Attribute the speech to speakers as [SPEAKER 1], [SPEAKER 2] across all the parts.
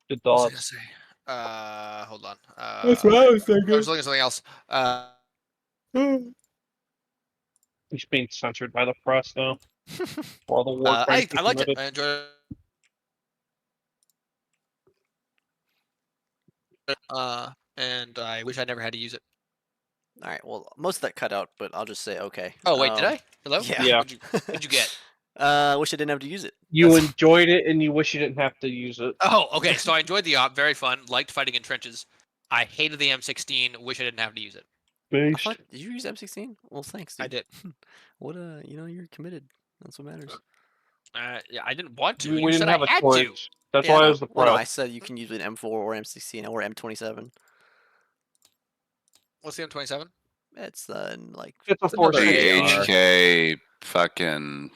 [SPEAKER 1] Good
[SPEAKER 2] What was I
[SPEAKER 1] thoughts.
[SPEAKER 2] gonna say? Hold on.
[SPEAKER 1] That's what I was thinking.
[SPEAKER 2] I was looking at something else.
[SPEAKER 1] He's being censored by the press now. For all the war crimes he
[SPEAKER 2] I liked it.
[SPEAKER 1] committed.
[SPEAKER 2] I enjoyed it. And I wish I never had to use it.
[SPEAKER 3] All right. Well, most of that cut out, but I'll just say okay.
[SPEAKER 2] Oh wait, did I? Hello?
[SPEAKER 3] Yeah.
[SPEAKER 1] Yeah.
[SPEAKER 2] What'd you get?
[SPEAKER 3] Wish I didn't have to use it.
[SPEAKER 1] You
[SPEAKER 3] That's-
[SPEAKER 1] enjoyed it, and you wish you didn't have to use it.
[SPEAKER 2] Oh, okay. So I enjoyed the op. Very fun. Liked fighting in trenches. I hated the M16. Wish I didn't have to use it.
[SPEAKER 3] I
[SPEAKER 1] Based.
[SPEAKER 3] thought, did you use M16? Well, thanks, dude.
[SPEAKER 2] I did.
[SPEAKER 3] What you're committed. That's what matters.
[SPEAKER 2] Yeah, I didn't want to.
[SPEAKER 1] We
[SPEAKER 2] You
[SPEAKER 1] didn't
[SPEAKER 2] said
[SPEAKER 1] have
[SPEAKER 2] I
[SPEAKER 1] a
[SPEAKER 2] had
[SPEAKER 1] choice.
[SPEAKER 2] to.
[SPEAKER 1] That's
[SPEAKER 3] Yeah,
[SPEAKER 1] why
[SPEAKER 3] I
[SPEAKER 1] I
[SPEAKER 3] know.
[SPEAKER 1] was the
[SPEAKER 3] Well, no, I
[SPEAKER 1] press.
[SPEAKER 3] said you can use an M4 or M16 or M27.
[SPEAKER 2] What's the M27?
[SPEAKER 3] It's like
[SPEAKER 1] It's a
[SPEAKER 4] It's
[SPEAKER 1] force.
[SPEAKER 4] another
[SPEAKER 5] The
[SPEAKER 4] AR.
[SPEAKER 5] HK fucking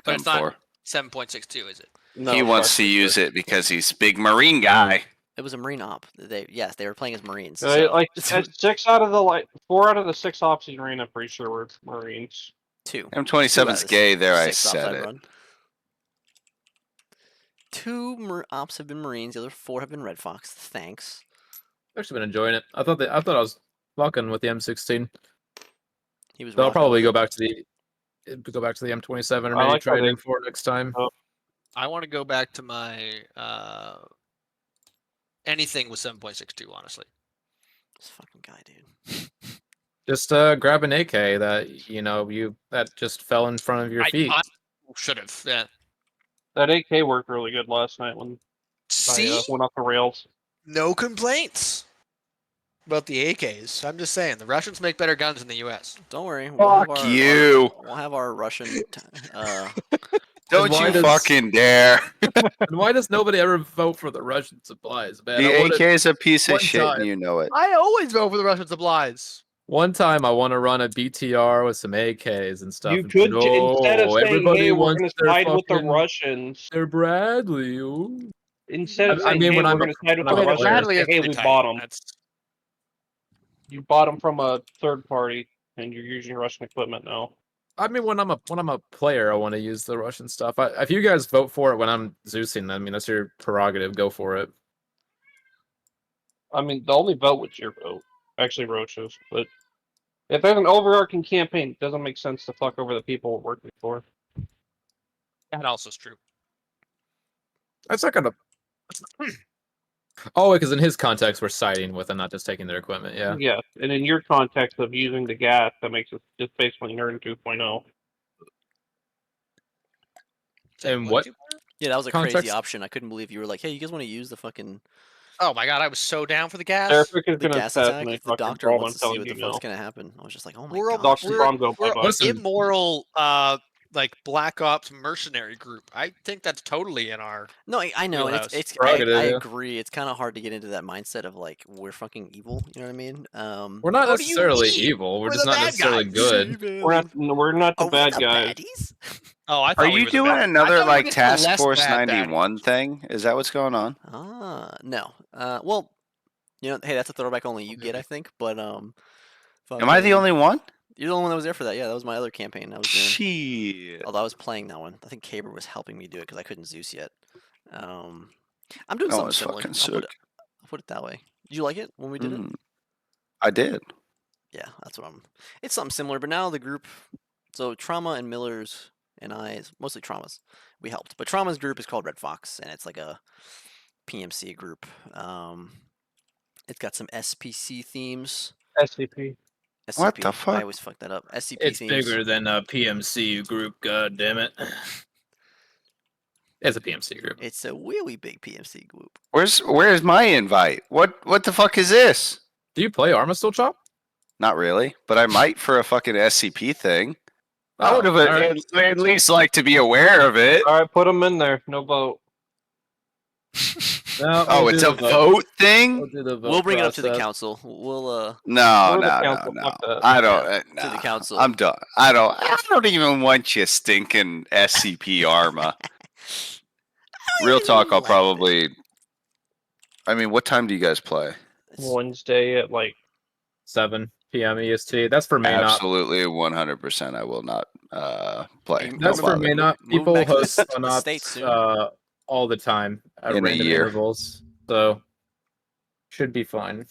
[SPEAKER 2] But it's
[SPEAKER 5] M4.
[SPEAKER 2] not 7.62, is it?
[SPEAKER 1] No,
[SPEAKER 5] He
[SPEAKER 1] it's
[SPEAKER 5] wants
[SPEAKER 1] not
[SPEAKER 5] to
[SPEAKER 1] for
[SPEAKER 5] use
[SPEAKER 1] sure.
[SPEAKER 5] it because he's a big Marine guy.
[SPEAKER 3] it was a Marine op. They were playing as Marines.
[SPEAKER 1] Like 4 out of the 6 ops in Arena, I'm pretty sure were Marines.
[SPEAKER 3] 2.
[SPEAKER 5] M27's gay. There, I
[SPEAKER 3] 6 ops
[SPEAKER 5] said
[SPEAKER 3] I've
[SPEAKER 5] it.
[SPEAKER 3] run. 2 ops have been Marines. The other 4 have been Red Fox. Thanks.
[SPEAKER 4] I've actually been enjoying it. I thought I was fucking with the M16.
[SPEAKER 3] He was.
[SPEAKER 4] So I'll
[SPEAKER 3] rocking
[SPEAKER 4] probably
[SPEAKER 3] with
[SPEAKER 4] go
[SPEAKER 3] it.
[SPEAKER 4] back to the M27 or
[SPEAKER 1] I
[SPEAKER 4] maybe
[SPEAKER 1] like
[SPEAKER 4] try
[SPEAKER 1] how
[SPEAKER 4] an
[SPEAKER 1] they-
[SPEAKER 4] M4 next time.
[SPEAKER 2] I want to go back to my anything with 7.62, honestly.
[SPEAKER 3] This fucking guy, dude.
[SPEAKER 4] Just grab an AK that just fell in front of your feet.
[SPEAKER 2] I should have. Yeah.
[SPEAKER 1] That AK worked really good last night when
[SPEAKER 2] See?
[SPEAKER 1] I went off the rails.
[SPEAKER 2] No complaints about the AKs. I'm just saying, the Russians make better guns than the U.S.
[SPEAKER 3] Don't worry.
[SPEAKER 5] Fuck you.
[SPEAKER 3] We'll have our Russian.
[SPEAKER 5] Don't
[SPEAKER 4] why
[SPEAKER 5] you
[SPEAKER 4] does-
[SPEAKER 5] fucking dare.
[SPEAKER 4] And why does nobody ever vote for the Russian supplies, man?
[SPEAKER 5] The
[SPEAKER 4] I wanted-
[SPEAKER 5] AK is a piece of
[SPEAKER 4] one
[SPEAKER 5] shit,
[SPEAKER 4] time.
[SPEAKER 5] and you know it.
[SPEAKER 2] I always vote for the Russian supplies.
[SPEAKER 4] One time I want to run a BTR with some AKs and stuff.
[SPEAKER 1] You
[SPEAKER 4] and
[SPEAKER 1] could,
[SPEAKER 4] no,
[SPEAKER 1] instead of saying,
[SPEAKER 4] everybody
[SPEAKER 1] hey, we're
[SPEAKER 4] wants
[SPEAKER 1] going to
[SPEAKER 4] their
[SPEAKER 1] side with the
[SPEAKER 4] fucking-
[SPEAKER 1] Russians,
[SPEAKER 4] Their Bradley. Ooh.
[SPEAKER 1] instead of
[SPEAKER 4] I
[SPEAKER 1] saying,
[SPEAKER 4] mean,
[SPEAKER 1] hey,
[SPEAKER 4] when
[SPEAKER 1] we're
[SPEAKER 4] I'm
[SPEAKER 1] going to side with
[SPEAKER 4] when
[SPEAKER 1] the
[SPEAKER 4] I'm a
[SPEAKER 1] Russians,
[SPEAKER 4] player,
[SPEAKER 2] Bradley is
[SPEAKER 1] hey,
[SPEAKER 2] pretty
[SPEAKER 1] we
[SPEAKER 2] tight.
[SPEAKER 1] bought them.
[SPEAKER 2] That's
[SPEAKER 1] You bought them from a third party, and you're using Russian equipment now.
[SPEAKER 4] I mean, when I'm a player, I want to use the Russian stuff. If you guys vote for it when I'm Zeusing, I mean that's your prerogative. Go for it.
[SPEAKER 1] I mean, the only vote was your vote. Actually, Roach's. But if there's an overarching campaign, it doesn't make sense to fuck over the people we're working for.
[SPEAKER 2] that also is true.
[SPEAKER 4] That's not gonna. Oh, because in his context, we're siding with and not just taking their equipment. Yeah.
[SPEAKER 1] Yeah, and in your context of using the gas, that makes it just basically Nerd 2.0.
[SPEAKER 4] And what?
[SPEAKER 3] Yeah, that was a crazy
[SPEAKER 4] Context?
[SPEAKER 3] option. I couldn't believe you were like, "Hey, you guys want to use the fucking
[SPEAKER 2] Oh my god, I was so down for the gas.
[SPEAKER 1] Eric is
[SPEAKER 3] the
[SPEAKER 1] going to
[SPEAKER 3] gas attack?"
[SPEAKER 1] assassinate
[SPEAKER 3] The
[SPEAKER 1] Dr.
[SPEAKER 3] doctor
[SPEAKER 1] Braum,
[SPEAKER 3] wants
[SPEAKER 1] I'm
[SPEAKER 3] to see
[SPEAKER 1] telling
[SPEAKER 3] what the
[SPEAKER 1] you
[SPEAKER 3] fuck's
[SPEAKER 1] now.
[SPEAKER 3] gonna happen. I was just like, "Oh my
[SPEAKER 2] We're a-
[SPEAKER 3] god."
[SPEAKER 1] Dr. Braum, go
[SPEAKER 2] we're
[SPEAKER 1] bye-bye.
[SPEAKER 4] Listen.
[SPEAKER 2] immoral, like Black Ops mercenary group. I think that's totally in our.
[SPEAKER 3] No, I know, and
[SPEAKER 2] Wheelhouse.
[SPEAKER 3] it's I
[SPEAKER 4] Prerogative, yeah.
[SPEAKER 3] agree. It's kind of hard to get into that mindset of like we're fucking evil. You know what I mean?
[SPEAKER 4] We're not
[SPEAKER 2] What do you
[SPEAKER 4] necessarily
[SPEAKER 2] mean?
[SPEAKER 4] evil. We're
[SPEAKER 2] We're
[SPEAKER 4] just
[SPEAKER 2] the
[SPEAKER 4] not
[SPEAKER 2] bad
[SPEAKER 4] necessarily
[SPEAKER 2] guys.
[SPEAKER 4] good.
[SPEAKER 1] We're not the
[SPEAKER 3] Are we
[SPEAKER 1] bad
[SPEAKER 3] the
[SPEAKER 1] guys.
[SPEAKER 3] baddies?
[SPEAKER 2] Oh, I
[SPEAKER 5] Are
[SPEAKER 2] thought we
[SPEAKER 5] you
[SPEAKER 2] were the
[SPEAKER 5] doing
[SPEAKER 2] bad- I
[SPEAKER 5] another
[SPEAKER 2] thought we were
[SPEAKER 5] like
[SPEAKER 2] just the
[SPEAKER 5] Task
[SPEAKER 2] less
[SPEAKER 5] Force
[SPEAKER 2] bad
[SPEAKER 5] 91 thing? Is that what's going on?
[SPEAKER 3] No. Well, hey, that's a throwback only you get, I think. But
[SPEAKER 5] Am I the only one?
[SPEAKER 3] You're the only one that was there for that. Yeah, that was my other campaign I was doing.
[SPEAKER 5] Shit.
[SPEAKER 3] Although I was playing that one. I think Caber was helping me do it because I couldn't Zeus yet. I'm doing
[SPEAKER 5] That
[SPEAKER 3] something
[SPEAKER 5] was
[SPEAKER 3] similar.
[SPEAKER 5] fucking
[SPEAKER 3] I'll put it that way. Did you like it when we did it?
[SPEAKER 5] I did.
[SPEAKER 3] Yeah, that's what I'm. It's something similar, but now the group. So Trauma and Miller's and I, mostly Trauma's, we helped. But Trauma's group is called Red Fox, and it's like a PMC group. It's got some SPC themes.
[SPEAKER 1] SCP.
[SPEAKER 3] SCP.
[SPEAKER 5] What the fuck?
[SPEAKER 3] I always fuck that up. SCP
[SPEAKER 4] It's
[SPEAKER 3] themes.
[SPEAKER 4] bigger than a PMC group. God damn it! It's a PMC group.
[SPEAKER 3] It's a really big PMC group.
[SPEAKER 5] Where's my invite? What the fuck is this?
[SPEAKER 4] Do you play Arma still, Chop?
[SPEAKER 5] Not really, but I might for a fucking SCP thing. I
[SPEAKER 4] Oh,
[SPEAKER 5] would have
[SPEAKER 4] alright.
[SPEAKER 5] at least like to be aware of it.
[SPEAKER 1] All right, put them in there. No vote.
[SPEAKER 4] No,
[SPEAKER 5] Oh,
[SPEAKER 4] we'll
[SPEAKER 5] it's
[SPEAKER 4] do
[SPEAKER 5] a
[SPEAKER 4] the
[SPEAKER 5] vote thing?
[SPEAKER 4] We'll do the vote
[SPEAKER 3] We'll bring it up to the
[SPEAKER 4] process.
[SPEAKER 3] council. We'll
[SPEAKER 5] No,
[SPEAKER 1] Or the
[SPEAKER 5] no,
[SPEAKER 1] council,
[SPEAKER 5] no,
[SPEAKER 1] fuck
[SPEAKER 5] no.
[SPEAKER 1] that.
[SPEAKER 5] I don't.
[SPEAKER 3] to the
[SPEAKER 5] nah,
[SPEAKER 3] council.
[SPEAKER 5] I'm done. I don't even want you stinking SCP Arma. Real talk. I'll probably. I mean, what time do you guys play?
[SPEAKER 1] Wednesday at like
[SPEAKER 4] 7 p.m. EST. That's for main op.
[SPEAKER 5] Absolutely, 100%. I will not play.
[SPEAKER 3] Hey,
[SPEAKER 5] No
[SPEAKER 4] That's for
[SPEAKER 5] bother.
[SPEAKER 4] main op.
[SPEAKER 3] Moving
[SPEAKER 4] People
[SPEAKER 3] back to the
[SPEAKER 4] host
[SPEAKER 3] s-
[SPEAKER 4] on
[SPEAKER 3] the
[SPEAKER 4] ops
[SPEAKER 3] States soon.
[SPEAKER 4] all the time at
[SPEAKER 5] In a
[SPEAKER 4] random
[SPEAKER 5] year.
[SPEAKER 4] intervals. So should be fine.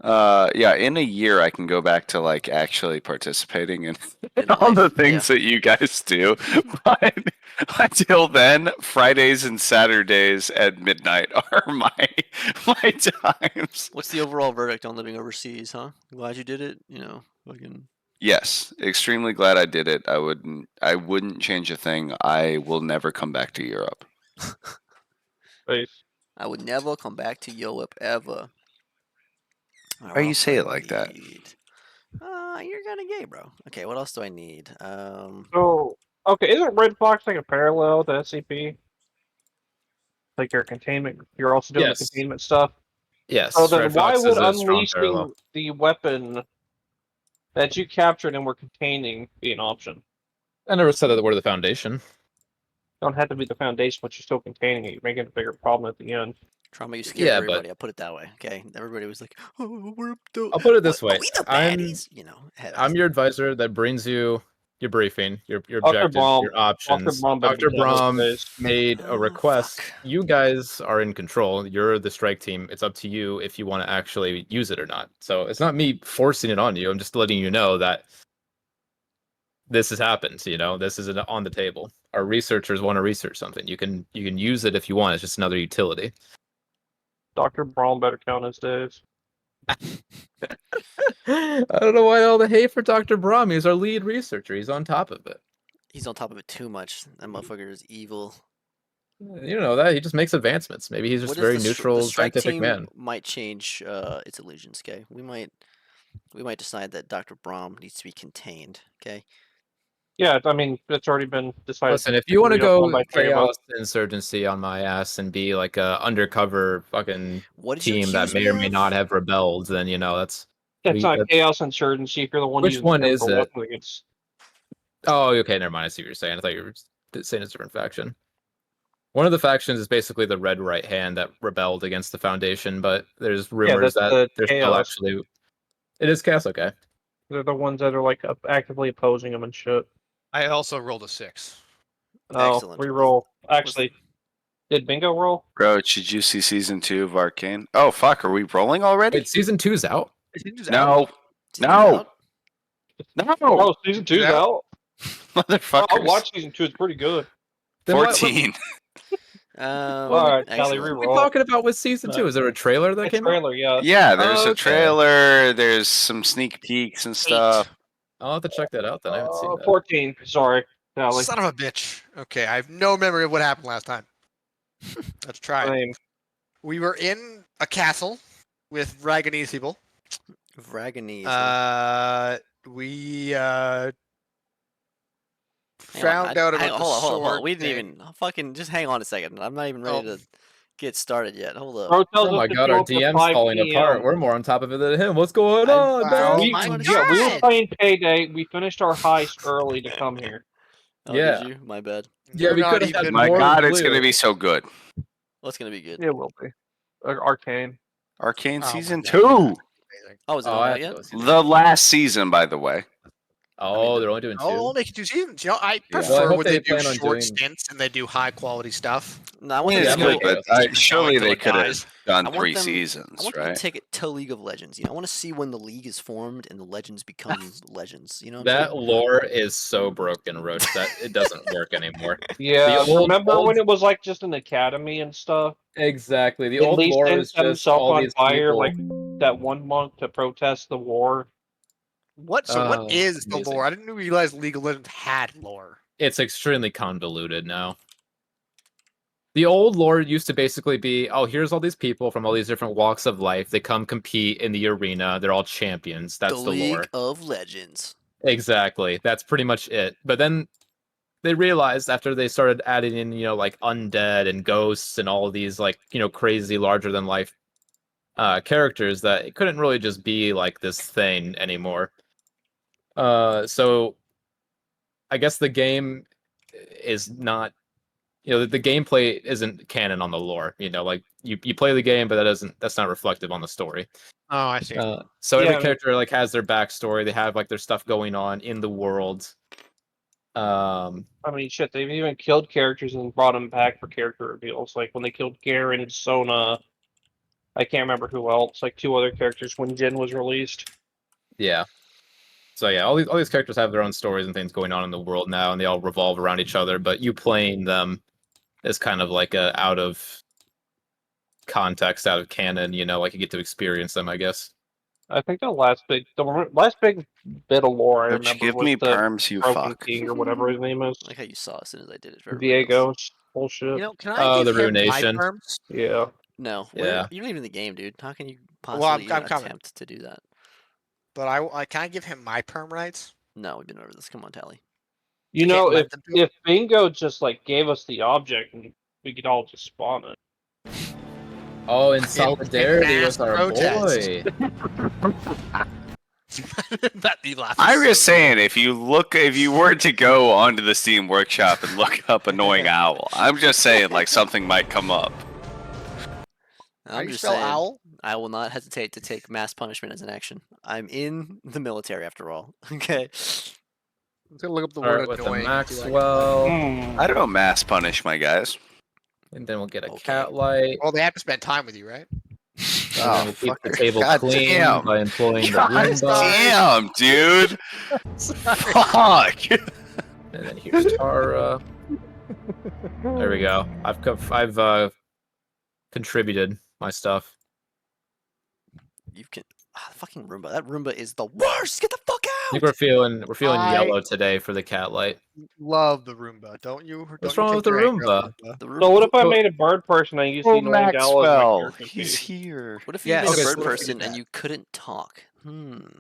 [SPEAKER 5] Yeah, in a year I can go back to like actually participating in
[SPEAKER 3] In
[SPEAKER 5] all the
[SPEAKER 3] life,
[SPEAKER 5] things that you guys do. But until then, Fridays and Saturdays at midnight are my times.
[SPEAKER 3] What's the overall verdict on living overseas, huh? Glad you did it. You know, fucking.
[SPEAKER 5] Yes, extremely glad I did it. I wouldn't change a thing. I will never come back to Europe.
[SPEAKER 1] Face.
[SPEAKER 3] I would never come back to Europe ever.
[SPEAKER 5] Why you say it like that?
[SPEAKER 3] You're kind of gay, bro. Okay, what else do I need?
[SPEAKER 1] So, okay, isn't Red Fox like a parallel to SCP? Like your containment, you're also doing
[SPEAKER 4] Yes.
[SPEAKER 1] the containment stuff.
[SPEAKER 4] Yes.
[SPEAKER 1] So then,
[SPEAKER 4] Red
[SPEAKER 1] why
[SPEAKER 4] Fox
[SPEAKER 1] would
[SPEAKER 4] is a strong
[SPEAKER 1] unleashing
[SPEAKER 4] parallel.
[SPEAKER 1] the weapon that you captured and were containing be an option?
[SPEAKER 4] I never said that we're the Foundation.
[SPEAKER 1] Don't have to be the foundation, but you're still containing it. You're making a bigger problem at the end.
[SPEAKER 3] Trauma, you scared
[SPEAKER 4] Yeah, but-
[SPEAKER 3] everybody. I'll put it that way. Okay, everybody was like, "Oh, we're the."
[SPEAKER 4] I'll put it this
[SPEAKER 3] what-
[SPEAKER 4] way.
[SPEAKER 3] We the
[SPEAKER 4] I'm-
[SPEAKER 3] baddies, you know.
[SPEAKER 4] I'm your advisor that brings you your briefing, your
[SPEAKER 1] Dr.
[SPEAKER 4] objectives,
[SPEAKER 1] Braum-
[SPEAKER 4] your options.
[SPEAKER 1] Braum better
[SPEAKER 4] Dr.
[SPEAKER 1] be down with
[SPEAKER 4] Braum
[SPEAKER 1] this.
[SPEAKER 4] made
[SPEAKER 3] Oh,
[SPEAKER 4] a request.
[SPEAKER 3] fuck.
[SPEAKER 4] You guys are in control. You're the strike team. It's up to you if you want to actually use it or not. So it's not me forcing it on you. I'm just letting you know that this has happened. You know, this is on the table. Our researchers want to research something. You can use it if you want. It's just another utility.
[SPEAKER 1] Dr. Braum better count his days.
[SPEAKER 4] I don't know why all the hate for Dr. Braum. He's our lead researcher. He's on top of it.
[SPEAKER 3] He's on top of it too much. That motherfucker is evil.
[SPEAKER 4] You know that he just makes advancements. Maybe he's just
[SPEAKER 3] What
[SPEAKER 4] a very
[SPEAKER 3] if the
[SPEAKER 4] neutral,
[SPEAKER 3] strike
[SPEAKER 4] scientific
[SPEAKER 3] team
[SPEAKER 4] man.
[SPEAKER 3] might change its allegiance. Okay, we might decide that Dr. Braum needs to be contained. Okay,
[SPEAKER 1] Yeah, I mean, it's already been decided.
[SPEAKER 4] Listen, if you want to
[SPEAKER 1] agreed upon
[SPEAKER 4] go
[SPEAKER 1] by three of us.
[SPEAKER 4] chaos insurgency on my ass and be like a undercover fucking
[SPEAKER 3] what did you
[SPEAKER 4] team that
[SPEAKER 3] accuse
[SPEAKER 4] may
[SPEAKER 3] me
[SPEAKER 4] or may
[SPEAKER 3] of?
[SPEAKER 4] not have rebelled, then you know that's.
[SPEAKER 1] It's
[SPEAKER 4] we-
[SPEAKER 1] not
[SPEAKER 4] that's-
[SPEAKER 1] chaos insurgency if you're the one
[SPEAKER 4] Which
[SPEAKER 1] using
[SPEAKER 4] one
[SPEAKER 1] them
[SPEAKER 4] is
[SPEAKER 1] for
[SPEAKER 4] it?
[SPEAKER 1] weapons against-
[SPEAKER 4] Oh, okay, never mind. I see what you're saying. I thought you were saying it's a different faction. One of the factions is basically the Red Right Hand that rebelled against the Foundation, but there's rumors
[SPEAKER 1] that's
[SPEAKER 4] that
[SPEAKER 1] the
[SPEAKER 4] they're still
[SPEAKER 1] chaos.
[SPEAKER 4] actually. It is chaos, okay.
[SPEAKER 1] They're the ones that are like actively opposing them and shit.
[SPEAKER 2] I also rolled a 6.
[SPEAKER 1] Oh,
[SPEAKER 3] Excellent.
[SPEAKER 1] reroll. Actually, did Bingo roll?
[SPEAKER 5] Bro, did you see season 2 of Arcane? Oh fuck, are we rolling already?
[SPEAKER 4] Wait, season 2's out.
[SPEAKER 5] No,
[SPEAKER 3] Season's
[SPEAKER 5] No.
[SPEAKER 3] out?
[SPEAKER 5] no,
[SPEAKER 1] Oh, season 2's
[SPEAKER 2] Yeah.
[SPEAKER 1] out. Oh,
[SPEAKER 5] motherfuckers.
[SPEAKER 1] I'll watch season 2. It's pretty good.
[SPEAKER 4] Then what
[SPEAKER 5] 14.
[SPEAKER 1] Alright, Callie,
[SPEAKER 3] Excellent.
[SPEAKER 4] are we
[SPEAKER 1] reroll.
[SPEAKER 4] talking about with season 2? Is there a trailer that
[SPEAKER 1] The
[SPEAKER 4] came out?
[SPEAKER 1] trailer, yeah.
[SPEAKER 5] Yeah, there's a
[SPEAKER 4] Okay.
[SPEAKER 5] trailer. There's some sneak peeks and stuff.
[SPEAKER 4] I'll have to check that out then. I haven't seen that.
[SPEAKER 1] 14. Sorry, Callie.
[SPEAKER 2] Son of a bitch. Okay, I have no memory of what happened last time. Let's try it.
[SPEAKER 1] Same.
[SPEAKER 2] We were in a castle with Raganese people.
[SPEAKER 3] Vraganese.
[SPEAKER 2] We
[SPEAKER 3] Hang on,
[SPEAKER 2] found out about the
[SPEAKER 3] hold on.
[SPEAKER 2] sword
[SPEAKER 3] We didn't
[SPEAKER 2] thing.
[SPEAKER 3] even fucking just hang on a second. I'm not even ready
[SPEAKER 2] Oh.
[SPEAKER 3] to get started yet. Hold up.
[SPEAKER 1] Bro tells
[SPEAKER 4] Oh
[SPEAKER 1] us
[SPEAKER 4] my
[SPEAKER 1] to
[SPEAKER 4] god,
[SPEAKER 1] show
[SPEAKER 4] our
[SPEAKER 1] up at
[SPEAKER 4] DM's
[SPEAKER 1] 5
[SPEAKER 4] falling
[SPEAKER 1] PM.
[SPEAKER 4] apart. We're more on top of it than him. What's going
[SPEAKER 3] I
[SPEAKER 4] on,
[SPEAKER 3] found
[SPEAKER 4] man?
[SPEAKER 1] We,
[SPEAKER 3] my
[SPEAKER 1] yeah, we were
[SPEAKER 3] God.
[SPEAKER 1] playing Payday. We finished our heist early to come here.
[SPEAKER 3] Oh,
[SPEAKER 4] Yeah.
[SPEAKER 3] Did you? My bad.
[SPEAKER 4] Yeah,
[SPEAKER 2] You're
[SPEAKER 4] we
[SPEAKER 2] not
[SPEAKER 4] could have had
[SPEAKER 2] even-
[SPEAKER 5] My
[SPEAKER 4] more
[SPEAKER 5] god, it's
[SPEAKER 4] blue.
[SPEAKER 5] gonna be so good.
[SPEAKER 3] Well, it's gonna be good.
[SPEAKER 1] It will be. Arcane.
[SPEAKER 5] Arcane
[SPEAKER 2] Oh my
[SPEAKER 5] season
[SPEAKER 2] God.
[SPEAKER 5] 2.
[SPEAKER 2] Amazing.
[SPEAKER 3] Oh, is it
[SPEAKER 4] Oh,
[SPEAKER 3] not
[SPEAKER 4] I
[SPEAKER 3] out
[SPEAKER 4] have to
[SPEAKER 3] yet?
[SPEAKER 4] go see that.
[SPEAKER 5] The last season, by the way.
[SPEAKER 4] Oh, they're only doing 2.
[SPEAKER 2] Oh, we'll make it 2 seasons. You know, I
[SPEAKER 4] Well, I
[SPEAKER 2] prefer
[SPEAKER 4] hope
[SPEAKER 2] when
[SPEAKER 4] they
[SPEAKER 2] they do
[SPEAKER 4] plan on
[SPEAKER 2] short
[SPEAKER 4] doing-
[SPEAKER 2] stints and they do high quality stuff.
[SPEAKER 3] No, I want
[SPEAKER 5] Yeah,
[SPEAKER 3] them
[SPEAKER 4] Yeah,
[SPEAKER 3] to
[SPEAKER 4] I'm
[SPEAKER 3] go.
[SPEAKER 4] okay
[SPEAKER 5] but
[SPEAKER 4] with that.
[SPEAKER 5] surely
[SPEAKER 2] Until
[SPEAKER 5] they
[SPEAKER 2] it
[SPEAKER 5] could
[SPEAKER 2] dies.
[SPEAKER 5] have done
[SPEAKER 3] I want
[SPEAKER 5] 3
[SPEAKER 3] them-
[SPEAKER 5] seasons,
[SPEAKER 3] I want them
[SPEAKER 5] right?
[SPEAKER 3] to take it to League of Legends. You know, I want to see when the league is formed and the legends become legends. You know, what I'm
[SPEAKER 4] That
[SPEAKER 3] saying?
[SPEAKER 4] lore is so broken, Roach, that it doesn't work anymore.
[SPEAKER 1] Yeah,
[SPEAKER 4] The old-
[SPEAKER 1] remember when it was like just an academy and stuff?
[SPEAKER 4] Exactly. The
[SPEAKER 1] At
[SPEAKER 4] old
[SPEAKER 1] least
[SPEAKER 4] lore
[SPEAKER 1] then
[SPEAKER 4] is
[SPEAKER 1] set
[SPEAKER 4] just
[SPEAKER 1] himself
[SPEAKER 4] all
[SPEAKER 1] on
[SPEAKER 4] these
[SPEAKER 1] fire
[SPEAKER 4] people.
[SPEAKER 1] like that one monk to protest the war.
[SPEAKER 2] What? So what
[SPEAKER 4] Oh,
[SPEAKER 2] is the
[SPEAKER 4] amazing.
[SPEAKER 2] lore? I didn't realize League of Legends had lore.
[SPEAKER 4] It's extremely convoluted now. The old lore used to basically be, oh, here's all these people from all these different walks of life. They come compete in the arena. They're all champions. That's the
[SPEAKER 3] League
[SPEAKER 4] lore.
[SPEAKER 3] of Legends.
[SPEAKER 4] Exactly. That's pretty much it. But then they realized after they started adding in, like undead and ghosts and all of these crazy larger than life characters that it couldn't really just be like this thing anymore. So I guess the game is not, the gameplay isn't canon on the lore. Like you play the game, but that's not reflective on the story.
[SPEAKER 2] Oh, I see.
[SPEAKER 4] So
[SPEAKER 1] Yeah, I
[SPEAKER 4] every
[SPEAKER 1] mean-
[SPEAKER 4] character has their backstory. They have their stuff going on in the world.
[SPEAKER 1] I mean, shit, they've even killed characters and brought them back for character reveals. Like when they killed Garen, Sona, I can't remember who else. Like 2 other characters when Jin was released.
[SPEAKER 4] Yeah. So yeah, all these characters have their own stories and things going on in the world now, and they all revolve around each other. But you playing them is kind of like a out of context, out of canon. You know, like you get to experience them, I guess.
[SPEAKER 1] I think the last big bit of lore I
[SPEAKER 5] Don't you
[SPEAKER 1] remember
[SPEAKER 5] give
[SPEAKER 1] was
[SPEAKER 5] me
[SPEAKER 1] the
[SPEAKER 5] perms, you
[SPEAKER 1] Broken
[SPEAKER 5] fuck.
[SPEAKER 1] King or whatever his name is.
[SPEAKER 3] I like how you saw as soon as I did it. for everybody else.
[SPEAKER 1] Diego's bullshit.
[SPEAKER 2] You know, can I
[SPEAKER 4] Oh,
[SPEAKER 2] give
[SPEAKER 4] the
[SPEAKER 2] him my
[SPEAKER 4] Ruination.
[SPEAKER 2] terms?
[SPEAKER 1] Yeah.
[SPEAKER 3] No,
[SPEAKER 4] Yeah.
[SPEAKER 3] you're not even in the game, dude. How can you
[SPEAKER 2] Well,
[SPEAKER 3] possibly
[SPEAKER 2] I'm
[SPEAKER 3] even
[SPEAKER 2] coming.
[SPEAKER 3] attempt to do that?
[SPEAKER 2] But I can I give him my perm rights?
[SPEAKER 3] No, we've been over this. Come on, Tally.
[SPEAKER 1] You
[SPEAKER 2] I can't
[SPEAKER 1] know,
[SPEAKER 2] let them do it?
[SPEAKER 1] if Bingo just like gave us the object and we could all just spawn it.
[SPEAKER 4] Oh, in solidarity
[SPEAKER 2] mass
[SPEAKER 4] with our
[SPEAKER 2] protest.
[SPEAKER 4] boy.
[SPEAKER 2] That'd be laughing.
[SPEAKER 5] I'm just
[SPEAKER 2] so
[SPEAKER 5] saying, if you were to go onto the Steam Workshop and look up annoying owl, I'm just saying, like something might come up.
[SPEAKER 2] How
[SPEAKER 3] I'm
[SPEAKER 2] do you
[SPEAKER 3] just
[SPEAKER 2] spell
[SPEAKER 3] saying,
[SPEAKER 2] owl?
[SPEAKER 3] I will not hesitate to take mass punishment as an action. I'm in the military after all. Okay.
[SPEAKER 2] I'm gonna look up the
[SPEAKER 4] Start
[SPEAKER 2] word
[SPEAKER 4] with the
[SPEAKER 2] annoying. and see what I can
[SPEAKER 4] Maxwell,
[SPEAKER 1] Hmm.
[SPEAKER 5] I don't mass punish my guys.
[SPEAKER 4] and then we'll get a
[SPEAKER 3] Okay.
[SPEAKER 4] cat light.
[SPEAKER 2] find. Well, they have to spend time with you, right?
[SPEAKER 4] And
[SPEAKER 5] Oh,
[SPEAKER 4] then we'll keep the
[SPEAKER 5] fucker.
[SPEAKER 4] table
[SPEAKER 5] God
[SPEAKER 4] clean
[SPEAKER 5] damn.
[SPEAKER 4] by employing the
[SPEAKER 5] God
[SPEAKER 4] Roomba.
[SPEAKER 5] damn, dude. Fuck.
[SPEAKER 4] And then here's Tara. There we go. I've contributed my stuff.
[SPEAKER 3] You can. The fucking Roomba. That Roomba is the worst. Get the fuck
[SPEAKER 4] I think
[SPEAKER 3] out.
[SPEAKER 4] we're feeling
[SPEAKER 2] I-
[SPEAKER 4] yellow today for the cat light.
[SPEAKER 2] Love the Roomba, don't you?
[SPEAKER 4] What's
[SPEAKER 2] Don't you
[SPEAKER 4] wrong with
[SPEAKER 2] take
[SPEAKER 4] the
[SPEAKER 2] your anger out
[SPEAKER 4] Roomba?
[SPEAKER 2] of the Roomba?
[SPEAKER 3] The
[SPEAKER 1] So
[SPEAKER 3] Roomba.
[SPEAKER 1] what if I
[SPEAKER 4] Well-
[SPEAKER 1] made a bird person and I used
[SPEAKER 5] Oh,
[SPEAKER 1] the annoying owl as my
[SPEAKER 5] Maxwell.
[SPEAKER 1] character
[SPEAKER 5] He's
[SPEAKER 1] piece?
[SPEAKER 5] here.
[SPEAKER 3] What if you
[SPEAKER 2] Yes,
[SPEAKER 3] made
[SPEAKER 4] okay,
[SPEAKER 3] a
[SPEAKER 4] so
[SPEAKER 3] bird
[SPEAKER 2] what if we
[SPEAKER 3] person
[SPEAKER 2] did
[SPEAKER 3] and
[SPEAKER 2] that?
[SPEAKER 3] you couldn't talk?
[SPEAKER 1] That'd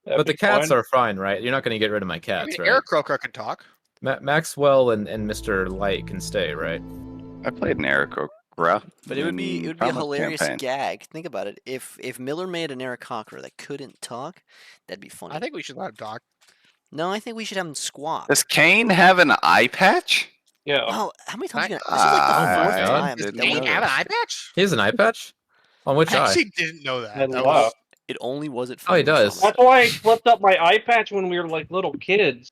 [SPEAKER 4] But the
[SPEAKER 1] be
[SPEAKER 4] cats
[SPEAKER 1] fine.
[SPEAKER 4] are fine, right? You're not going to get rid of my
[SPEAKER 2] I
[SPEAKER 4] cats,
[SPEAKER 2] mean,
[SPEAKER 4] right?
[SPEAKER 2] Eric Croker can talk.
[SPEAKER 4] Maxwell and Mr. Light can stay, right?
[SPEAKER 5] I played an Aarakocra.
[SPEAKER 3] But it would be
[SPEAKER 5] in
[SPEAKER 3] a
[SPEAKER 5] Trauma
[SPEAKER 3] hilarious
[SPEAKER 5] campaign.
[SPEAKER 3] gag. Think about it. If Miller made an Aarakocra that couldn't talk, that'd be funny.
[SPEAKER 2] I think we should let him talk.
[SPEAKER 3] No, I think we should have him squawk.
[SPEAKER 5] Does Kane have an eye patch?
[SPEAKER 1] Yeah.
[SPEAKER 3] Wow, how many times
[SPEAKER 2] I-
[SPEAKER 3] are you gonna? This is like the
[SPEAKER 4] Oh my
[SPEAKER 3] fourth
[SPEAKER 4] God.
[SPEAKER 3] time.
[SPEAKER 2] Does
[SPEAKER 5] Didn't
[SPEAKER 3] that we
[SPEAKER 2] Kane
[SPEAKER 5] know
[SPEAKER 2] have an
[SPEAKER 5] this.
[SPEAKER 2] eye patch?
[SPEAKER 4] He has an eye patch? On which
[SPEAKER 2] I
[SPEAKER 4] eye?
[SPEAKER 2] actually didn't know that.
[SPEAKER 1] I
[SPEAKER 2] That
[SPEAKER 1] love.
[SPEAKER 2] was-
[SPEAKER 3] It only was at
[SPEAKER 4] Oh, he
[SPEAKER 3] fucking
[SPEAKER 4] does.
[SPEAKER 3] Trauma.
[SPEAKER 1] That's why I flipped up my eye patch when we were like little kids.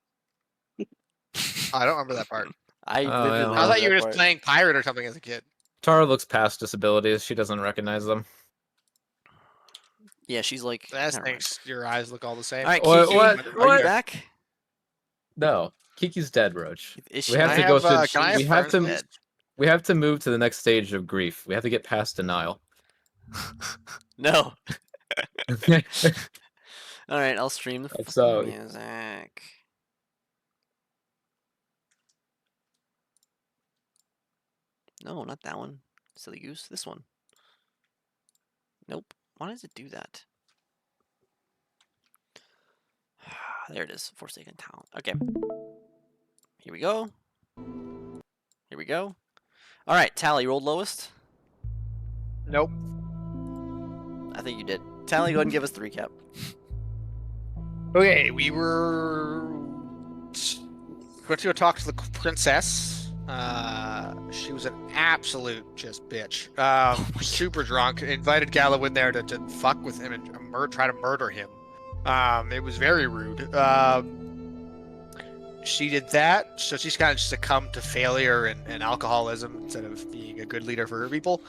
[SPEAKER 2] I don't remember that part.
[SPEAKER 3] I
[SPEAKER 4] Oh,
[SPEAKER 3] vividly
[SPEAKER 4] yeah.
[SPEAKER 2] I
[SPEAKER 3] remember
[SPEAKER 2] thought you were
[SPEAKER 3] that
[SPEAKER 2] just
[SPEAKER 3] part.
[SPEAKER 2] playing pirate or something as a kid.
[SPEAKER 4] Tara looks past disabilities. She doesn't recognize them.
[SPEAKER 3] Yeah, she's like.
[SPEAKER 2] That
[SPEAKER 3] never mind.
[SPEAKER 2] thinks your eyes look all the same.
[SPEAKER 3] All right,
[SPEAKER 4] What-
[SPEAKER 3] Kiki,
[SPEAKER 4] what-
[SPEAKER 3] are
[SPEAKER 4] what?
[SPEAKER 3] you back?
[SPEAKER 4] No, Kiki's dead, Roach.
[SPEAKER 3] Is
[SPEAKER 4] We
[SPEAKER 3] she
[SPEAKER 4] have
[SPEAKER 2] Can
[SPEAKER 4] to
[SPEAKER 2] I
[SPEAKER 4] go
[SPEAKER 2] have,
[SPEAKER 4] through.
[SPEAKER 2] can I
[SPEAKER 4] we
[SPEAKER 2] have
[SPEAKER 4] have to.
[SPEAKER 2] Ferns dead?
[SPEAKER 4] We have to move to the next stage of grief. We have to get past denial.
[SPEAKER 3] No. All right, I'll stream the
[SPEAKER 4] So-
[SPEAKER 3] fucking music. No, not that one. Silly goose. This one. Nope. Why does it do that? There it is. Forsaken Talent. Okay. Here we go. Here we go. All right, Tally, you rolled lowest?
[SPEAKER 2] Nope.
[SPEAKER 3] I think you did. Tally, go ahead and give us the recap.
[SPEAKER 2] Okay, we were went to go talk to the princess. She was an absolute just bitch. Super drunk. Invited Gallo in there to fuck with him and try to murder him. It was very rude. She did that, so she's kind of succumbed to failure and alcoholism instead of being a good leader for her people.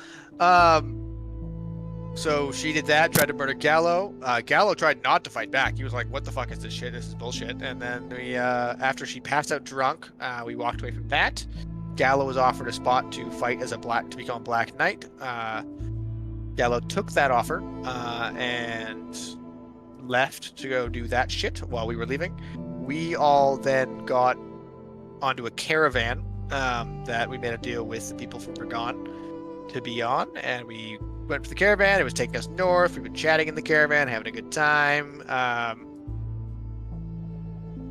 [SPEAKER 2] So she did that, tried to murder Gallo. Gallo tried not to fight back. He was like, "What the fuck is this shit? This is bullshit." And then we, after she passed out drunk, we walked away from that. Gallo was offered a spot to fight as to become a Black Knight. Gallo took that offer and left to go do that shit while we were leaving. We all then got onto a caravan that we made a deal with the people from Bergon to be on, and we went for the caravan. It was taking us north. We've been chatting in the caravan, having a good time.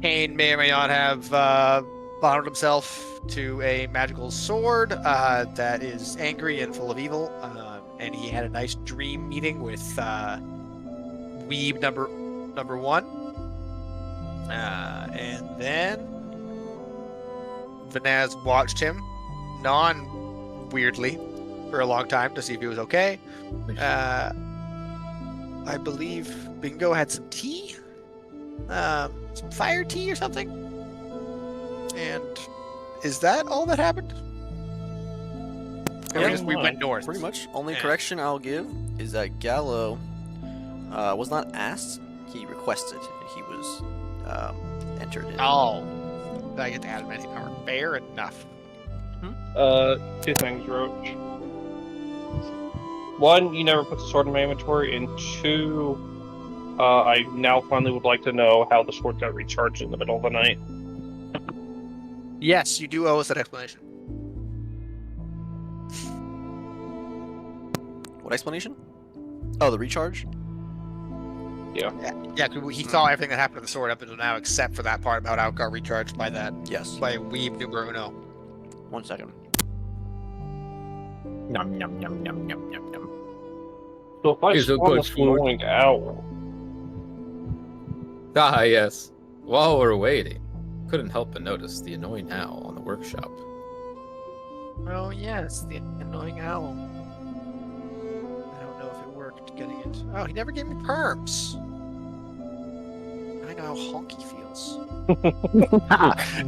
[SPEAKER 2] Kane may or may not have bound himself to a magical sword that is angry and full of evil, and he had a nice dream meeting with Weeb number one, and then Vanaz watched him weirdly for a long time to see if he was okay. I believe Bingo had some tea, some fire tea or something. And is that all that happened?
[SPEAKER 3] Yeah,
[SPEAKER 2] We went north.
[SPEAKER 3] Pretty much. Only
[SPEAKER 2] Yeah.
[SPEAKER 3] correction I'll give is that Gallo was not asked; he requested, and he was entered in.
[SPEAKER 2] Oh. Did I get to add many power? Fair enough.
[SPEAKER 1] Two things, Roach. One, you never put the sword in my inventory, and two, I now finally would like to know how the sword got recharged in the middle of the night.
[SPEAKER 2] Yes, you do owe us that explanation.
[SPEAKER 3] What explanation? Oh, the recharge.
[SPEAKER 2] Yeah, 'cause he saw everything that happened to the sword up until now, except for that part about how it got recharged by
[SPEAKER 3] Yes.
[SPEAKER 2] Weeb numero uno.
[SPEAKER 3] 1 second.
[SPEAKER 4] Yum yum yum yum yum yum yum.
[SPEAKER 1] So if I
[SPEAKER 4] Here's a
[SPEAKER 1] spawn
[SPEAKER 4] good
[SPEAKER 1] this
[SPEAKER 4] sword.
[SPEAKER 1] annoying owl,
[SPEAKER 4] Ah, yes. While we're waiting, couldn't help but notice the annoying owl on the workshop.
[SPEAKER 2] Oh yes, the annoying owl. I don't know if it worked getting it. Oh, he never gave me perms. I know how honky feels.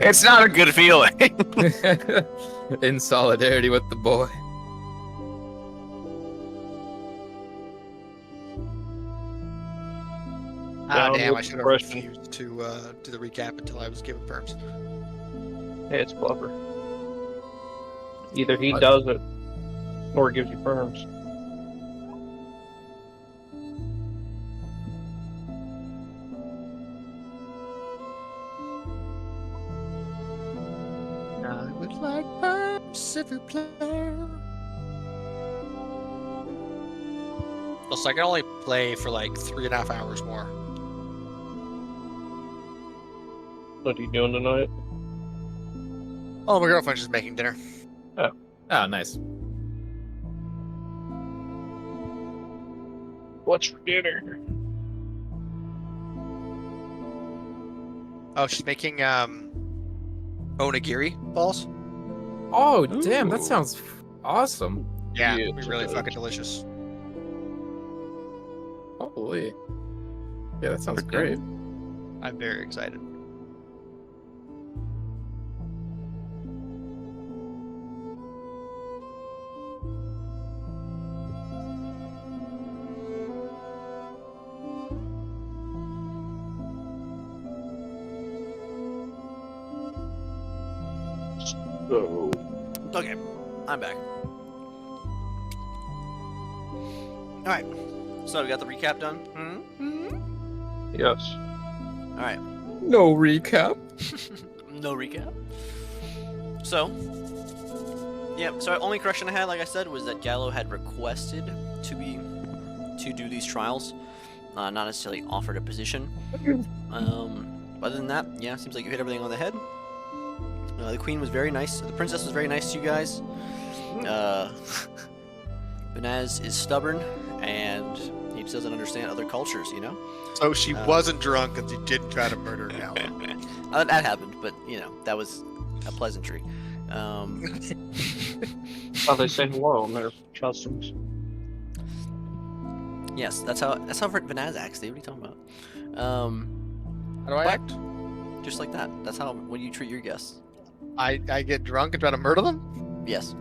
[SPEAKER 5] It's not a good feeling.
[SPEAKER 4] In solidarity with the boy.
[SPEAKER 2] Ah,
[SPEAKER 1] Down
[SPEAKER 2] damn!
[SPEAKER 1] with
[SPEAKER 2] I should have
[SPEAKER 1] depression.
[SPEAKER 2] refused to do the recap until I was given perms.
[SPEAKER 1] hey, it's clever. Either he
[SPEAKER 4] What?
[SPEAKER 1] does it, or it gives you perms.
[SPEAKER 2] I would like perms if you play. Also, I can only play for like 3.5 hours more.
[SPEAKER 1] What are you doing tonight?
[SPEAKER 2] Oh, my girlfriend's just making dinner.
[SPEAKER 4] Oh, nice.
[SPEAKER 1] What's for dinner?
[SPEAKER 2] Oh, she's making onigiri balls.
[SPEAKER 4] Oh, damn, that
[SPEAKER 1] Ooh.
[SPEAKER 4] sounds awesome.
[SPEAKER 2] Yeah,
[SPEAKER 1] Yeah,
[SPEAKER 2] it'd be really
[SPEAKER 1] it's
[SPEAKER 2] fucking delicious.
[SPEAKER 4] Holy. Yeah, that sounds
[SPEAKER 3] Pretty
[SPEAKER 4] great.
[SPEAKER 2] I'm very excited.
[SPEAKER 1] So,
[SPEAKER 3] Okay, I'm back. All right. So we got the recap done.
[SPEAKER 1] yes.
[SPEAKER 3] All right.
[SPEAKER 4] No recap.
[SPEAKER 3] No recap. So, yeah. So only correction I had, like I said, was that Gallo had requested to do these trials, not necessarily offered a position. Other than that, yeah, seems like you hit everything on the head. The queen was very nice. The princess was very nice to you guys. Banaz is stubborn, and he just doesn't understand other cultures, you know?
[SPEAKER 2] So she wasn't drunk and she didn't try to murder Gal.
[SPEAKER 3] That happened, but, you know, that was a pleasantry.
[SPEAKER 1] Oh, they say hello in their customs.
[SPEAKER 3] Yes, that's how Banaz acts, Dave. What are you talking about?
[SPEAKER 2] How do I
[SPEAKER 3] But-
[SPEAKER 2] act?
[SPEAKER 3] Just like that. That's how when you treat your guests.
[SPEAKER 2] I get drunk and try to murder them?
[SPEAKER 3] Yes.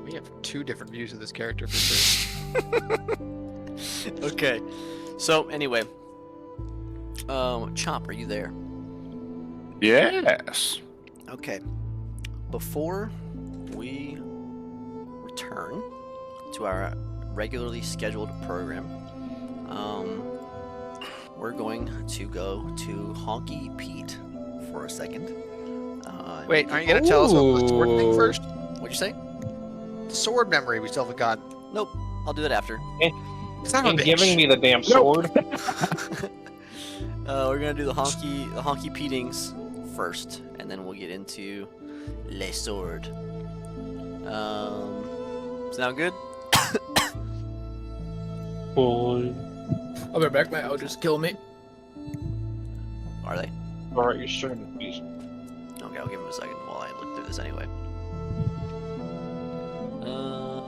[SPEAKER 2] We have two different views of this character for sure.
[SPEAKER 3] Okay. So anyway, Chop, are you there?
[SPEAKER 5] Yes.
[SPEAKER 3] Okay. Before we return to our regularly scheduled program, we're going to go to Honky Pete for a second.
[SPEAKER 2] Wait, aren't you gonna tell us about the sword thing
[SPEAKER 4] Ooh.
[SPEAKER 2] first?
[SPEAKER 3] What'd you say?
[SPEAKER 2] The sword memory we still haven't gotten.
[SPEAKER 3] Nope. I'll do that after.
[SPEAKER 2] Son of a
[SPEAKER 1] And
[SPEAKER 2] bitch.
[SPEAKER 1] giving me the damn sword.
[SPEAKER 3] We're gonna do the honky Petings first, and then we'll get into Le Sword. Sound good?
[SPEAKER 1] Boy.
[SPEAKER 4] I'll be back. My allergies kill me.
[SPEAKER 3] Are they?
[SPEAKER 1] Alright, you're starting to be.
[SPEAKER 3] Okay, I'll give him a second while I look through this anyway.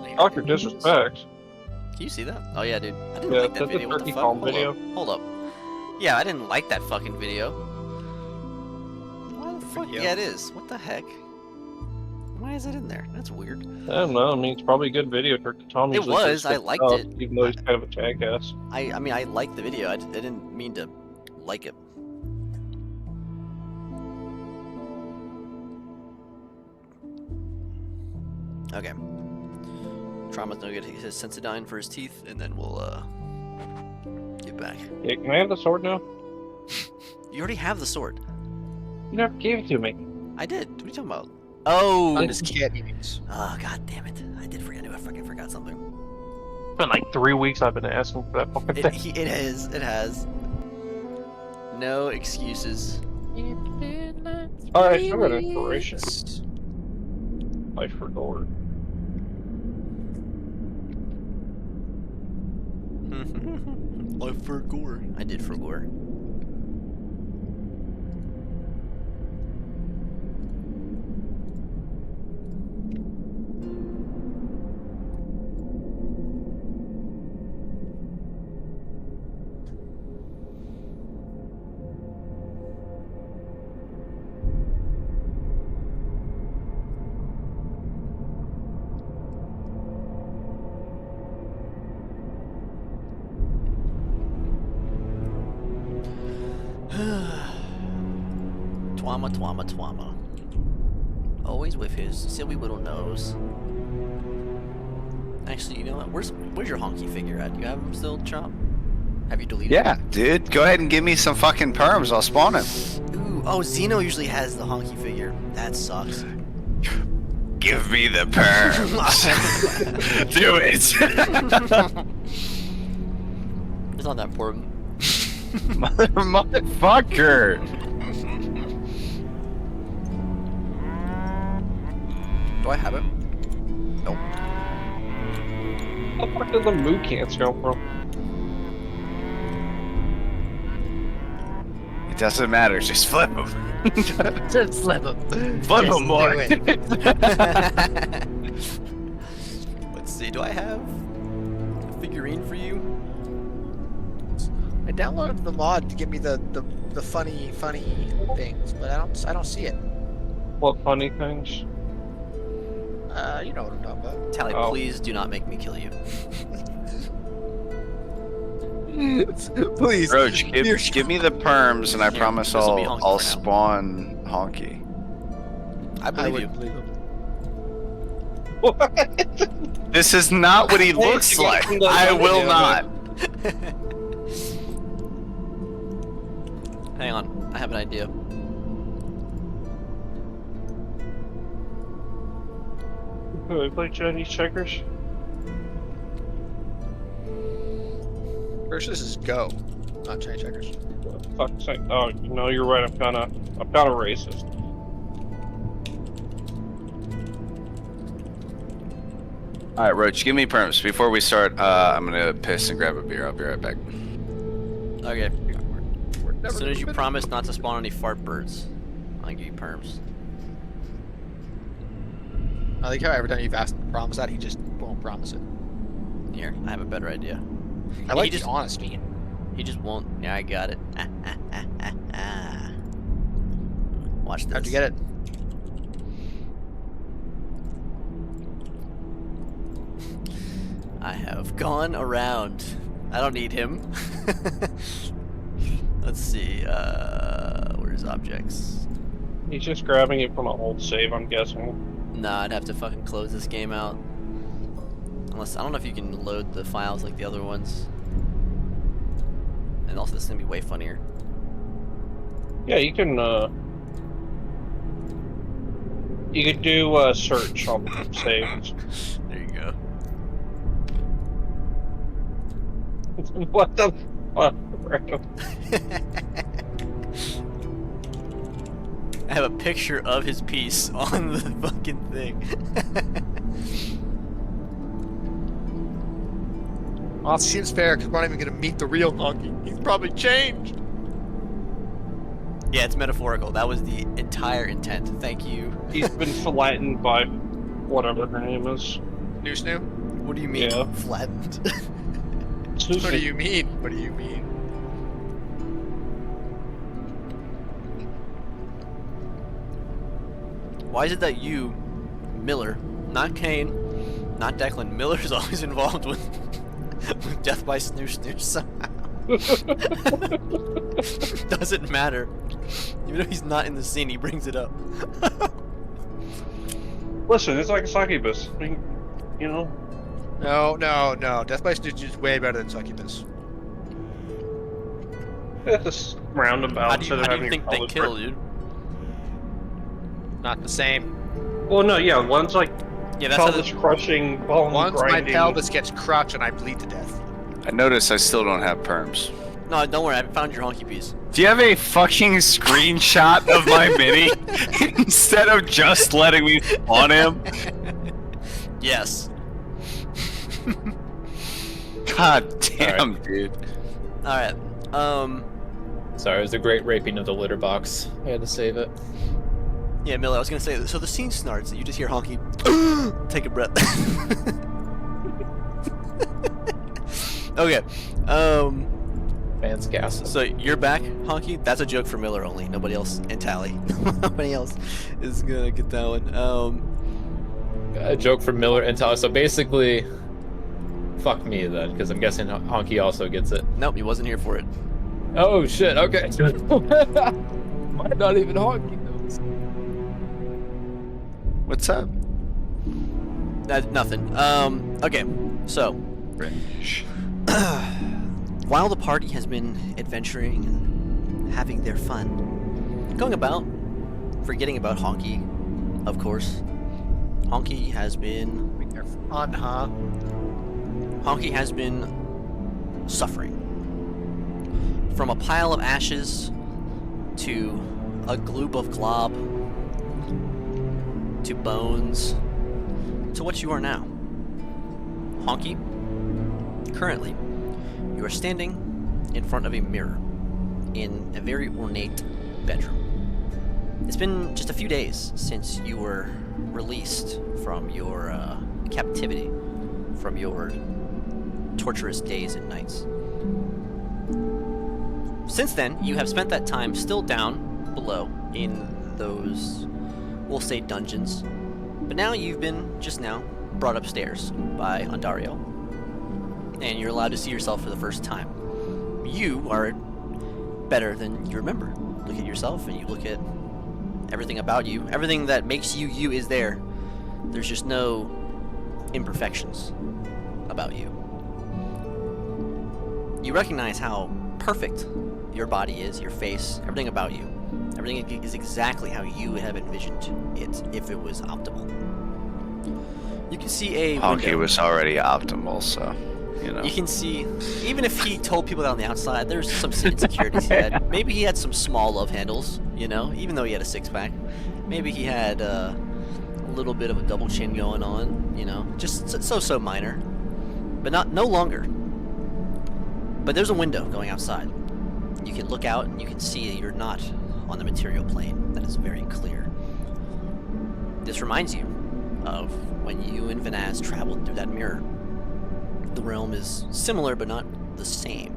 [SPEAKER 3] Here
[SPEAKER 1] Dr.
[SPEAKER 3] it is.
[SPEAKER 1] Disrespect.
[SPEAKER 3] Can you see that? Oh yeah, dude. I didn't
[SPEAKER 1] Yeah,
[SPEAKER 3] like that
[SPEAKER 1] that's a
[SPEAKER 3] video. What the
[SPEAKER 1] turkey
[SPEAKER 3] fuck?
[SPEAKER 1] farm
[SPEAKER 3] Hold
[SPEAKER 1] video.
[SPEAKER 3] up. Hold up. Yeah, I didn't like that fucking video. Why the fuck?
[SPEAKER 2] video.
[SPEAKER 3] Yeah, it is. What the heck? Why is it in there? That's weird.
[SPEAKER 1] I don't know. I mean, it's probably a good video for Tom.
[SPEAKER 3] It
[SPEAKER 1] usually
[SPEAKER 3] was,
[SPEAKER 1] does
[SPEAKER 3] I
[SPEAKER 1] good
[SPEAKER 3] liked
[SPEAKER 1] stuff,
[SPEAKER 3] it.
[SPEAKER 1] even though he's kind of a jackass.
[SPEAKER 3] I mean, I liked the video. I didn't mean to like it. Okay. Trauma's no good. He has Sensodyne for his teeth, and then we'll get back.
[SPEAKER 1] Yeah, can I have the sword now?
[SPEAKER 3] You already have the sword.
[SPEAKER 1] You never gave it to me.
[SPEAKER 3] I did. What are you talking about? Oh.
[SPEAKER 2] On his kidneys.
[SPEAKER 3] Oh, god damn it. I did forget. I knew I fucking forgot something.
[SPEAKER 1] It's been like 3 weeks I've been asking for that fucking thing.
[SPEAKER 3] It has. It has. No excuses.
[SPEAKER 1] Alright, so I got inspiration. Life for gold.
[SPEAKER 3] Life for gore. I did for gore. Twama. Always with his silly little nose. Actually, you know what? Where's your honky figure at? You have him still, Chomp? Have you deleted
[SPEAKER 5] Yeah,
[SPEAKER 3] him?
[SPEAKER 5] dude. Go ahead and give me some fucking perms. I'll spawn him.
[SPEAKER 3] Ooh, oh, Zeno usually has the honky figure. That sucks.
[SPEAKER 5] Give me the perms. Do it.
[SPEAKER 3] It's not that important.
[SPEAKER 5] Motherfucker.
[SPEAKER 3] Do I have it? Nope.
[SPEAKER 1] Where the fuck did the moo cans come from?
[SPEAKER 5] It doesn't matter. Just flip him.
[SPEAKER 2] Just flip him.
[SPEAKER 5] Flip
[SPEAKER 2] Just
[SPEAKER 5] him more.
[SPEAKER 2] do it.
[SPEAKER 3] Let's see. Do I have a figurine for you?
[SPEAKER 2] I downloaded the mod to give me the funny things, but I don't see it.
[SPEAKER 1] What funny things?
[SPEAKER 2] You know what I'm talking about.
[SPEAKER 3] Tally,
[SPEAKER 1] Oh.
[SPEAKER 3] please do not make me kill you.
[SPEAKER 2] Please.
[SPEAKER 5] Roach, give me the perms, and I
[SPEAKER 3] Here,
[SPEAKER 5] promise
[SPEAKER 3] this'll be
[SPEAKER 5] I'll
[SPEAKER 3] honky for now.
[SPEAKER 5] spawn honky.
[SPEAKER 3] I
[SPEAKER 2] I
[SPEAKER 3] believe you.
[SPEAKER 2] wouldn't believe him.
[SPEAKER 1] What?
[SPEAKER 5] This is not what he looks
[SPEAKER 1] you got
[SPEAKER 5] like.
[SPEAKER 1] from the
[SPEAKER 5] I will
[SPEAKER 1] video,
[SPEAKER 5] not.
[SPEAKER 3] Hang on, I have an idea.
[SPEAKER 1] Do we play Chinese checkers?
[SPEAKER 2] First, this is Go, not Chinese checkers.
[SPEAKER 1] Fuck's sake. Oh, you know, you're right. I'm kinda racist.
[SPEAKER 5] All right, Roach, give me perms. Before we start, I'm gonna piss and grab a beer. I'll be right back.
[SPEAKER 3] Okay.
[SPEAKER 2] We're
[SPEAKER 3] As
[SPEAKER 2] never
[SPEAKER 3] soon as you
[SPEAKER 2] gonna
[SPEAKER 3] promise not to spawn any fart birds, I'll give you perms.
[SPEAKER 2] I like how every time you've asked him to promise that, he just won't promise it.
[SPEAKER 3] Here, I have a better idea.
[SPEAKER 2] I like
[SPEAKER 3] just-
[SPEAKER 2] the honesty.
[SPEAKER 3] He just won't. Yeah, I got it. Watch this.
[SPEAKER 2] How'd you get it?
[SPEAKER 3] I have gone around. I don't need him. Let's see. Where's objects?
[SPEAKER 1] He's just grabbing it from an old save, I'm guessing.
[SPEAKER 3] Nah, I'd have to fucking close this game out. Unless I don't know if you can load the files like the other ones. And also, this is gonna be way funnier.
[SPEAKER 1] Yeah, you can, you could do a search on saves.
[SPEAKER 3] There you go.
[SPEAKER 1] What the fuck?
[SPEAKER 3] I have a picture of his piece on the fucking thing.
[SPEAKER 2] Well, it seems fair because we're not even gonna meet the real Honky. He's probably changed.
[SPEAKER 3] Yeah, it's metaphorical. That was the entire intent. Thank you.
[SPEAKER 1] He's been flattened by whatever her name is.
[SPEAKER 2] New Snoo?
[SPEAKER 3] What do you mean,
[SPEAKER 1] Yeah.
[SPEAKER 3] flattened?
[SPEAKER 2] What do you mean? What do you mean?
[SPEAKER 3] Why is it that you, Miller, not Kane, not Declan, Miller's always involved with death by snooze somehow? Doesn't matter. Even though he's not in the scene, he brings it up.
[SPEAKER 1] Listen, it's like a succubus. I mean, you know.
[SPEAKER 2] No. Death by Snooze is way better than Succubus.
[SPEAKER 1] It's just roundabout.
[SPEAKER 3] How do you think they kill, dude?
[SPEAKER 2] Not the same.
[SPEAKER 1] Well, no, yeah, one's like
[SPEAKER 3] Yeah, that's how
[SPEAKER 1] pelvis crushing, bone
[SPEAKER 2] Once
[SPEAKER 1] grinding.
[SPEAKER 2] my pelvis gets crushed and I bleed to death.
[SPEAKER 5] I notice I still don't have perms.
[SPEAKER 3] No, don't worry, I found your honky piece.
[SPEAKER 5] Do you have a fucking screenshot of my mini instead of just letting me spawn him?
[SPEAKER 3] Yes.
[SPEAKER 5] God damn, dude.
[SPEAKER 3] Alright.
[SPEAKER 4] Sorry, it was a great raping of the litter box. I had to save it.
[SPEAKER 3] Yeah, Miller, I was gonna say, so the scene starts, and you just hear Honky take a breath. Okay.
[SPEAKER 4] Fans gas.
[SPEAKER 3] So you're back, Honky? That's a joke for Miller only. Nobody else, and Tally. Nobody else is gonna get that one.
[SPEAKER 4] A joke from Miller and Tyler. So basically, fuck me then, because I'm guessing Honky also gets it.
[SPEAKER 3] Nope, he wasn't here for it.
[SPEAKER 4] Oh shit, okay. Why not even Honky knows?
[SPEAKER 5] What's up?
[SPEAKER 3] Nothing. Okay, so while the party has been adventuring and having their fun, going about, forgetting about Honky, of course. Honky has been
[SPEAKER 2] Fun, huh?
[SPEAKER 3] Honky has been suffering. From a pile of ashes to a gloop of glob to bones to what you are now. Honky, currently, you are standing in front of a mirror in a very ornate bedroom. It's been just a few days since you were released from your captivity, from your torturous days and nights. Since then, you have spent that time still down below in those, we'll say, dungeons. But now you've been, just now, brought upstairs by Ondario. And you're allowed to see yourself for the first time. You are better than you remember. Look at yourself and you look at everything about you. Everything that makes you you is there. There's just no imperfections about you. You recognize how perfect your body is, your face, everything about you. Everything is exactly how you would have envisioned it if it was optimal. You can see a
[SPEAKER 5] Honky
[SPEAKER 3] window.
[SPEAKER 5] was already optimal, so, you know.
[SPEAKER 3] You can see, even if he told people that on the outside, there's some insecurities he had. Maybe he had some small love handles, you know, even though he had a six-pack. Maybe he had a little bit of a double chin going on, you know, just so minor, but no longer. But there's a window going outside. You can look out and you can see you're not on the material plane. That is very clear. This reminds you of when you and Vanaz traveled through that mirror. The realm is similar but not the same.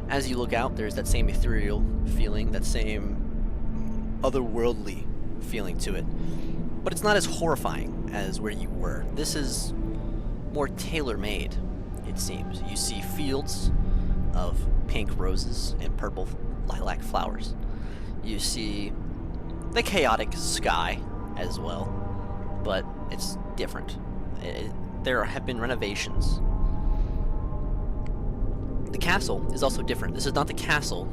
[SPEAKER 3] As you look out, there's that same ethereal feeling, that same otherworldly feeling to it. But it's not as horrifying as where you were. This is more tailor-made, it seems. You see fields of pink roses and purple lilac flowers. You see the chaotic sky as well, but it's different. There have been renovations. The castle is also different. This is not the castle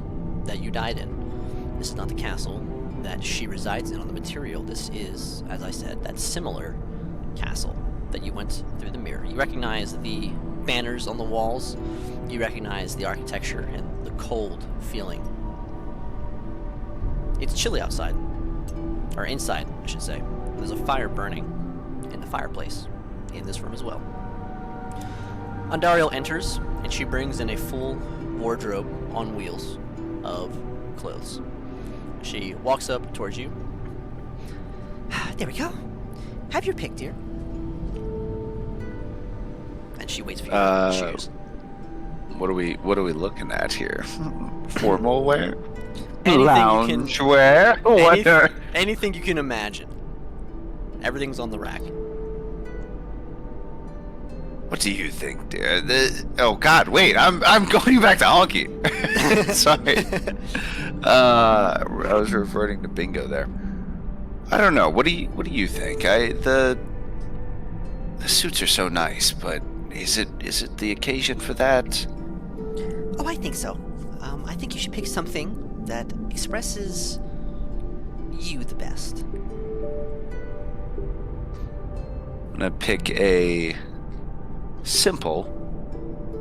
[SPEAKER 3] that you died in. This is not the castle that she resides in on the material. This is, as I said, that similar castle that you went through the mirror. You recognize the banners on the walls. You recognize the architecture and the cold feeling. It's chilly outside. Or inside, I should say. There's a fire burning in the fireplace in this room as well. Ondario enters, and she brings in a full wardrobe on wheels of clothes. She walks up towards you. There we go. Have your pick, dear. And she waits for you to choose.
[SPEAKER 5] What are we looking at here? Formal wear?
[SPEAKER 3] Anything
[SPEAKER 5] Lounge wear? What are...
[SPEAKER 3] Anything you can imagine. Everything's on the rack.
[SPEAKER 5] What do you think, dear? Oh God, wait, I'm going back to Honky. Sorry. I was reverting to bingo there. I don't know. What do you think? The suits are so nice, but is it the occasion for that?
[SPEAKER 3] Oh, I think so. I think you should pick something that expresses you the best.
[SPEAKER 5] I'm gonna pick a simple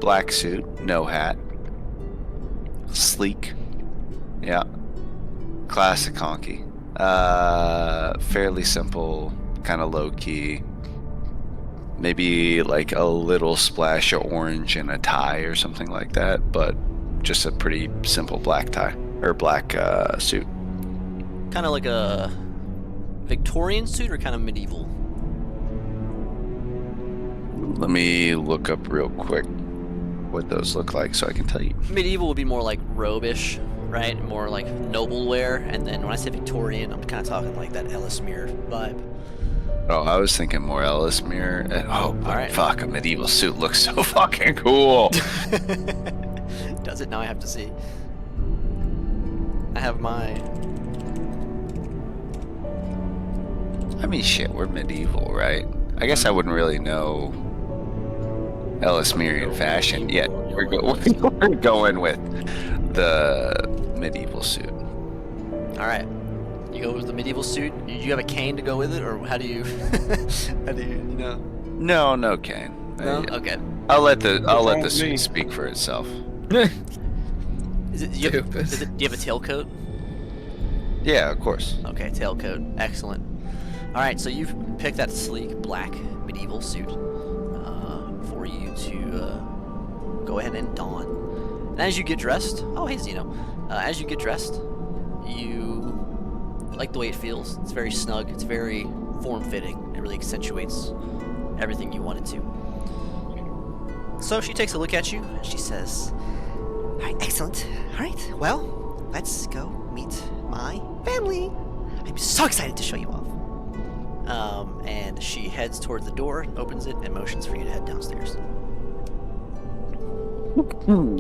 [SPEAKER 5] black suit, no hat, sleek. Yeah, classic Honky. Fairly simple, kind of low key. Maybe like a little splash of orange in a tie or something like that, but just a pretty simple black tie or black suit.
[SPEAKER 3] Kind of like a Victorian suit or kind of medieval?
[SPEAKER 5] Let me look up real quick what those look like so I can tell you.
[SPEAKER 3] Medieval would be more like robe-ish, right? More like noble wear. And then when I say Victorian, I'm kind of talking like that Ellesmere vibe.
[SPEAKER 5] Oh, I was thinking more Ellesmere. Oh, but
[SPEAKER 3] Alright.
[SPEAKER 5] fuck, a medieval suit looks so fucking cool.
[SPEAKER 3] Does it? Now I have to see. I have my...
[SPEAKER 5] I mean, shit, we're medieval, right? I guess I wouldn't really know Ellesmerian fashion. Yeah, we're going with the medieval suit.
[SPEAKER 3] Alright. You go with the medieval suit? You have a cane to go with it? Or how do you... how do you know?
[SPEAKER 5] No cane.
[SPEAKER 3] No? Okay.
[SPEAKER 5] I'll let the
[SPEAKER 1] wrong with
[SPEAKER 5] suit
[SPEAKER 1] me?
[SPEAKER 5] speak for itself.
[SPEAKER 3] Is it, do you have
[SPEAKER 4] Stupid.
[SPEAKER 3] do you have a tailcoat?
[SPEAKER 5] Yeah, of course.
[SPEAKER 3] Okay, tailcoat. Excellent. Alright, so you've picked that sleek black medieval suit for you to go ahead and don. And as you get dressed, oh hey Zeno, as you get dressed, you like the way it feels. It's very snug, it's very form-fitting. It really accentuates everything you want it to. So she takes a look at you and she says, alright, excellent. Alright, well, let's go meet my family. I'm so excited to show you off. And she heads toward the door, opens it, and motions for you to head downstairs.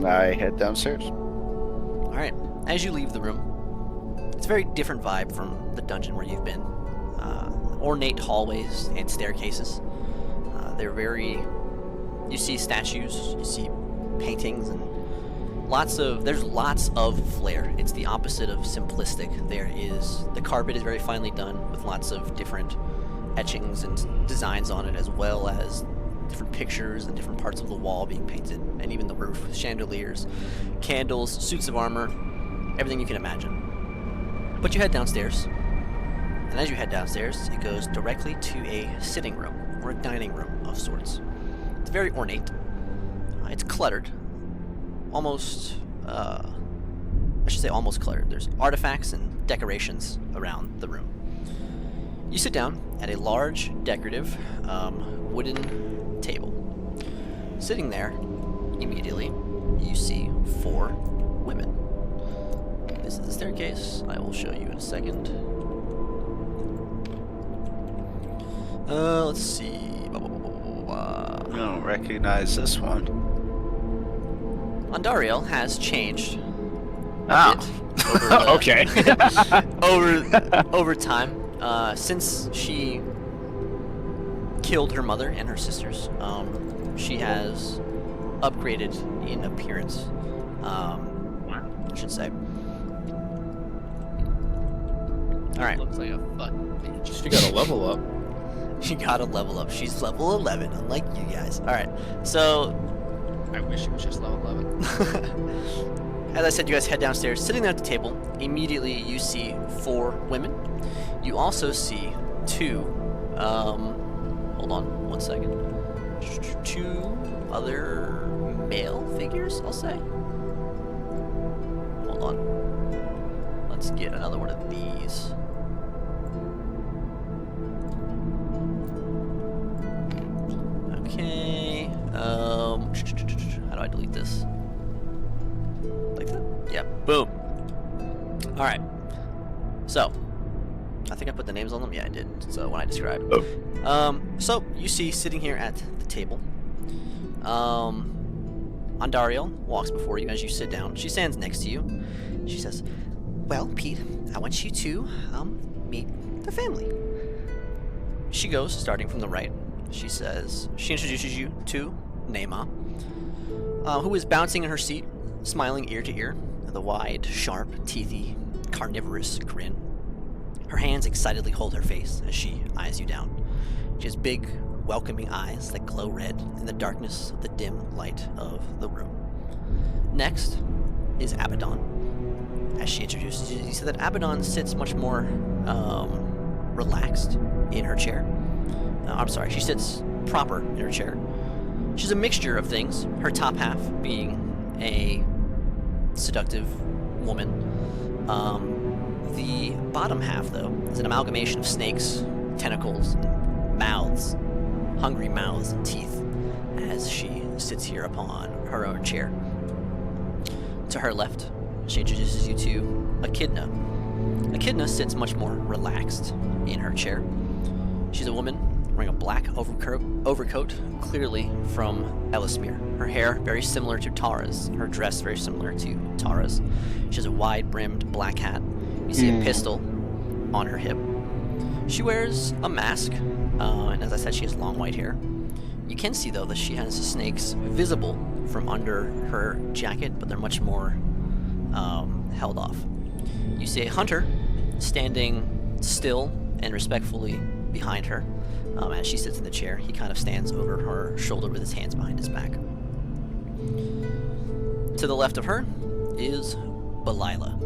[SPEAKER 5] I head downstairs.
[SPEAKER 3] Alright, as you leave the room, it's a very different vibe from the dungeon where you've been. Ornate hallways and staircases. They're very... You see statues, you see paintings, and there's lots of flair. It's the opposite of simplistic. The carpet is very finely done with lots of different etchings and designs on it, as well as different pictures and different parts of the wall being painted, and even the roof with chandeliers, candles, suits of armor, everything you can imagine. But you head downstairs, and as you head downstairs, it goes directly to a sitting room or a dining room of sorts. It's very ornate. It's cluttered. Almost, I should say almost cluttered. There's artifacts and decorations around the room. You sit down at a large, decorative, wooden table. Sitting there, immediately, you see 4 women. This is the staircase. I will show you in a second. Let's see.
[SPEAKER 5] I don't recognize this one.
[SPEAKER 3] Andariel has changed a
[SPEAKER 5] Ah.
[SPEAKER 3] bit over the,
[SPEAKER 4] Okay.
[SPEAKER 3] over time. Since she killed her mother and her sisters, she has upgraded in appearance. I should say. All right.
[SPEAKER 6] Looks like a fucking bitch.
[SPEAKER 4] She got a level up.
[SPEAKER 3] She got a level up. She's level 11, unlike you guys. All right. So,
[SPEAKER 6] I wish it was just level 11.
[SPEAKER 3] as I said, you guys head downstairs. Sitting there at the table, immediately you see 4 women. You also see 2, hold on one second. 2 other male figures, I'll say. Hold on. Let's get another one of these. Okay. How do I delete this? Like that? Yeah. Boom. All right. So, I think I put the names on them. Yeah, I did. So when I described.
[SPEAKER 5] Oh.
[SPEAKER 3] So you see sitting here at the table. Andariel walks before you as you sit down. She stands next to you. She says, "Well, Pete, I want you to meet the family." She goes, starting from the right. She introduces you to Neema, who is bouncing in her seat, smiling ear to ear, with a wide, sharp, teethy, carnivorous grin. Her hands excitedly hold her face as she eyes you down. She has big, welcoming eyes that glow red in the darkness of the dim light of the room. Next is Abaddon. As she introduces you, you see that Abaddon sits much more relaxed in her chair. I'm sorry, she sits proper in her chair. She's a mixture of things, her top half being a seductive woman. The bottom half, though, is an amalgamation of snakes, tentacles, mouths, hungry mouths and teeth, as she sits here upon her own chair. To her left, she introduces you to Echidna. Echidna sits much more relaxed in her chair. She's a woman wearing a black overcoat, clearly from Elismir. Her hair very similar to Tara's. Her dress very similar to Tara's. She has a wide-brimmed black hat. You see a pistol on her hip. She wears a mask, and as I said, she has long white hair. You can see, though, that she has snakes visible from under her jacket, but they're much more held off. You see a hunter standing still and respectfully behind her. As she sits in the chair, he kind of stands over her shoulder with his hands behind his back. To the left of her is Belila.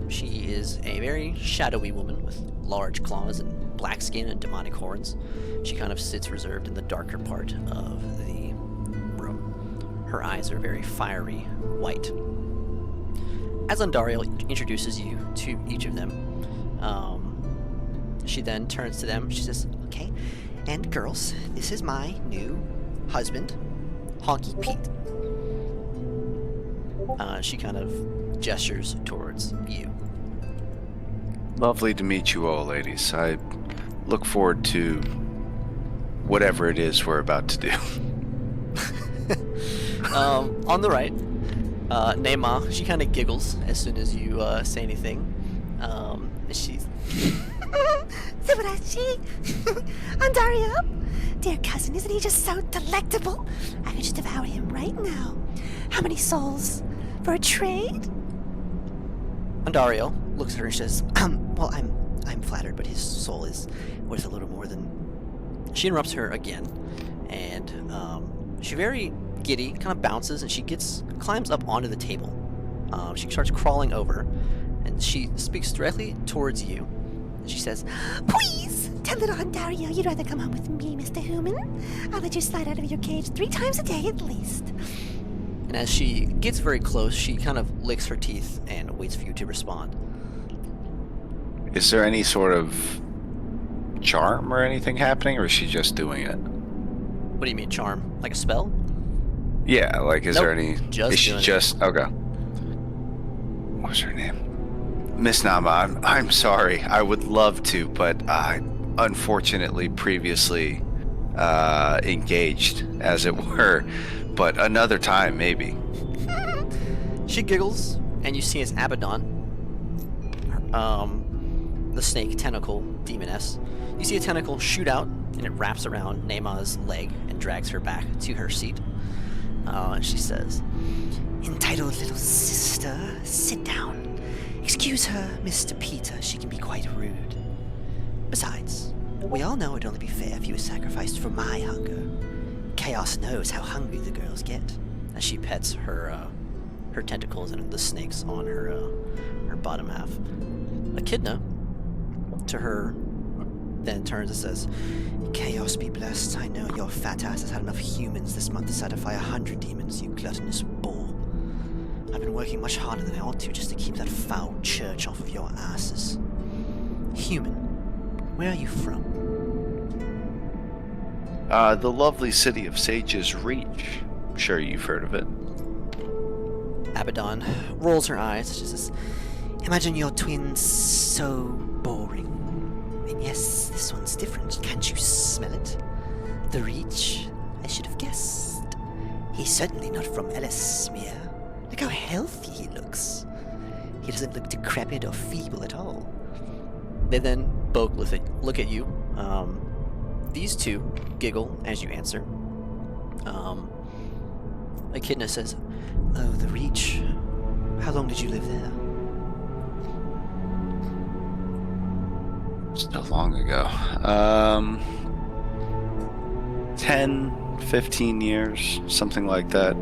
[SPEAKER 3] She is a very shadowy woman with large claws and black skin and demonic horns. She kind of sits reserved in the darker part of the room. Her eyes are very fiery white. As Andariel introduces you to each of them, she then turns to them. She says, "Okay, and girls, this is my new husband, Honky Pete." She kind of gestures towards you.
[SPEAKER 5] Lovely to meet you all, ladies. I look forward to whatever it is we're about to do.
[SPEAKER 3] On the right, Neema, she kind of giggles as soon as you say anything. She's...
[SPEAKER 7] Subarashi! Andariel! Dear cousin, isn't he just so delectable? I could just devour him right now. How many souls? For a trade?
[SPEAKER 3] Andariel looks at her and says, "Well, I'm flattered, but his soul is worth a little more than..." She interrupts her again, and she very giddy, kind of bounces, and she climbs up onto the table. She starts crawling over, and she speaks directly towards you. She says,
[SPEAKER 7] Please! Tell little Andariel you'd rather come home with me, Mr. Human. I'll let you slide out of your cage 3 times a day at least.
[SPEAKER 3] And as she gets very close, she kind of licks her teeth and waits for you to respond.
[SPEAKER 5] Is there any sort of charm or anything happening, or is she just doing it?
[SPEAKER 3] What do you mean, charm? Like a spell?
[SPEAKER 5] Yeah, like, is
[SPEAKER 3] Nope,
[SPEAKER 5] there any...
[SPEAKER 3] just
[SPEAKER 5] is she
[SPEAKER 3] doing it.
[SPEAKER 5] just... Okay. What's her name? Miss Nama, I'm sorry. I would love to, but I unfortunately previously engaged, as it were. But another time, maybe.
[SPEAKER 3] She giggles, and you see as Abaddon, the snake tentacle demoness, you see a tentacle shoot out, and it wraps around Neema's leg and drags her back to her seat. And she says,
[SPEAKER 7] Entitled little sister, sit down. Excuse her, Mr. Peter. She can be quite rude. Besides, we all know it'd only be fair if you were sacrificed for my hunger. Chaos knows how hungry the girls get.
[SPEAKER 3] as she pets her tentacles and the snakes on her bottom half. Echidna, to her, then turns and says,
[SPEAKER 7] Chaos be blessed. I know your fat ass has had enough humans this month to satisfy 100 demons, you gluttonous boar. I've been working much harder than I ought to just to keep that foul church off of your asses. Human, where are you from?
[SPEAKER 5] The lovely city of Sage's Reach. I'm sure you've heard of it.
[SPEAKER 3] Abaddon rolls her eyes. She says,
[SPEAKER 7] Imagine your twins so boring. And yes, this one's different. Can't you smell it? The Reach? I should have guessed. He's certainly not from Ellesmere. Look how healthy he looks. He doesn't look decrepit or feeble at all.
[SPEAKER 3] They then both look at you. These two giggle as you answer. Echidna says,
[SPEAKER 7] Oh, the Reach. How long did you live there?
[SPEAKER 5] So long ago. 10, 15 years, something like that.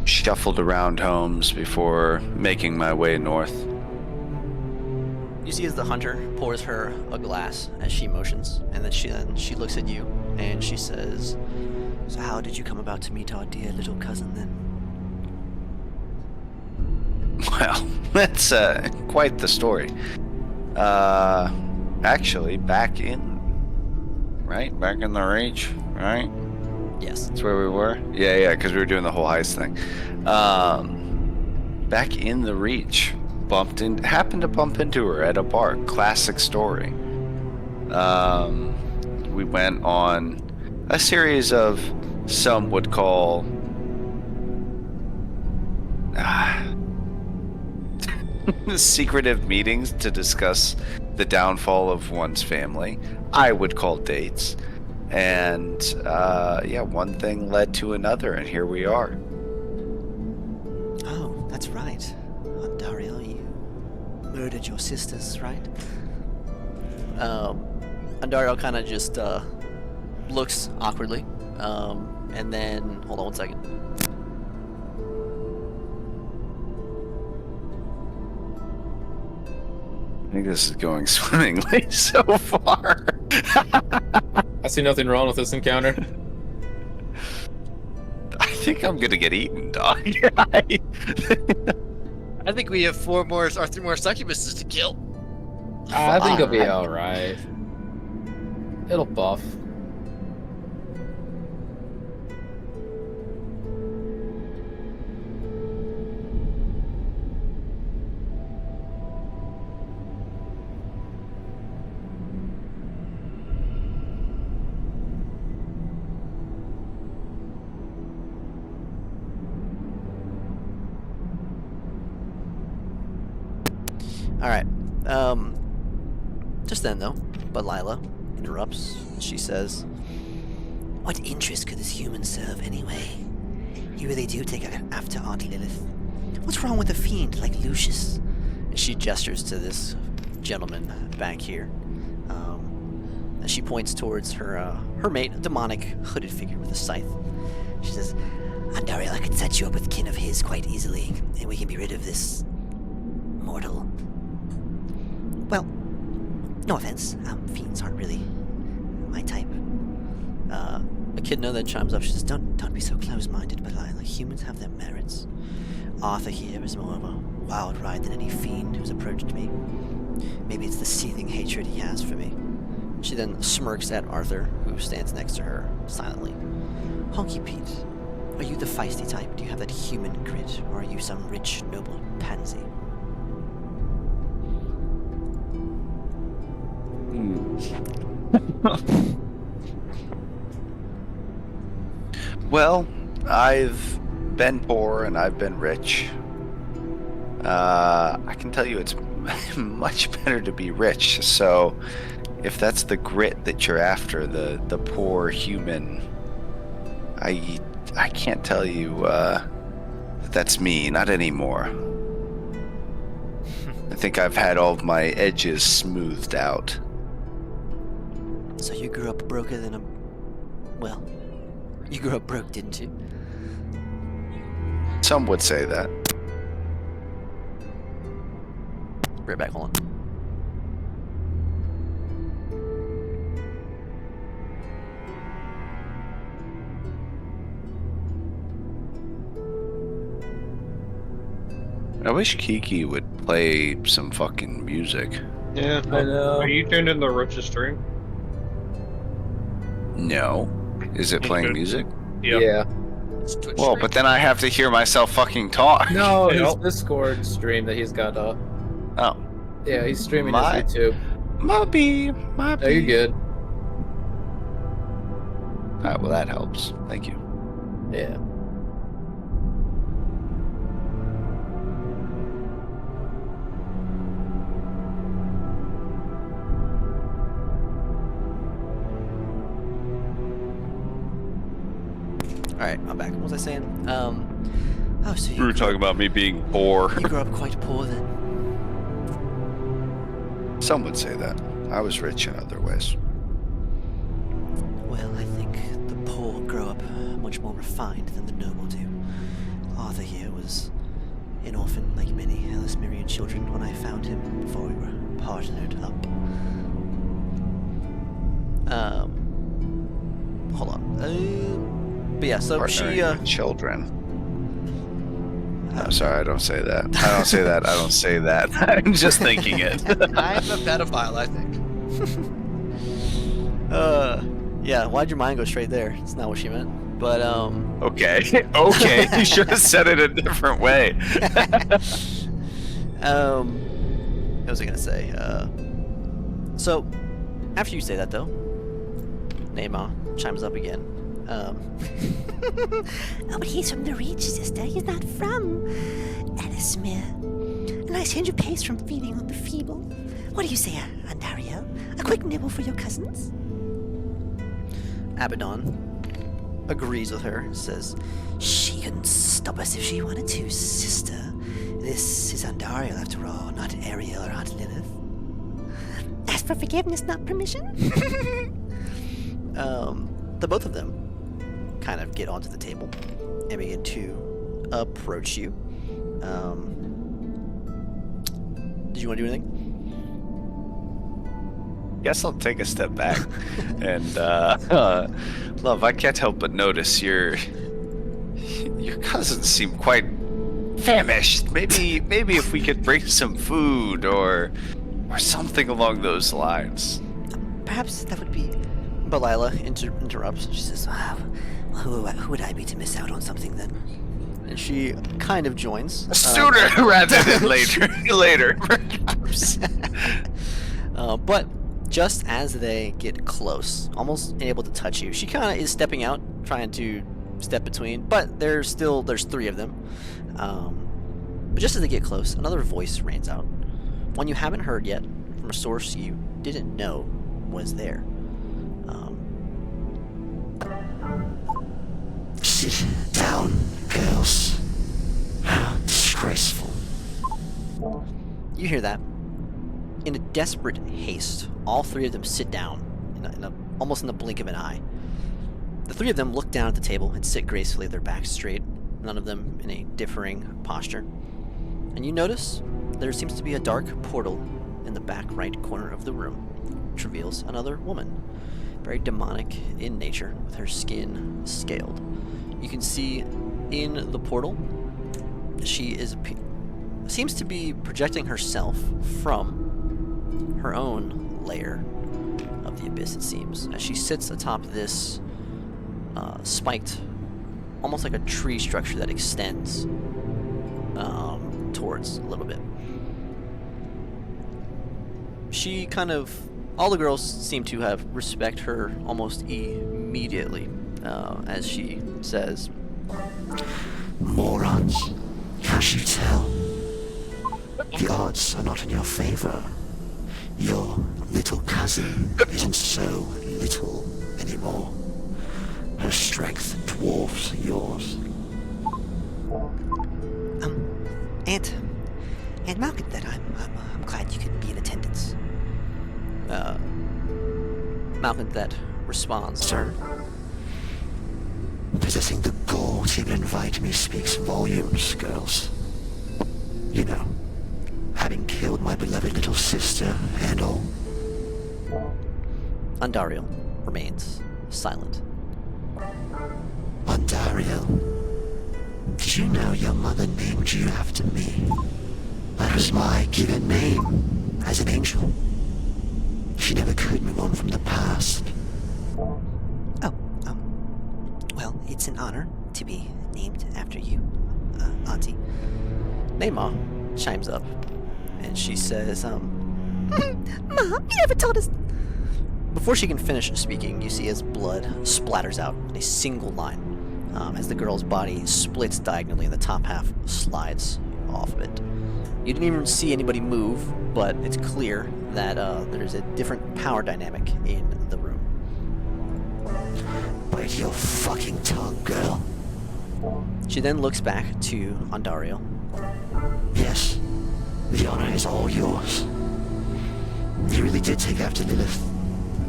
[SPEAKER 5] Shuffled around homes before making my way north.
[SPEAKER 3] you see as the hunter pours her a glass as she motions, and then she looks at you and she says,
[SPEAKER 7] So how did you come about to meet our dear little cousin then?
[SPEAKER 5] Well, that's quite the story. Actually, back in the Reach, right?
[SPEAKER 3] yes.
[SPEAKER 5] That's where we were? Yeah, because we were doing the whole heist thing. Back in the Reach, happened to bump into her at a bar. Classic story. We went on a series of, some would call, secretive meetings to discuss the downfall of one's family. I would call dates. And one thing led to another, and here we are.
[SPEAKER 7] Oh, that's right. Andariel, you murdered your sisters, right?
[SPEAKER 3] Andariel kind of just looks awkwardly, and then hold on one second.
[SPEAKER 5] I think this is going swimmingly so far.
[SPEAKER 4] I see nothing wrong with this encounter.
[SPEAKER 5] I think I'm gonna get eaten, dog.
[SPEAKER 6] I think we have 3 more succubuses to kill.
[SPEAKER 4] I think it'll be alright. It'll buff.
[SPEAKER 3] All right. Just then, though, but Lila interrupts. She says,
[SPEAKER 7] What interest could this human serve anyway? You really do take after Aunt Lilith. What's wrong with a fiend like Lucius?
[SPEAKER 3] and she gestures to this gentleman back here. And she points towards her mate, a demonic hooded figure with a scythe.
[SPEAKER 7] She says, Andariel, I could set you up with kin of his quite easily, and we can be rid of this mortal. Well, no offense, fiends aren't really my type.
[SPEAKER 3] Echidna then chimes up. She says,
[SPEAKER 7] Don't be so close-minded, Belial. Humans have their merits. Arthur here is more of a wild ride than any fiend who's approached me. Maybe it's the seething hatred he has for me.
[SPEAKER 3] She then smirks at Arthur, who stands next to her silently.
[SPEAKER 7] Honky Pete, are you the feisty type? Do you have that human grit, or are you some rich, noble pansy?
[SPEAKER 5] Well, I've been poor and I've been rich. I can tell you it's much better to be rich. So, if that's the grit that you're after, the poor human, I can't tell you that's me. Not anymore. I think I've had all of my edges smoothed out.
[SPEAKER 7] So you grew up broker than a... Well, you grew up broke, didn't you?
[SPEAKER 5] Some would say that.
[SPEAKER 3] right back, hold on.
[SPEAKER 5] I wish Kiki would play some fucking music.
[SPEAKER 1] Yeah.
[SPEAKER 4] I know.
[SPEAKER 1] Are you tuned in the Roach's stream?
[SPEAKER 5] No. Is it playing
[SPEAKER 1] Okay.
[SPEAKER 5] music?
[SPEAKER 1] Yeah.
[SPEAKER 6] It's Twitch
[SPEAKER 5] Well,
[SPEAKER 6] stream.
[SPEAKER 5] but then I have to hear myself fucking talk.
[SPEAKER 4] No, his
[SPEAKER 1] Yep.
[SPEAKER 4] Discord stream that he's got up.
[SPEAKER 5] Oh.
[SPEAKER 4] Yeah, he's streaming
[SPEAKER 5] My-
[SPEAKER 4] his YouTube.
[SPEAKER 5] Might be.
[SPEAKER 4] No, you're good.
[SPEAKER 5] Alright, well that helps. Thank you.
[SPEAKER 4] Yeah.
[SPEAKER 3] Alright, I'm back. What was I saying? Oh, so
[SPEAKER 5] We were talking about me being poor.
[SPEAKER 3] you grew up quite poor then.
[SPEAKER 5] Some would say that. I was rich in other ways.
[SPEAKER 7] Well, I think the poor grow up much more refined than the noble do. Arthur here was an orphan like many Elismirian children when I found him before we were partnered up.
[SPEAKER 3] Hold on. But yeah, so she,
[SPEAKER 5] Partnering with children. I'm sorry, I don't say that. I don't say that. I don't say that. I'm just thinking it.
[SPEAKER 6] I'm a pedophile, I think.
[SPEAKER 3] yeah, why'd your mind go straight there? It's not what she meant. But,
[SPEAKER 5] Okay. Okay. You should have said it a different way.
[SPEAKER 3] what was I gonna say? So, after you say that though, Neymar chimes up again.
[SPEAKER 8] Oh, but he's from the Reach, sister. He's not from Elismir. A nice change of pace from feeding on the feeble. What do you say, Andariel? A quick nibble for your cousins?
[SPEAKER 3] Abaddon agrees with her, says,
[SPEAKER 8] She couldn't stop us if she wanted to, sister. This is Andariel, after all, not Ariel or Aunt Lilith. Ask for forgiveness, not permission.
[SPEAKER 3] the both of them kind of get onto the table and begin to approach you. Did you want to do anything?
[SPEAKER 5] Guess I'll take a step back. And love, I can't help but notice your cousins seem quite famished. Maybe if we could bring some food or something along those lines.
[SPEAKER 8] Perhaps that would be...
[SPEAKER 3] Belila interrupts. She says,
[SPEAKER 8] Who would I be to miss out on something then?
[SPEAKER 3] and she kind of joins.
[SPEAKER 5] Sooner rather than later. Later, perhaps.
[SPEAKER 3] But just as they get close, almost able to touch you, she kind of is stepping out, trying to step between. But there's three of them. But just as they get close, another voice rains out, one you haven't heard yet, from a source you didn't know was there.
[SPEAKER 7] Sit down, girls. How disgraceful.
[SPEAKER 3] You hear that? In a desperate haste, all three of them sit down, almost in the blink of an eye. The three of them look down at the table and sit gracefully, their backs straight, none of them in a differing posture. And you notice there seems to be a dark portal in the back right corner of the room, which reveals another woman, very demonic in nature, with her skin scaled. You can see in the portal, she seems to be projecting herself from her own layer of the abyss, it seems, as she sits atop this spiked, almost like a tree structure that extends towards a little bit. She kind of, all the girls seem to have respect her almost immediately, as she says,
[SPEAKER 7] Morons. Can't you tell? The odds are not in your favor. Your little cousin isn't so little anymore. Her strength dwarfs yours.
[SPEAKER 8] Aunt Malcolm, then I'm glad you could be in attendance.
[SPEAKER 3] Malcolm that responds,
[SPEAKER 7] Sir, possessing the gall to even invite me speaks volumes, girls. You know, having killed my beloved little sister and all.
[SPEAKER 3] Andariel remains silent.
[SPEAKER 7] Andariel, did you know your mother named you after me? That was my given name as an angel. She never could move on from the past.
[SPEAKER 8] Well, it's an honor to be named after you, Auntie.
[SPEAKER 3] Neymar chimes up, and she says,
[SPEAKER 8] Mom, you never told us.
[SPEAKER 3] Before she can finish speaking, you see as blood splatters out in a single line as the girl's body splits diagonally and the top half slides off of it. You didn't even see anybody move, but it's clear that there's a different power dynamic in the room.
[SPEAKER 7] Bite your fucking tongue, girl.
[SPEAKER 3] She then looks back to Ondario.
[SPEAKER 7] Yes, the honor is all yours. You really did take after Lilith,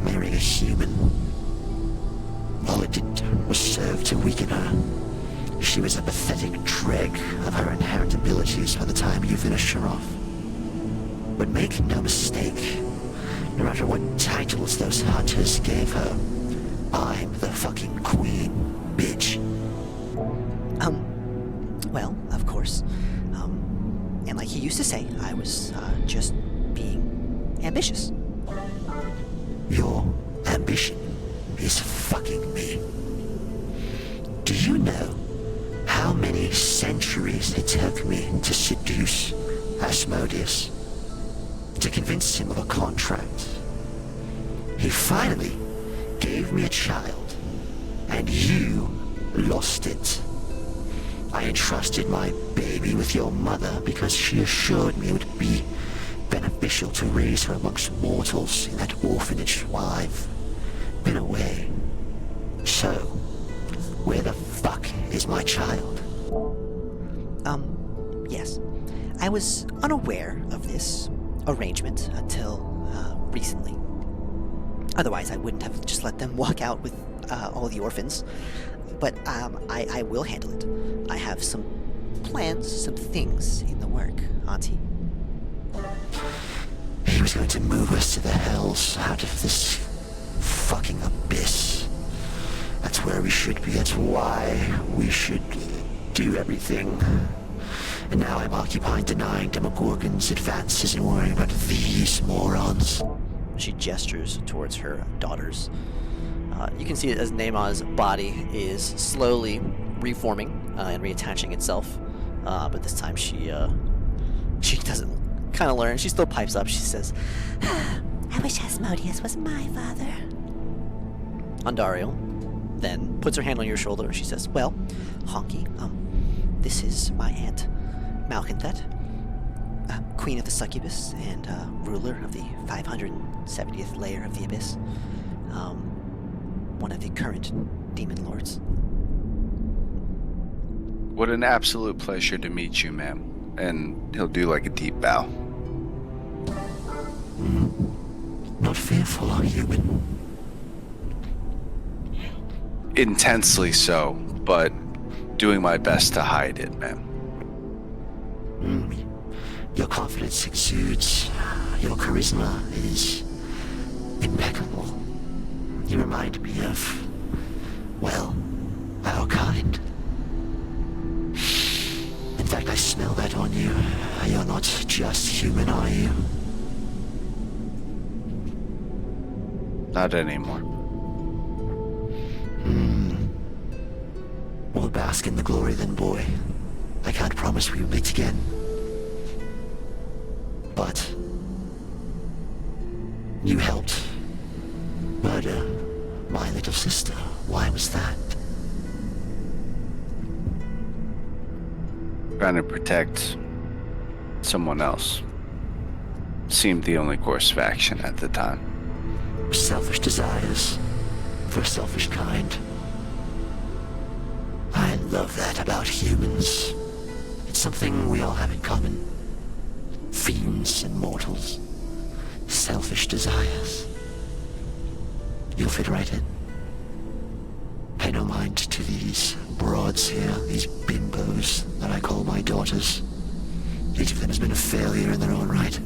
[SPEAKER 7] marrying a human. All it did was serve to weaken her. She was a pathetic dreg of her inherent abilities by the time you finished her off. But make no mistake, no matter what titles those hunters gave her, I'm the fucking queen, bitch.
[SPEAKER 3] Well, of course. And like he used to say, I was just being ambitious.
[SPEAKER 7] Your ambition is fucking me. Do you know how many centuries it took me to seduce Asmodeus? To convince him of a contract? He finally gave me a child, and you lost it. I entrusted my baby with your mother because she assured me it would be beneficial to raise her amongst mortals in that orphanage while I've been away. So, where the fuck is my child?
[SPEAKER 3] Yes. I was unaware of this arrangement until recently. Otherwise, I wouldn't have just let them walk out with all the orphans. But I will handle it. I have some plans, some things in the work, Auntie.
[SPEAKER 7] He was going to move us to the hells out of this fucking abyss. That's where we should be. That's why we should do everything. And now I'm occupied denying Demogorgon's advances and worrying about these morons.
[SPEAKER 3] She gestures towards her daughters. You can see it as Neema's body is slowly reforming and reattaching itself. But this time she doesn't kind of learn. She still pipes up. She says,
[SPEAKER 8] I wish Asmodeus was my father.
[SPEAKER 3] Ondario then puts her hand on your shoulder and she says, well, Honky, this is my aunt, Malkinthet, Queen of the Succubus and ruler of the 570th layer of the Abyss. One of the current demon lords.
[SPEAKER 5] What an absolute pleasure to meet you, ma'am. And he'll do like a deep bow.
[SPEAKER 7] Not fearful, are you?
[SPEAKER 5] Intensely so, but doing my best to hide it, ma'am.
[SPEAKER 7] Your confidence exudes. Your charisma is impeccable. You remind me of, well, our kind. In fact, I smell that on you. You're not just human, are you?
[SPEAKER 5] Not anymore.
[SPEAKER 7] We'll bask in the glory then, boy. I can't promise we will meet again. But you helped murder my little sister. Why was that?
[SPEAKER 5] Trying to protect someone else. Seemed the only course of action at the time.
[SPEAKER 7] Selfish desires for a selfish kind. I love that about humans. It's something we all have in common. Fiends and mortals. Selfish desires. You'll fit right in. Pay no mind to these broads here, these bimbos that I call my daughters. Each of them has been a failure in their own right.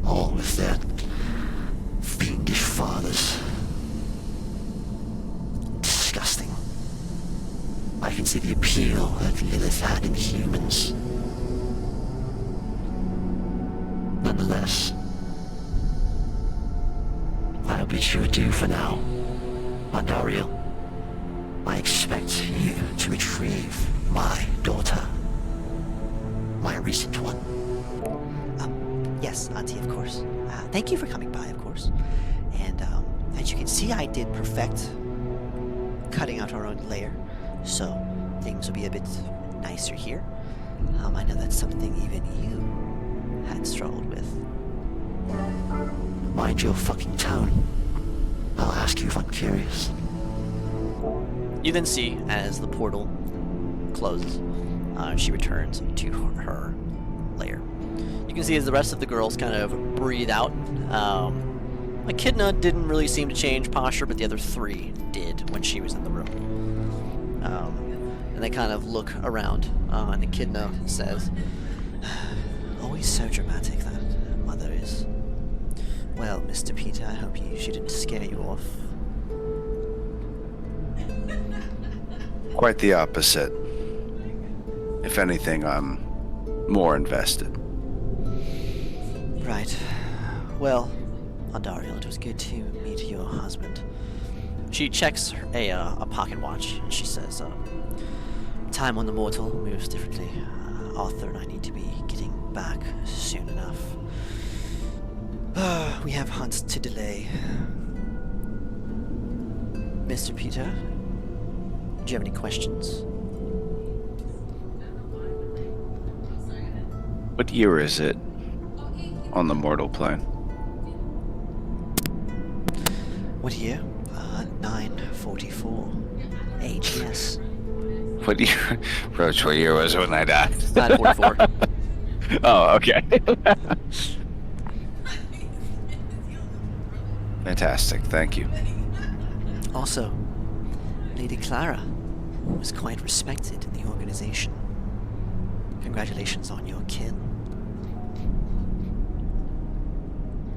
[SPEAKER 7] All with their fiendish fathers. Disgusting. I can see the appeal that Lilith had in humans. Nonetheless, I'll bid you adieu for now, Ondario. I expect you to retrieve my daughter. My recent one.
[SPEAKER 3] Yes,
[SPEAKER 7] Yes, Auntie, of course. Thank you for coming by, of course. And as you can see, I did perfect cutting out our own layer, so things will be a bit nicer here. I know that's something even you had struggled with.
[SPEAKER 9] Mind your fucking tone. I'll ask you if I'm curious.
[SPEAKER 3] You then see as the portal closes, she returns to her lair. You can see as the rest of the girls kind of breathe out. Echidna didn't really seem to change posture, but the other three did when she was in the room. And they kind of look around, and Echidna says,
[SPEAKER 7] Always so dramatic, that mother is. Well, Mr. Peter, I hope she didn't scare you off.
[SPEAKER 5] Quite the opposite. If anything, I'm more invested.
[SPEAKER 7] Right. Well, Andariel, it was good to meet your husband.
[SPEAKER 3] she checks a pocket watch and she says,
[SPEAKER 7] Time on the mortal moves differently. Arthur and I need to be getting back soon enough. We have hunts to delay. Mr. Peter, do you have any questions?
[SPEAKER 5] What year is it on the mortal plane?
[SPEAKER 7] What year? 944. Age, yes.
[SPEAKER 5] What year? Roach, what year was it when I died?
[SPEAKER 3] 944.
[SPEAKER 5] Oh, okay. Fantastic, thank you.
[SPEAKER 7] Also, Lady Clara was quite respected in the organization. Congratulations on your kill.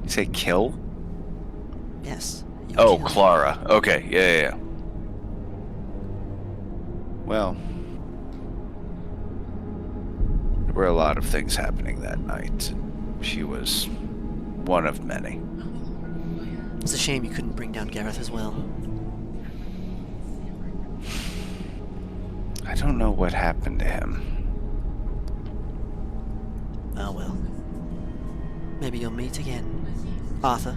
[SPEAKER 5] You say kill?
[SPEAKER 7] Yes. your
[SPEAKER 5] Oh,
[SPEAKER 7] kill.
[SPEAKER 5] Clara. Okay, yeah. Well, there were a lot of things happening that night. She was one of many.
[SPEAKER 7] It's a shame you couldn't bring down Gareth as well.
[SPEAKER 5] I don't know what happened to him.
[SPEAKER 7] Oh well. Maybe you'll meet again, Arthur.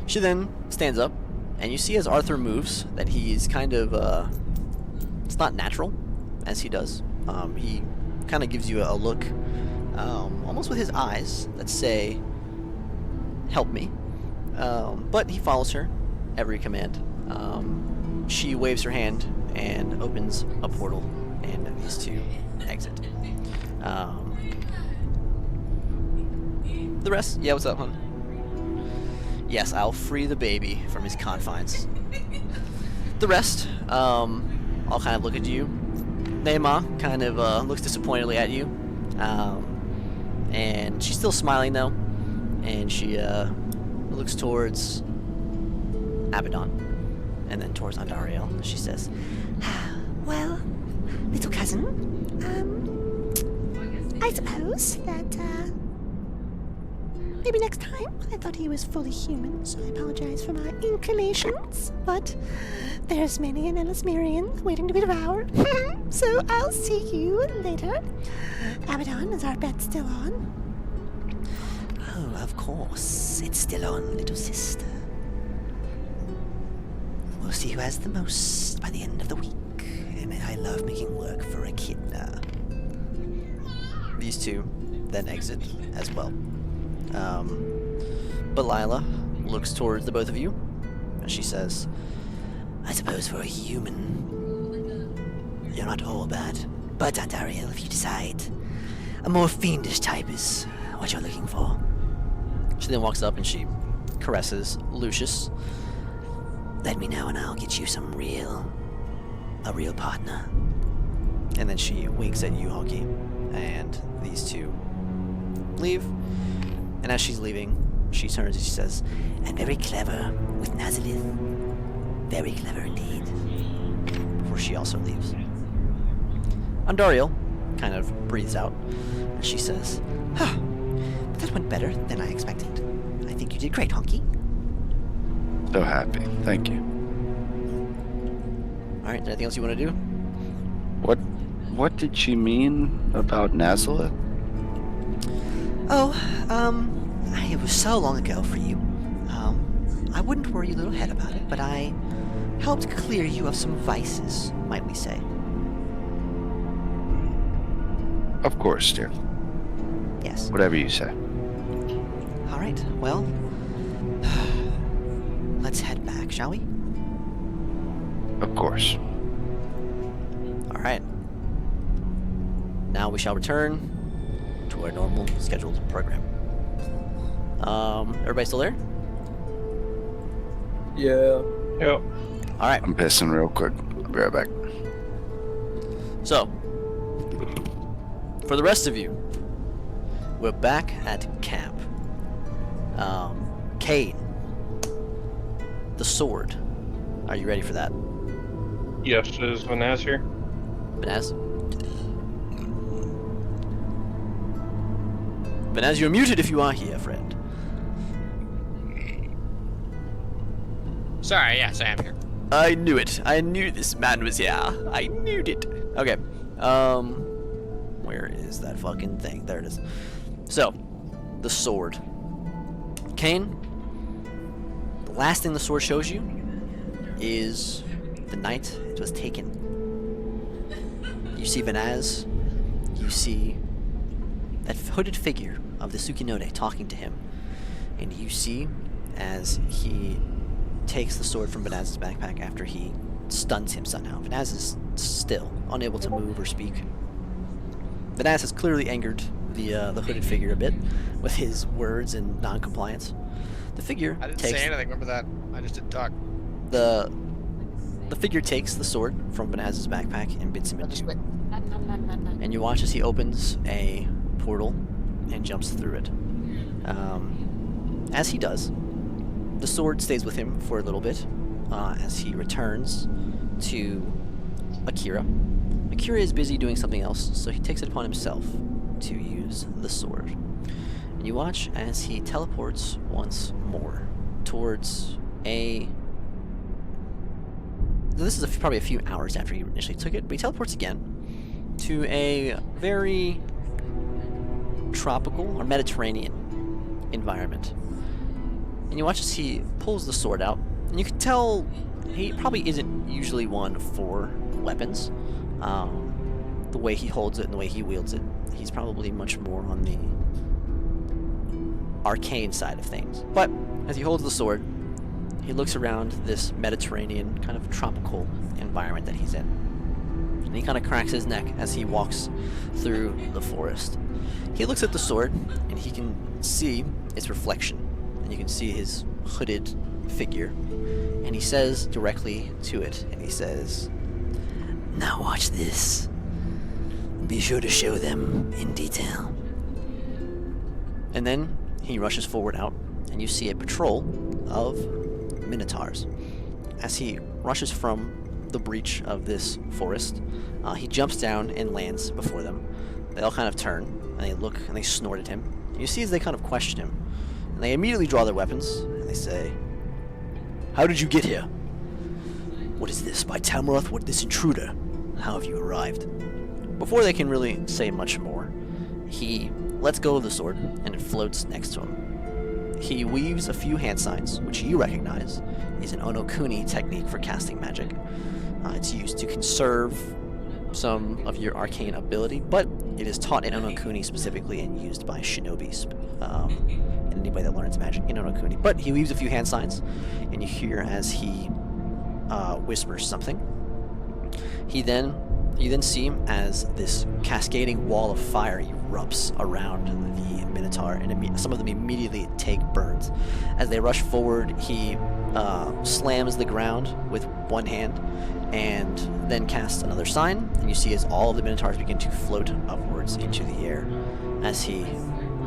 [SPEAKER 3] She then stands up, and you see as Arthur moves that he's kind of, it's not natural as he does. He kind of gives you a look, almost with his eyes that say, help me. But he follows her every command. She waves her hand and opens a portal, and these two exit. The rest, yeah, what's up, hon? Yes, I'll free the baby from his confines. The rest, all kind of look at you. Neema kind of looks disappointedly at you, and she's still smiling though, and she looks towards Abaddon, and then towards Andariel. She says,
[SPEAKER 8] Well, little cousin, I suppose that, maybe next time. I thought he was fully human, so I apologize for my inclinations. But there's many an Elismirian waiting to be devoured. So I'll see you later. Abaddon, is our bet still on?
[SPEAKER 7] Oh, of course. It's still on, little sister. We'll see who has the most by the end of the week. And I love making work for Echidna.
[SPEAKER 3] these two then exit as well. But Lila looks towards the both of you, and she says,
[SPEAKER 7] I suppose for a human, you're not all bad. But Andariel, if you decide a more fiendish type is what you're looking for.
[SPEAKER 3] she then walks up and she caresses Lucius.
[SPEAKER 7] Let me know and I'll get you a real partner.
[SPEAKER 3] And then she winks at you, Honky, and these two leave. And as she's leaving, she turns and she says,
[SPEAKER 7] And very clever with Nazalith. Very clever indeed.
[SPEAKER 3] before she also leaves. Andariel kind of breathes out, and she says,
[SPEAKER 7] Huh. But that went better than I expected. I think you did great, Honky.
[SPEAKER 5] So happy. Thank you.
[SPEAKER 3] Alright, anything else you want to do?
[SPEAKER 5] What did she mean about Nazareth?
[SPEAKER 7] It was so long ago for you. I wouldn't worry your little head about it, but I helped clear you of some vices, might we say.
[SPEAKER 5] Of course, dear.
[SPEAKER 7] Yes.
[SPEAKER 5] Whatever you say.
[SPEAKER 7] All right, well, let's head back, shall we?
[SPEAKER 5] Of course.
[SPEAKER 3] All right. Now we shall return to our normal scheduled program. Everybody still there?
[SPEAKER 4] Yeah.
[SPEAKER 1] Yep.
[SPEAKER 3] All right.
[SPEAKER 5] I'm pissing real quick. I'll be right back.
[SPEAKER 3] So, for the rest of you, we're back at camp. Kane, the sword. Are you ready for that?
[SPEAKER 1] Yes, is Vanaz here?
[SPEAKER 3] Banaz? Banaz, you're muted if you are here, friend.
[SPEAKER 2] Sorry, yes, I am here.
[SPEAKER 3] I knew it. I knew this man was here. I knew it. Okay. Where is that fucking thing? There it is. So, the sword. Kane, the last thing the sword shows you is the night it was taken. You see Vanaz. You see that hooded figure of the Tsukinode talking to him. And you see as he takes the sword from Vanaz's backpack after he stuns him somehow. Vanaz is still unable to move or speak. Vanaz has clearly angered the hooded figure a bit with his words and non-compliance. The figure
[SPEAKER 2] I didn't
[SPEAKER 3] takes
[SPEAKER 2] say anything, remember that? I just didn't talk.
[SPEAKER 3] the figure takes the sword from Vanaz's backpack and bits him in two. And you watch as he opens a portal and jumps through it. As he does, the sword stays with him for a little bit as he returns to Akira. Akira is busy doing something else, so he takes it upon himself to use the sword. And you watch as he teleports once more towards a... This is probably a few hours after he initially took it, but he teleports again to a very tropical or Mediterranean environment. And you watch as he pulls the sword out, and you can tell he probably isn't usually one for weapons. The way he holds it and the way he wields it, he's probably much more on the arcane side of things. But as he holds the sword, he looks around this Mediterranean kind of tropical environment that he's in. And he kind of cracks his neck as he walks through the forest. He looks at the sword, and he can see its reflection. And you can see his hooded figure. And he says directly to it, and he says,
[SPEAKER 7] Now watch this. Be sure to show them in detail.
[SPEAKER 3] and then he rushes forward out, and you see a patrol of Minotaurs. As he rushes from the breach of this forest, he jumps down and lands before them. They all kind of turn, and they look, and they snort at him. And you see as they kind of question him, and they immediately draw their weapons, and they say, "How did you get here? What is this, by Tamroth? What this intruder? How have you arrived?" Before they can really say much more, he lets go of the sword, and it floats next to him. He weaves a few hand signs, which you recognize is an Onokuni technique for casting magic. It's used to conserve some of your arcane ability, but it is taught in Onokuni specifically and used by shinobis and anybody that learns magic in Onokuni. But he weaves a few hand signs, and you hear as he whispers something. You then see him as this cascading wall of fire erupts around the Minotaur, and some of them immediately take burns. As they rush forward, he slams the ground with one hand, and then casts another sign, and you see as all of the Minotaurs begin to float upwards into the air as he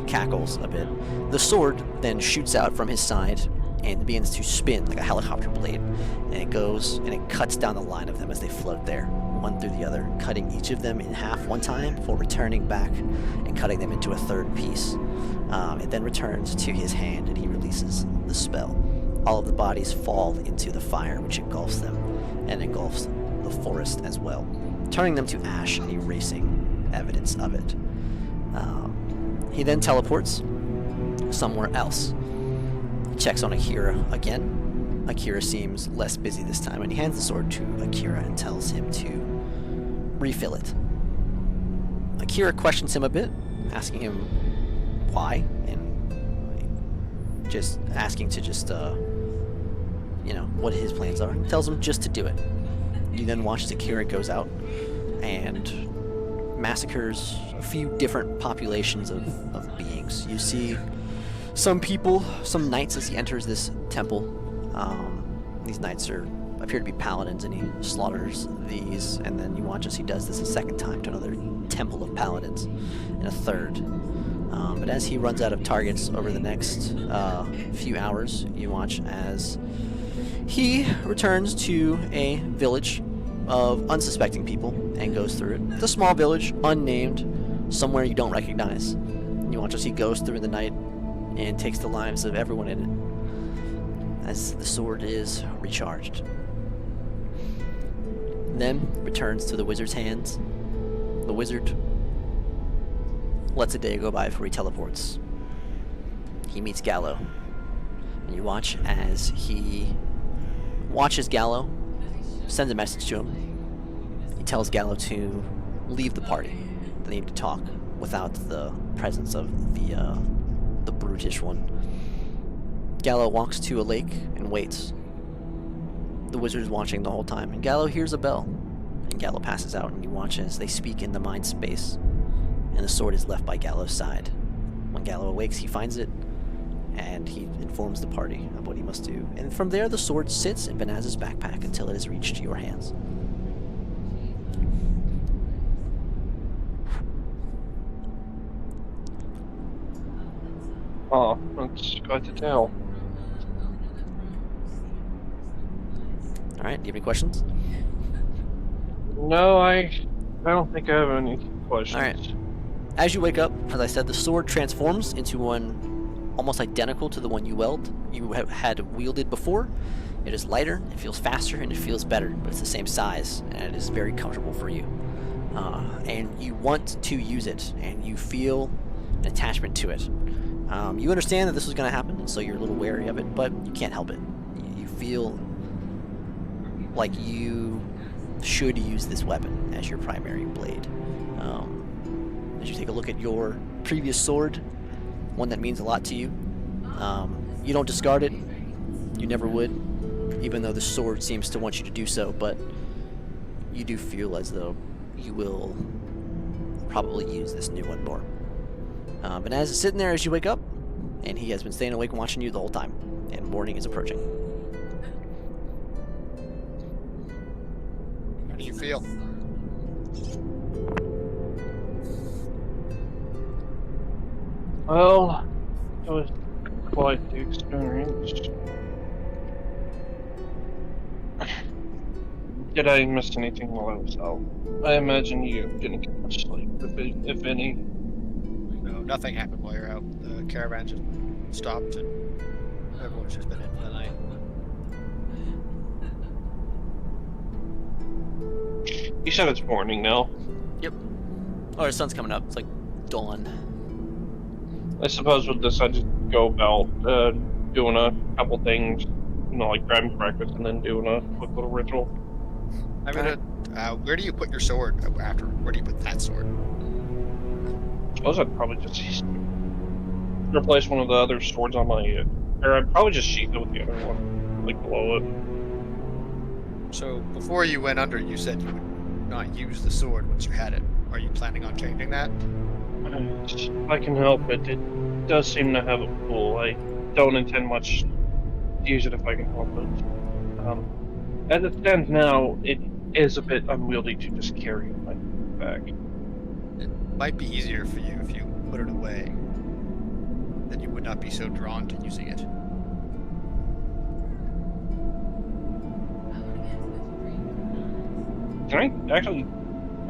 [SPEAKER 3] cackles a bit. The sword then shoots out from his side and begins to spin like a helicopter blade, and it goes and it cuts down the line of them as they float there, one through the other, cutting each of them in half one time before returning back and cutting them into a third piece. It then returns to his hand, and he releases the spell. All of the bodies fall into the fire, which engulfs them and engulfs the forest as well, turning them to ash and erasing evidence of it. He then teleports somewhere else. He checks on Akira again. Akira seems less busy this time, and he hands the sword to Akira and tells him to refill it. Akira questions him a bit, asking him why, and just asking to what his plans are. He tells him just to do it. You then watch as Akira goes out and massacres a few different populations of beings. You see some people, some knights as he enters this temple. These knights appear to be paladins, and he slaughters these, and then you watch as he does this a second time to another temple of paladins, and a third. But as he runs out of targets over the next few hours, you watch as he returns to a village of unsuspecting people and goes through it. It's a small village, unnamed, somewhere you don't recognize. You watch as he goes through the night and takes the lives of everyone in it as the sword is recharged. Then returns to the wizard's hands. The wizard lets a day go by before he teleports. He meets Gallo, and you watch as he watches Gallo, sends a message to him. He tells Gallo to leave the party. They need to talk without the presence of the brutish one. Gallo walks to a lake and waits. The wizard is watching the whole time, and Gallo hears a bell. And Gallo passes out, and you watch as they speak in the mind space, and the sword is left by Gallo's side. When Gallo awakes, he finds it, and he informs the party of what he must do. And from there, the sword sits in Banaz's backpack until it has reached your hands.
[SPEAKER 1] Oh, that's quite the tale.
[SPEAKER 3] Alright, do you have any questions?
[SPEAKER 1] No, I don't think I have any questions.
[SPEAKER 3] Alright. As you wake up, as I said, the sword transforms into one almost identical to the one you had wielded before. It is lighter, it feels faster, and it feels better, but it's the same size, and it is very comfortable for you. And you want to use it, and you feel an attachment to it. You understand that this was going to happen, and so you're a little wary of it, but you can't help it. You feel like you should use this weapon as your primary blade. As you take a look at your previous sword, one that means a lot to you, you don't discard it. You never would, even though the sword seems to want you to do so, but you do feel as though you will probably use this new one more. But as it's sitting there as you wake up, and he has been staying awake and watching you the whole time, and morning is approaching.
[SPEAKER 2] How do you feel?
[SPEAKER 1] Well, it was quite the experience. Did I miss anything while I was out? I imagine you didn't get much sleep, if any.
[SPEAKER 2] No, nothing happened while you're out. The caravan just stopped and everyone's just been in for the night.
[SPEAKER 1] You said it's morning now.
[SPEAKER 3] Oh, the sun's coming up. It's like dawn.
[SPEAKER 1] I suppose with this, I just go about doing a couple things, like grabbing breakfast and then doing a quick little ritual.
[SPEAKER 2] Where do you put your sword after? Where do you put that sword?
[SPEAKER 1] I suppose I'd probably just replace one of the other swords on my, or I'd probably just sheath it with the other one, like below it.
[SPEAKER 2] So before you went under, you said you would not use the sword once you had it. Are you planning on changing that?
[SPEAKER 1] If I can help it, it does seem to have a pull. I don't intend much to use it if I can help it. As it stands now, it is a bit unwieldy to just carry on my back.
[SPEAKER 2] It might be easier for you if you put it away. Then you would not be so drawn to using it.
[SPEAKER 1] Can I actually?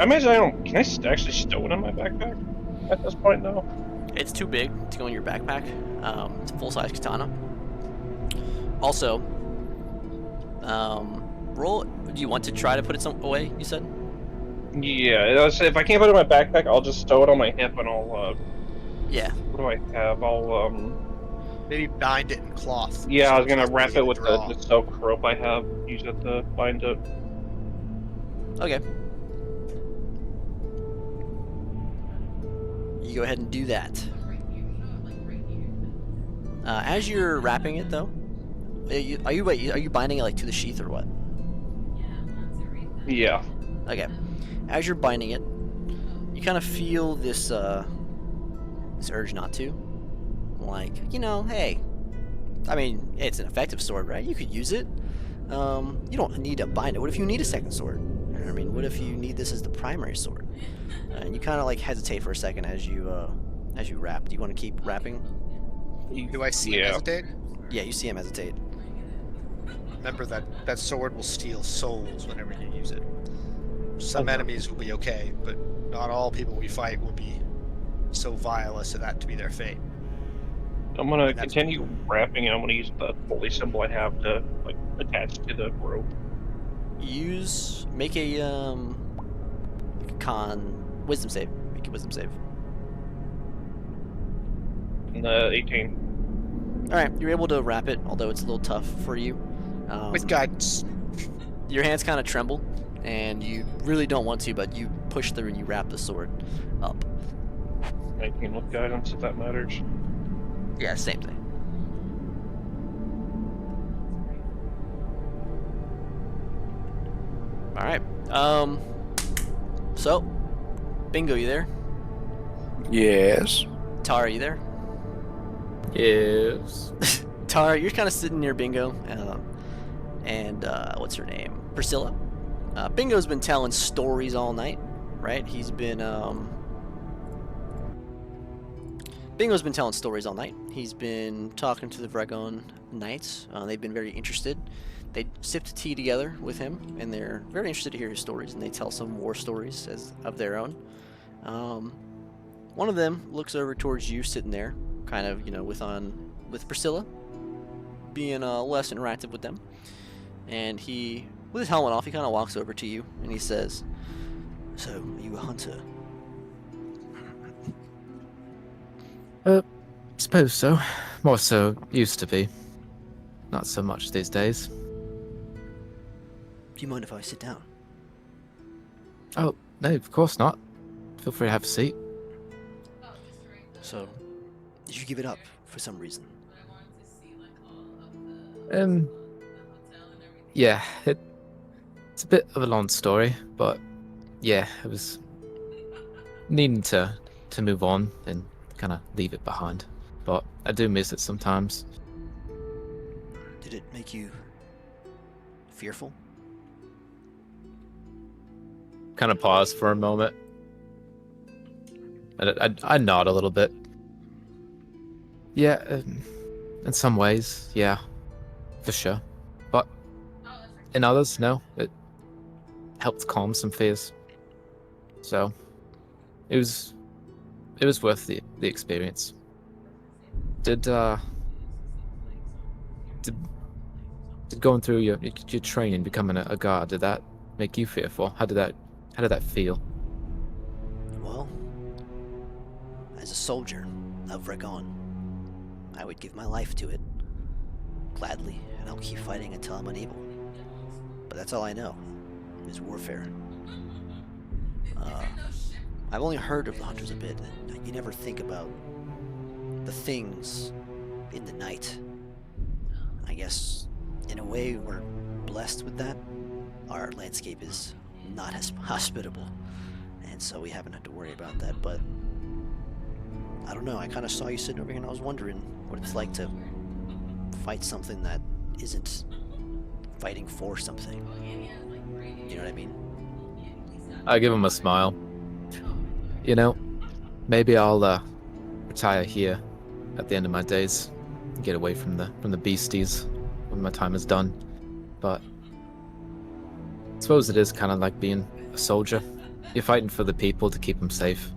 [SPEAKER 1] I imagine I don't. Can I actually stow it in my backpack at this point, though?
[SPEAKER 3] It's too big to go in your backpack. It's a full-size katana. Also, roll. Do you want to try to put it away? You said.
[SPEAKER 1] Yeah, I said if I can't put it in my backpack, I'll just stow it on my hip and I'll
[SPEAKER 3] Yeah.
[SPEAKER 1] What do I have? I'll
[SPEAKER 2] Maybe bind it in cloth.
[SPEAKER 1] yeah,
[SPEAKER 2] so
[SPEAKER 1] I was
[SPEAKER 2] it's
[SPEAKER 1] gonna
[SPEAKER 2] less
[SPEAKER 1] wrap
[SPEAKER 2] easy
[SPEAKER 1] it
[SPEAKER 2] to
[SPEAKER 1] with
[SPEAKER 2] draw.
[SPEAKER 1] the silk rope I have. Use it to bind it.
[SPEAKER 3] Okay. You go ahead and do that. As you're wrapping it, though, are you binding it like to the sheath or what?
[SPEAKER 1] Yeah.
[SPEAKER 3] Okay. As you're binding it, you kind of feel this this urge not to. Like, hey, I mean, it's an effective sword, right? You could use it. You don't need to bind it. What if you need a second sword? You know what I mean, what if you need this as the primary sword? And you kind of like hesitate for a second as you wrap. Do you want to keep wrapping?
[SPEAKER 2] Do I see him
[SPEAKER 1] Yeah.
[SPEAKER 2] hesitate?
[SPEAKER 3] Yeah, you see him hesitate.
[SPEAKER 2] Remember that sword will steal souls whenever you use it. Some enemies will be okay, but not all people we fight will be so vile as to that to be their fate.
[SPEAKER 1] I'm gonna
[SPEAKER 2] And that's-
[SPEAKER 1] continue wrapping and I'm gonna use the holy symbol I have to like attach to the rope.
[SPEAKER 3] Make a con wisdom save. Make a wisdom save.
[SPEAKER 1] And the 18.
[SPEAKER 3] All right, you're able to wrap it, although it's a little tough for you.
[SPEAKER 2] With guidance.
[SPEAKER 3] Your hands kind of tremble, and you really don't want to, but you push through and you wrap the sword up.
[SPEAKER 1] 19 with guidance if that matters.
[SPEAKER 3] Yeah, same thing. All right. So, Bingo, you there?
[SPEAKER 5] Yes.
[SPEAKER 3] Tara, you there?
[SPEAKER 4] Yes.
[SPEAKER 3] Tara, you're kind of sitting near Bingo, and what's her name? Priscilla. Bingo's been telling stories all night, right? Bingo's been telling stories all night. He's been talking to the Vragon Knights. They've been very interested. They sipped tea together with him, and they're very interested to hear his stories, and they tell some war stories of their own. One of them looks over towards you, sitting there, kind of, with Priscilla, being less interactive with them. And he, with his helmet off, he kind of walks over to you, and he says,
[SPEAKER 7] So, are you a hunter?
[SPEAKER 4] Suppose so. More so used to be. Not so much these days.
[SPEAKER 7] Do you mind if I sit down?
[SPEAKER 4] Oh, no, of course not. Feel free to have a seat.
[SPEAKER 7] So, did you give it up for some reason?
[SPEAKER 4] Yeah, it's a bit of a long story, but yeah, it was needing to move on and kind of leave it behind. But I do miss it sometimes.
[SPEAKER 7] Did it make you fearful?
[SPEAKER 4] Kind of pause for a moment. I nod a little bit. Yeah, in some ways, yeah, for sure. But in others, no. It helped calm some fears. So it was worth the experience. Did going through your training, becoming a guard, did that make you fearful? How did that feel?
[SPEAKER 7] Well, as a soldier of Vragon, I would give my life to it. Gladly, and I'll keep fighting until I'm unable. But that's all I know, is warfare. I've only heard of the Hunters a bit, and you never think about the things in the night. I guess, in a way, we're blessed with that. Our landscape is not as hospitable, and so we haven't had to worry about that, but I don't know, I kind of saw you sitting over here and I was wondering what it's like to fight something that isn't fighting for something. You know what I mean?
[SPEAKER 4] I give him a smile. You know, maybe I'll retire here at the end of my days, and get away from the beasties when my time is done. But I suppose it is kind of like being a soldier. You're fighting for the people to keep them safe.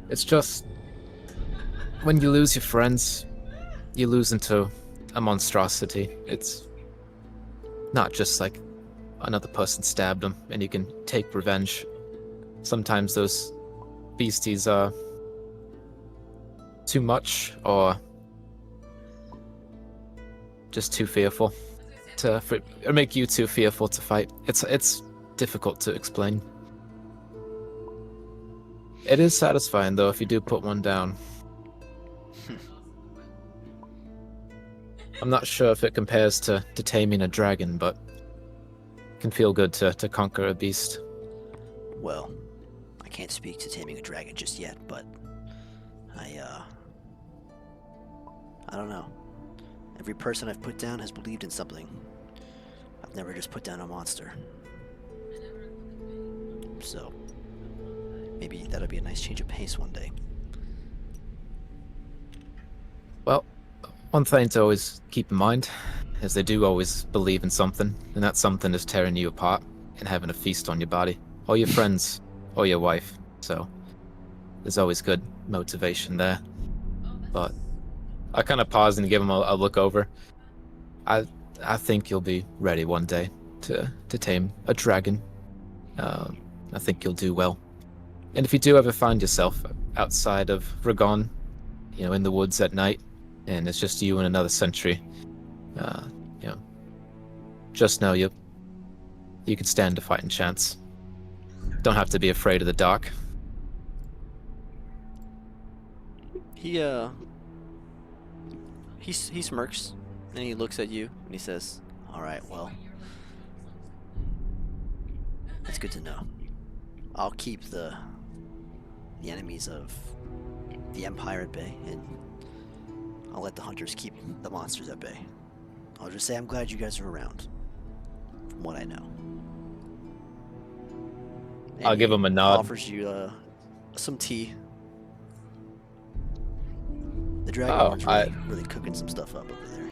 [SPEAKER 4] It's just when you lose your friends, you lose into a monstrosity. It's not just like another person stabbed them and you can take revenge. Sometimes those beasties too much, or just too fearful or make you too fearful to fight? It's difficult to explain. It is satisfying though if you do put one down. I'm not sure if it compares to taming a dragon, but it can feel good to conquer a beast.
[SPEAKER 7] Well, I can't speak to taming a dragon just yet, but I don't know. Every person I've put down has believed in something. I've never just put down a monster. So, maybe that'll be a nice change of pace one day.
[SPEAKER 4] Well, one thing to always keep in mind is they do always believe in something, and that something is tearing you apart and having a feast on your body, or your friends, or your wife. So, there's always good motivation there. But I kind of pause and give him a look over. I think you'll be ready one day to tame a dragon. I think you'll do well. And if you do ever find yourself outside of Ragon, in the woods at night, and it's just you and another sentry, just know you can stand a fighting chance. Don't have to be afraid of the dark.
[SPEAKER 3] He smirks, and he looks at you, and he says, "All right, well, that's good to know. I'll keep the enemies of the Empire at bay, and I'll let the hunters keep the monsters at bay. I'll just say I'm glad you guys are around, from what I know." And
[SPEAKER 4] I'll give him a nod.
[SPEAKER 3] Offers you some tea. The dragon lord's really cooking some stuff up over there.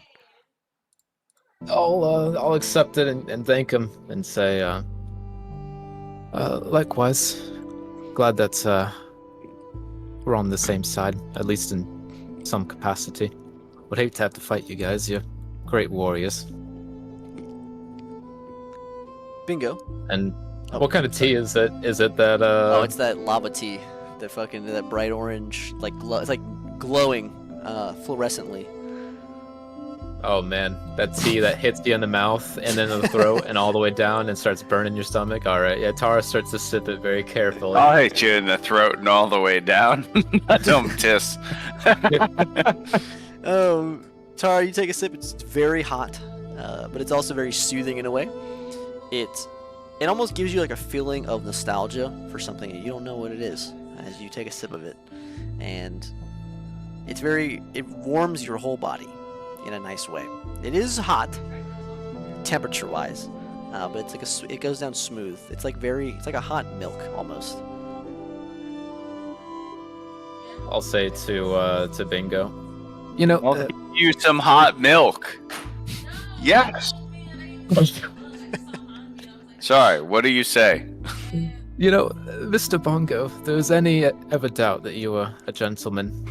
[SPEAKER 4] I'll accept it and thank him and say, likewise. Glad that we're on the same side, at least in some capacity. Would hate to have to fight you guys. You're great warriors.
[SPEAKER 3] Bingo.
[SPEAKER 4] And
[SPEAKER 3] Oh,
[SPEAKER 4] what kind of tea is it? Is it that
[SPEAKER 3] Oh, it's that lava tea. That bright orange, it's like glowing fluorescently.
[SPEAKER 4] Oh man, that tea that hits you in the mouth and then in the throat and all the way down and starts burning your stomach. All right, yeah. Tara starts to sip it very carefully.
[SPEAKER 5] I'll hit you in the throat and all the way down. Don't tis.
[SPEAKER 3] Tara, you take a sip. It's very hot, but it's also very soothing in a way. It almost gives you like a feeling of nostalgia for something and you don't know what it is as you take a sip of it, and it warms your whole body in a nice way. It is hot, temperature-wise, but it's like it goes down smooth. It's like a hot milk almost.
[SPEAKER 4] I'll say to Bingo,
[SPEAKER 5] I'll give you some hot milk. Yes. Sorry, what do you say?
[SPEAKER 4] Mr. Bongo, if there's any ever doubt that you were a gentleman,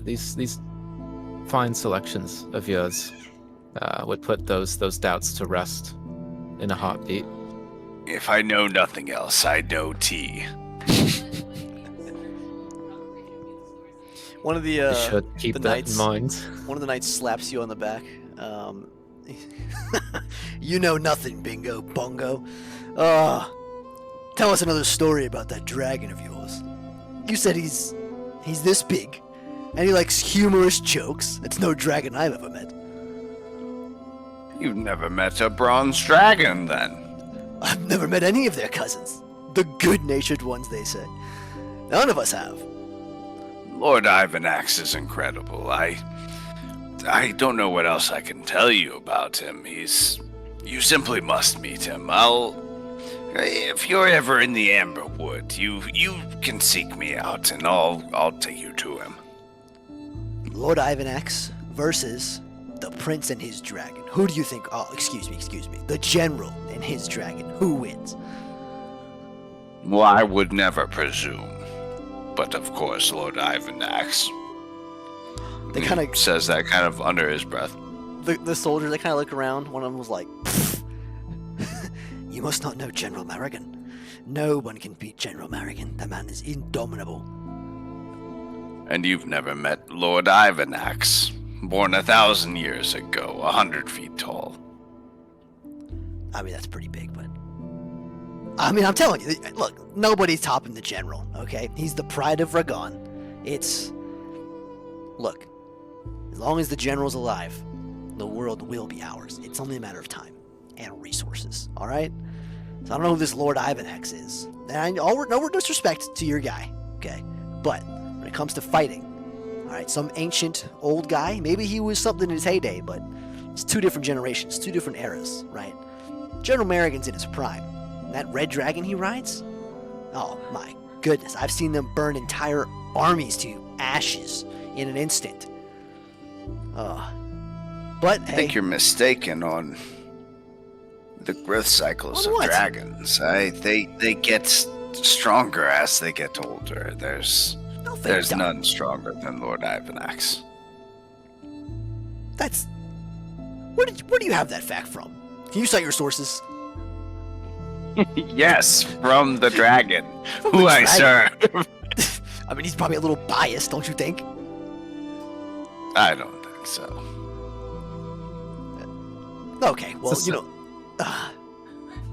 [SPEAKER 4] these fine selections of yours would put those doubts to rest in a heartbeat.
[SPEAKER 5] If I know nothing else, I know tea.
[SPEAKER 3] One of the
[SPEAKER 4] You should keep
[SPEAKER 3] the
[SPEAKER 4] that
[SPEAKER 3] knights,
[SPEAKER 4] in mind.
[SPEAKER 3] One of the knights slaps you on the back.
[SPEAKER 7] You know nothing, Bingo Bongo. Tell us another story about that dragon of yours. You said he's this big, and he likes humorous jokes. It's no dragon I've ever met.
[SPEAKER 5] You've never met a bronze dragon, then?
[SPEAKER 7] I've never met any of their cousins. The good-natured ones, they say. None of us have.
[SPEAKER 5] Lord Ivanax is incredible. I don't know what else I can tell you about him. You simply must meet him. If you're ever in the Amberwood, you can seek me out, and I'll take you to him.
[SPEAKER 7] Lord Ivanax versus the prince and his dragon. Who do you think? Oh, excuse me. The general and his dragon. Who wins?
[SPEAKER 5] Well, I would never presume. But of course, Lord Ivanax.
[SPEAKER 7] They kind of
[SPEAKER 5] says that kind of under his breath.
[SPEAKER 3] The soldiers, they kind of look around. One of them was like,
[SPEAKER 7] You must not know General Marrigan. No one can beat General Marrigan. That man is indomitable.
[SPEAKER 5] And you've never met Lord Ivanax, born 1,000 years ago, 100 feet tall.
[SPEAKER 7] I mean, that's pretty big, but... I mean, I'm telling you, look, nobody's topping the general, okay? He's the pride of Ragon. It's... Look, as long as the general's alive, the world will be ours. It's only a matter of time and resources, alright? So I don't know who this Lord Ivanax is. And no disrespect to your guy, okay? But when it comes to fighting, alright, some ancient old guy, maybe he was something in his heyday, but it's 2 different generations, 2 different eras, right? General Merrigan's in his prime. And that red dragon he rides? Oh my goodness, I've seen them burn entire armies to ashes in an instant. But
[SPEAKER 5] I
[SPEAKER 7] hey,
[SPEAKER 5] think you're mistaken on the growth cycles
[SPEAKER 7] On
[SPEAKER 5] of
[SPEAKER 7] what?
[SPEAKER 5] dragons. They get stronger as they get older. There's
[SPEAKER 7] no, they don't.
[SPEAKER 5] none stronger than Lord Ivanax.
[SPEAKER 7] That's... Where do you have that fact from? Can you cite your sources?
[SPEAKER 5] Yes, from the dragon,
[SPEAKER 7] From
[SPEAKER 5] who
[SPEAKER 7] the
[SPEAKER 5] I serve.
[SPEAKER 7] I mean, he's probably a little biased, don't you think?
[SPEAKER 5] I don't think so.
[SPEAKER 7] Okay, well,
[SPEAKER 4] It's
[SPEAKER 7] you
[SPEAKER 4] the
[SPEAKER 7] know...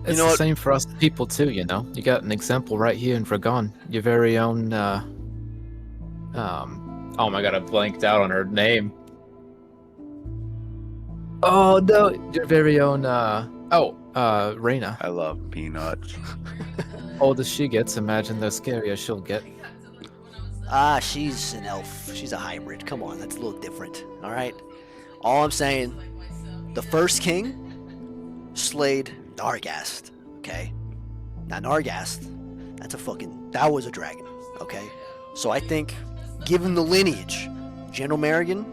[SPEAKER 4] It's
[SPEAKER 7] know
[SPEAKER 4] the
[SPEAKER 7] what?
[SPEAKER 4] same for us people too, you know. You got an example right here in Vragon. Your very own oh my god, I blanked out on her name. Oh no, your very own Reyna.
[SPEAKER 5] I love peanuts.
[SPEAKER 4] Older she gets, imagine the scarier she'll get.
[SPEAKER 7] She's an elf. She's a hybrid. Come on, that's a little different, alright? All I'm saying, the first king slayed Nargast, okay? Now, Nargast, that was a dragon, okay? So I think, given the lineage, General Merrigan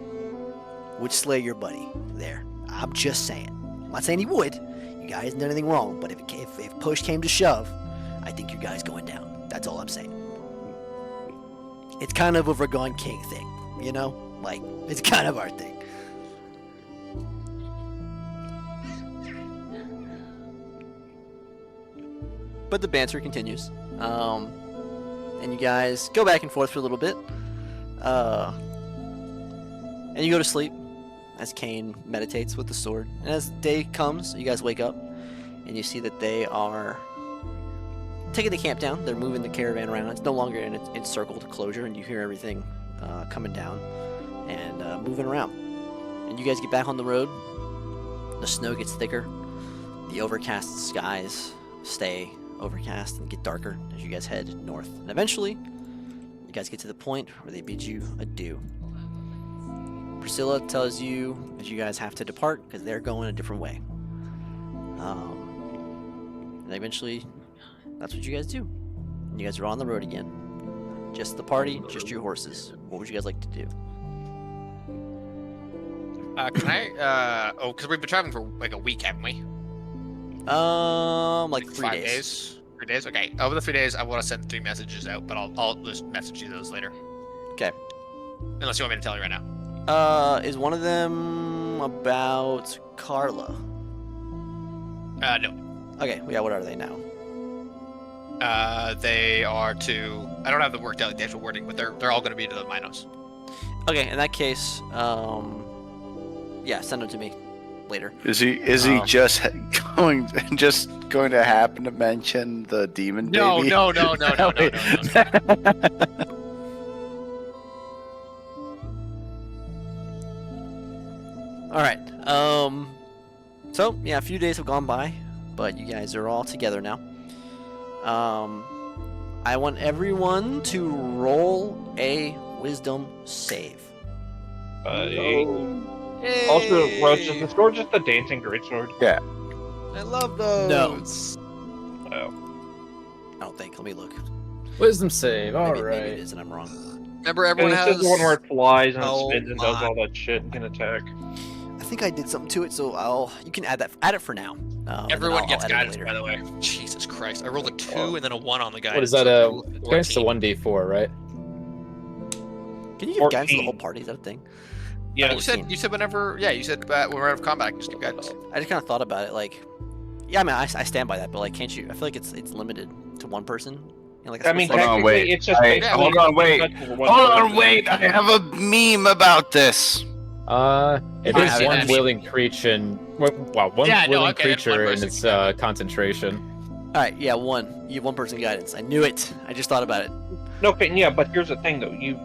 [SPEAKER 7] would slay your buddy there. I'm just saying. I'm not saying he would. You guys didn't do anything wrong, but if push came to shove, I think your guy's going down. That's all I'm saying. It's kind of a Vragon King thing, you know? Like, it's kind of our thing. But the banter continues. And you guys go back and forth for a little bit. And you go to sleep as Cain meditates with the sword. And as day comes, you guys wake up and you see that they are taking the camp down. They're moving the caravan around. It's no longer in its encircled closure, and you hear everything coming down and moving around. And you guys get back on the road. The snow gets thicker. The overcast skies stay overcast and get darker as you guys head north. And eventually, you guys get to the point where they bid you adieu. Priscilla tells you that you guys have to depart because they're going a different way. And eventually, that's what you guys do. And you guys are on the road again. Just the party, just your horses. What would you guys like to do?
[SPEAKER 2] Can I? Because we've been traveling for like a week, haven't we?
[SPEAKER 7] Like 3
[SPEAKER 2] 5
[SPEAKER 7] days.
[SPEAKER 2] days. 3 days. Okay. Over the 3 days, I want to send 3 messages out, but I'll just message you those later.
[SPEAKER 7] Okay.
[SPEAKER 2] Unless you want me to tell you right now.
[SPEAKER 7] Is one of them about Carla?
[SPEAKER 2] No.
[SPEAKER 7] Okay, yeah, what are they now?
[SPEAKER 2] They are to. I don't have the worked out the actual wording, but they're all going to be to the Minos.
[SPEAKER 7] Okay, in that case, yeah, send them to me later.
[SPEAKER 5] Is he just going to happen to mention the demon
[SPEAKER 2] No,
[SPEAKER 5] baby?
[SPEAKER 2] no.
[SPEAKER 7] All right. So yeah, a few days have gone by, but you guys are all together now. I want everyone to roll a wisdom save.
[SPEAKER 1] Also, was just the sword just a dancing greatsword?
[SPEAKER 5] Yeah.
[SPEAKER 2] I love those.
[SPEAKER 7] No.
[SPEAKER 1] Oh.
[SPEAKER 7] I don't think. Let me look.
[SPEAKER 4] Wisdom save,
[SPEAKER 7] Maybe it
[SPEAKER 4] alright.
[SPEAKER 7] is, and I'm wrong.
[SPEAKER 2] Remember,
[SPEAKER 1] And
[SPEAKER 2] everyone
[SPEAKER 1] this
[SPEAKER 2] has
[SPEAKER 1] is the one where it flies and
[SPEAKER 2] Oh
[SPEAKER 1] it spins and does
[SPEAKER 2] my.
[SPEAKER 1] all that shit and can attack.
[SPEAKER 7] I think I did something to it, so you can add it for now. And then
[SPEAKER 2] Everyone
[SPEAKER 7] I'll
[SPEAKER 2] gets
[SPEAKER 7] edit it
[SPEAKER 2] guidance,
[SPEAKER 7] later.
[SPEAKER 2] by the way. Jesus Christ! I rolled a 2 and then a 1 on the guidance.
[SPEAKER 4] What is that?
[SPEAKER 2] so
[SPEAKER 4] Guys, the
[SPEAKER 2] 14.
[SPEAKER 4] 1d4, right?
[SPEAKER 7] Can you give guidance to the
[SPEAKER 1] 14.
[SPEAKER 7] whole party? Is that a thing?
[SPEAKER 1] Yeah,
[SPEAKER 2] You said whenever. Yeah, you said when we're out of combat, I can just give guidance.
[SPEAKER 7] I just kind of thought about it, like, yeah, I mean, I stand by that, but like, can't you? I feel like it's limited to one person.
[SPEAKER 3] You know, like a
[SPEAKER 1] I mean,
[SPEAKER 3] split second.
[SPEAKER 5] Hold on,
[SPEAKER 1] technically,
[SPEAKER 5] wait.
[SPEAKER 1] it's just
[SPEAKER 5] Hey,
[SPEAKER 1] basically
[SPEAKER 5] hold on, wait.
[SPEAKER 1] untouchable one
[SPEAKER 5] Hold on,
[SPEAKER 1] person.
[SPEAKER 5] wait. I have a meme about this.
[SPEAKER 4] It
[SPEAKER 3] Yeah,
[SPEAKER 4] is
[SPEAKER 3] I
[SPEAKER 4] one
[SPEAKER 3] mean-
[SPEAKER 4] willing creature. Well, one
[SPEAKER 6] Yeah, no,
[SPEAKER 4] willing
[SPEAKER 6] okay, that's one
[SPEAKER 4] creature in
[SPEAKER 6] person,
[SPEAKER 4] its
[SPEAKER 6] yeah.
[SPEAKER 4] concentration.
[SPEAKER 3] All right, yeah, one. You have one person guidance. I knew it. I just thought about it.
[SPEAKER 1] No, okay, yeah, but here's the thing though. You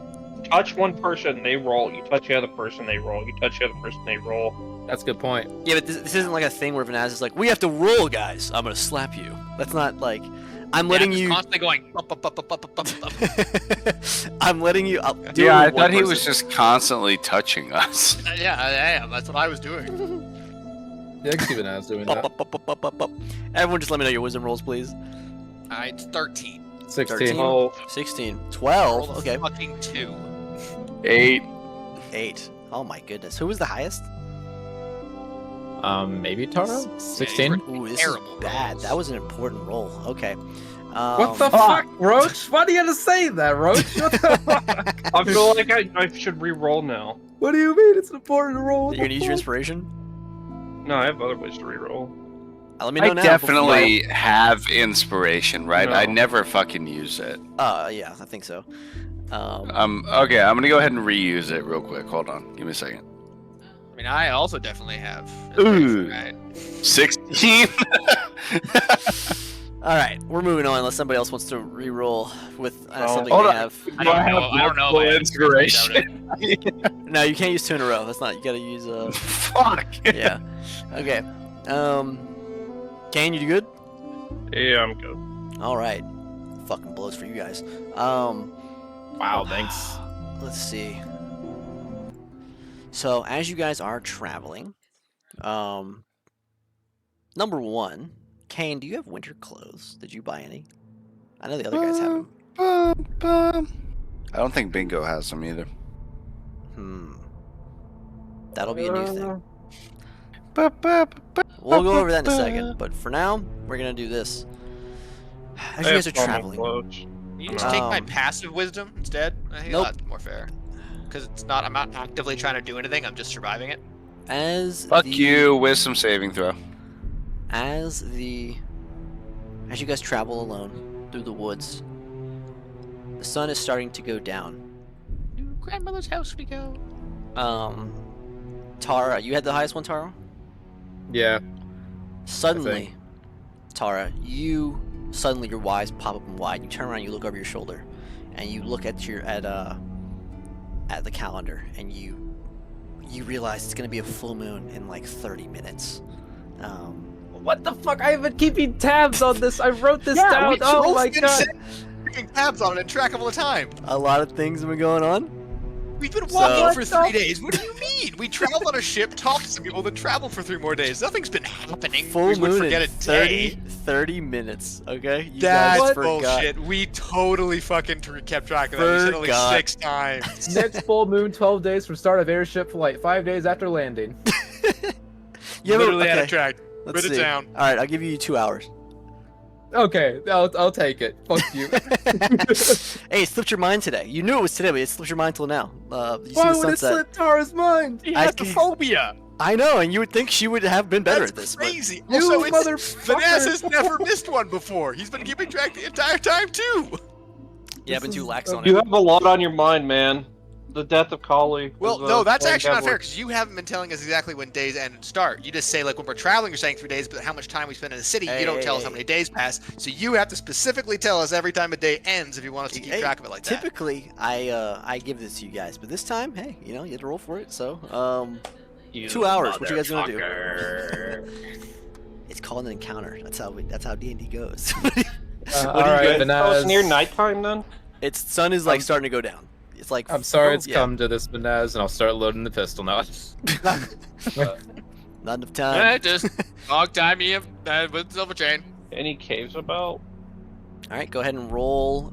[SPEAKER 1] touch one person, they roll. You touch the other person, they roll. You touch the other person, they roll.
[SPEAKER 4] That's a good point.
[SPEAKER 3] Yeah, but this isn't like a thing where Vanaz is like, we have to roll, guys. I'm gonna slap you. That's not like, I'm letting
[SPEAKER 6] just
[SPEAKER 3] you.
[SPEAKER 6] constantly going. Up, up, up, up, up, up, up.
[SPEAKER 3] I'm letting you. I'll do it
[SPEAKER 5] Yeah, I
[SPEAKER 3] with one
[SPEAKER 5] thought he was
[SPEAKER 3] person.
[SPEAKER 5] just constantly touching us.
[SPEAKER 6] Yeah, I am. That's what I was doing.
[SPEAKER 4] Yeah, I can see Vanaz doing
[SPEAKER 3] Up,
[SPEAKER 4] that.
[SPEAKER 3] up, up, up, up, up, up. Everyone, just let me know your wisdom rolls, please.
[SPEAKER 6] It's 13.
[SPEAKER 4] 16.
[SPEAKER 3] 13.
[SPEAKER 1] Oh,
[SPEAKER 3] 16, 12.
[SPEAKER 6] Rolled a
[SPEAKER 3] Okay,
[SPEAKER 6] Fucking 2.
[SPEAKER 5] 8.
[SPEAKER 3] 8. Oh my goodness, who was the highest?
[SPEAKER 4] Maybe Taro? 16?
[SPEAKER 3] Ooh, this
[SPEAKER 6] Terrible
[SPEAKER 3] is bad.
[SPEAKER 6] rolls.
[SPEAKER 3] That was an important roll. Okay.
[SPEAKER 4] What the fuck, Roach? Why do you have to say that, Roach? What the fuck?
[SPEAKER 1] I feel like I should re-roll now.
[SPEAKER 4] What do you mean? It's an important roll.
[SPEAKER 3] You're gonna use your inspiration?
[SPEAKER 1] No, I have other ways to re-roll.
[SPEAKER 3] Let me know
[SPEAKER 5] I
[SPEAKER 3] now.
[SPEAKER 5] definitely have inspiration, right? I
[SPEAKER 1] No.
[SPEAKER 5] never fucking use it.
[SPEAKER 3] Yeah, I think so.
[SPEAKER 5] Okay, I'm gonna go ahead and reuse it real quick. Hold on, give me a second.
[SPEAKER 6] I mean, I also definitely have.
[SPEAKER 5] Ooh.
[SPEAKER 6] Right.
[SPEAKER 5] 16.
[SPEAKER 3] All right, we're moving on unless somebody else wants to re-roll with
[SPEAKER 1] Oh,
[SPEAKER 3] something
[SPEAKER 5] hold
[SPEAKER 3] they
[SPEAKER 5] on.
[SPEAKER 3] have.
[SPEAKER 6] I don't know. I don't know.
[SPEAKER 5] multiple
[SPEAKER 6] Man.
[SPEAKER 5] inspiration.
[SPEAKER 3] No, you can't use 2 in a row. That's not. You gotta use.
[SPEAKER 5] Fuck.
[SPEAKER 3] Yeah. Okay. Kane, you good?
[SPEAKER 1] Yeah, I'm good.
[SPEAKER 3] All right. Fucking blows for you guys.
[SPEAKER 4] Wow, thanks.
[SPEAKER 3] Let's see. So as you guys are traveling, number one, Kane, do you have winter clothes? Did you buy any? I know the other guys have them.
[SPEAKER 5] I don't think Bingo has them either.
[SPEAKER 3] That'll be a new thing. We'll go over that in a second, but for now, we're gonna do this. As you
[SPEAKER 1] I
[SPEAKER 3] guys are
[SPEAKER 1] have normal
[SPEAKER 3] traveling,
[SPEAKER 1] clothes.
[SPEAKER 6] You just take my
[SPEAKER 3] Um,
[SPEAKER 6] passive wisdom instead. I think
[SPEAKER 3] nope.
[SPEAKER 6] that's more fair. Because it's not. I'm not actively trying to do anything. I'm just surviving it.
[SPEAKER 3] as
[SPEAKER 5] Fuck
[SPEAKER 3] the,
[SPEAKER 5] you, wisdom saving throw.
[SPEAKER 3] as you guys travel alone through the woods, the sun is starting to go down.
[SPEAKER 6] To grandmother's house we go.
[SPEAKER 3] Tara, you had the highest one, Tara?
[SPEAKER 4] Yeah.
[SPEAKER 3] Suddenly, Tara, suddenly your eyes pop up and wide. You turn around, you look over your shoulder, and you look at the calendar, and you realize it's gonna be a full moon in like 30 minutes.
[SPEAKER 4] What the fuck? I've been keeping tabs on this. I wrote this down. Oh my god.
[SPEAKER 6] Keeping tabs on it and track of all the time.
[SPEAKER 3] A lot of things have been going on.
[SPEAKER 6] We've been walking
[SPEAKER 3] So-
[SPEAKER 6] for 3 days. What do you mean? We traveled on a ship, talked to some people, then traveled for 3 more days. Nothing's been happening.
[SPEAKER 3] Full
[SPEAKER 6] we would
[SPEAKER 3] moon
[SPEAKER 6] forget
[SPEAKER 3] in
[SPEAKER 6] a day.
[SPEAKER 3] 30 minutes. Okay, you guys
[SPEAKER 6] That's
[SPEAKER 3] forgot.
[SPEAKER 6] bullshit. We totally fucking kept track of that. We said at least
[SPEAKER 3] Forgot.
[SPEAKER 6] 6 times.
[SPEAKER 4] Next full moon, 12 days from start of airship flight, 5 days after landing.
[SPEAKER 3] You have a-
[SPEAKER 6] Literally had
[SPEAKER 3] okay,
[SPEAKER 6] it tracked.
[SPEAKER 3] let's
[SPEAKER 6] Put it
[SPEAKER 3] see.
[SPEAKER 6] down.
[SPEAKER 3] All right, I'll give you 2 hours.
[SPEAKER 4] Okay, I'll take it. Fuck you.
[SPEAKER 3] Hey, it slipped your mind today. You knew it was today, but it slipped your mind till now. You see
[SPEAKER 4] Why
[SPEAKER 3] the
[SPEAKER 4] would it
[SPEAKER 3] sunset.
[SPEAKER 4] slip Tara's mind?
[SPEAKER 6] He
[SPEAKER 3] I
[SPEAKER 6] has
[SPEAKER 3] can-
[SPEAKER 6] phobia.
[SPEAKER 3] I know, and you would think she would have been better
[SPEAKER 6] That's
[SPEAKER 3] at this.
[SPEAKER 6] crazy.
[SPEAKER 4] You
[SPEAKER 6] Also, it's
[SPEAKER 4] motherfucker.
[SPEAKER 6] Vanessa has never missed one before. He's been keeping track the entire time too.
[SPEAKER 3] But yeah, I've been
[SPEAKER 4] This
[SPEAKER 3] too
[SPEAKER 4] is-
[SPEAKER 3] lax on
[SPEAKER 1] You
[SPEAKER 3] it.
[SPEAKER 1] have a lot on your mind, man. The death of Kali.
[SPEAKER 6] Well,
[SPEAKER 1] was,
[SPEAKER 6] no, that's
[SPEAKER 1] very
[SPEAKER 6] actually not
[SPEAKER 1] heavily-
[SPEAKER 6] fair because you haven't been telling us exactly when days end and start. You just say like when we're traveling, you're saying 3 days, but how much time we spend in the city, you don't tell us how many days pass. So you have to specifically tell us every time a day ends if you want us to keep
[SPEAKER 3] Hey,
[SPEAKER 6] track of it like that.
[SPEAKER 3] Typically, I give this to you guys, but this time, hey, you know, you had to roll for it. So, 2 hours. What you guys gonna do? It's called an encounter. That's how D&D goes.
[SPEAKER 4] All
[SPEAKER 3] What do you
[SPEAKER 4] right,
[SPEAKER 3] guys-
[SPEAKER 1] Oh, it's near
[SPEAKER 4] Vanaz.
[SPEAKER 1] nighttime then?
[SPEAKER 3] Its sun is like starting to go down. It's like
[SPEAKER 4] I'm sorry it's
[SPEAKER 3] yeah,
[SPEAKER 4] come to this, Vanaz, and I'll start loading the pistol now.
[SPEAKER 3] Not enough time.
[SPEAKER 6] Just dog tie me with silver chain.
[SPEAKER 1] Any caves about?
[SPEAKER 3] All right, go ahead and roll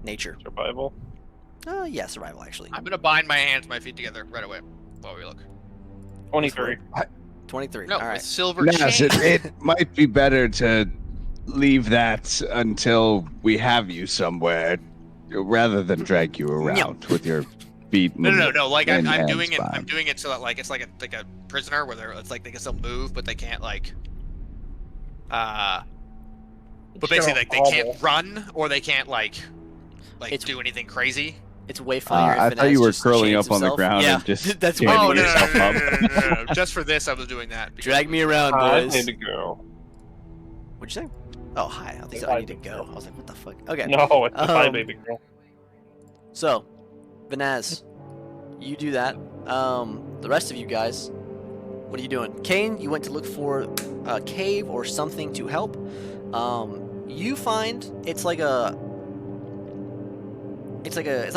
[SPEAKER 3] nature.
[SPEAKER 1] Survival?
[SPEAKER 3] Yeah, survival actually.
[SPEAKER 6] I'm gonna bind my hands, my feet together right away while we look.
[SPEAKER 1] 23.
[SPEAKER 3] 23.
[SPEAKER 6] No,
[SPEAKER 3] All right.
[SPEAKER 6] with silver
[SPEAKER 10] Naz,
[SPEAKER 6] chain.
[SPEAKER 10] it might be better to leave that until we have you somewhere, rather than drag you around with your feet.
[SPEAKER 6] No. Like I'm
[SPEAKER 10] and
[SPEAKER 6] doing it.
[SPEAKER 10] hands
[SPEAKER 6] I'm
[SPEAKER 10] bound.
[SPEAKER 6] doing it so that like it's like a prisoner where it's like they can still move, but they can't like But basically, like they can't run or they can't like
[SPEAKER 3] It's-
[SPEAKER 6] do anything crazy.
[SPEAKER 3] It's way funnier.
[SPEAKER 10] I
[SPEAKER 3] if
[SPEAKER 10] thought you
[SPEAKER 3] Vanaz
[SPEAKER 10] were
[SPEAKER 3] just
[SPEAKER 10] curling
[SPEAKER 3] chains
[SPEAKER 10] up on the
[SPEAKER 3] himself.
[SPEAKER 10] ground
[SPEAKER 3] yeah,
[SPEAKER 10] and just
[SPEAKER 3] that's
[SPEAKER 10] chains
[SPEAKER 3] what
[SPEAKER 6] Oh
[SPEAKER 3] it
[SPEAKER 6] no,
[SPEAKER 3] is.
[SPEAKER 10] yourself up.
[SPEAKER 6] no. Just for this, I was doing that. because-
[SPEAKER 3] Drag me around,
[SPEAKER 1] Hi,
[SPEAKER 3] boys.
[SPEAKER 1] baby girl.
[SPEAKER 3] What'd you say? Oh, hi. I think so. I need to go. I was like, what the fuck? Okay.
[SPEAKER 1] No, it's the hi,
[SPEAKER 3] Um,
[SPEAKER 1] baby girl.
[SPEAKER 3] So, Vanaz, you do that. The rest of you guys, what are you doing? Kane, you went to look for a cave or something to help. You find it's not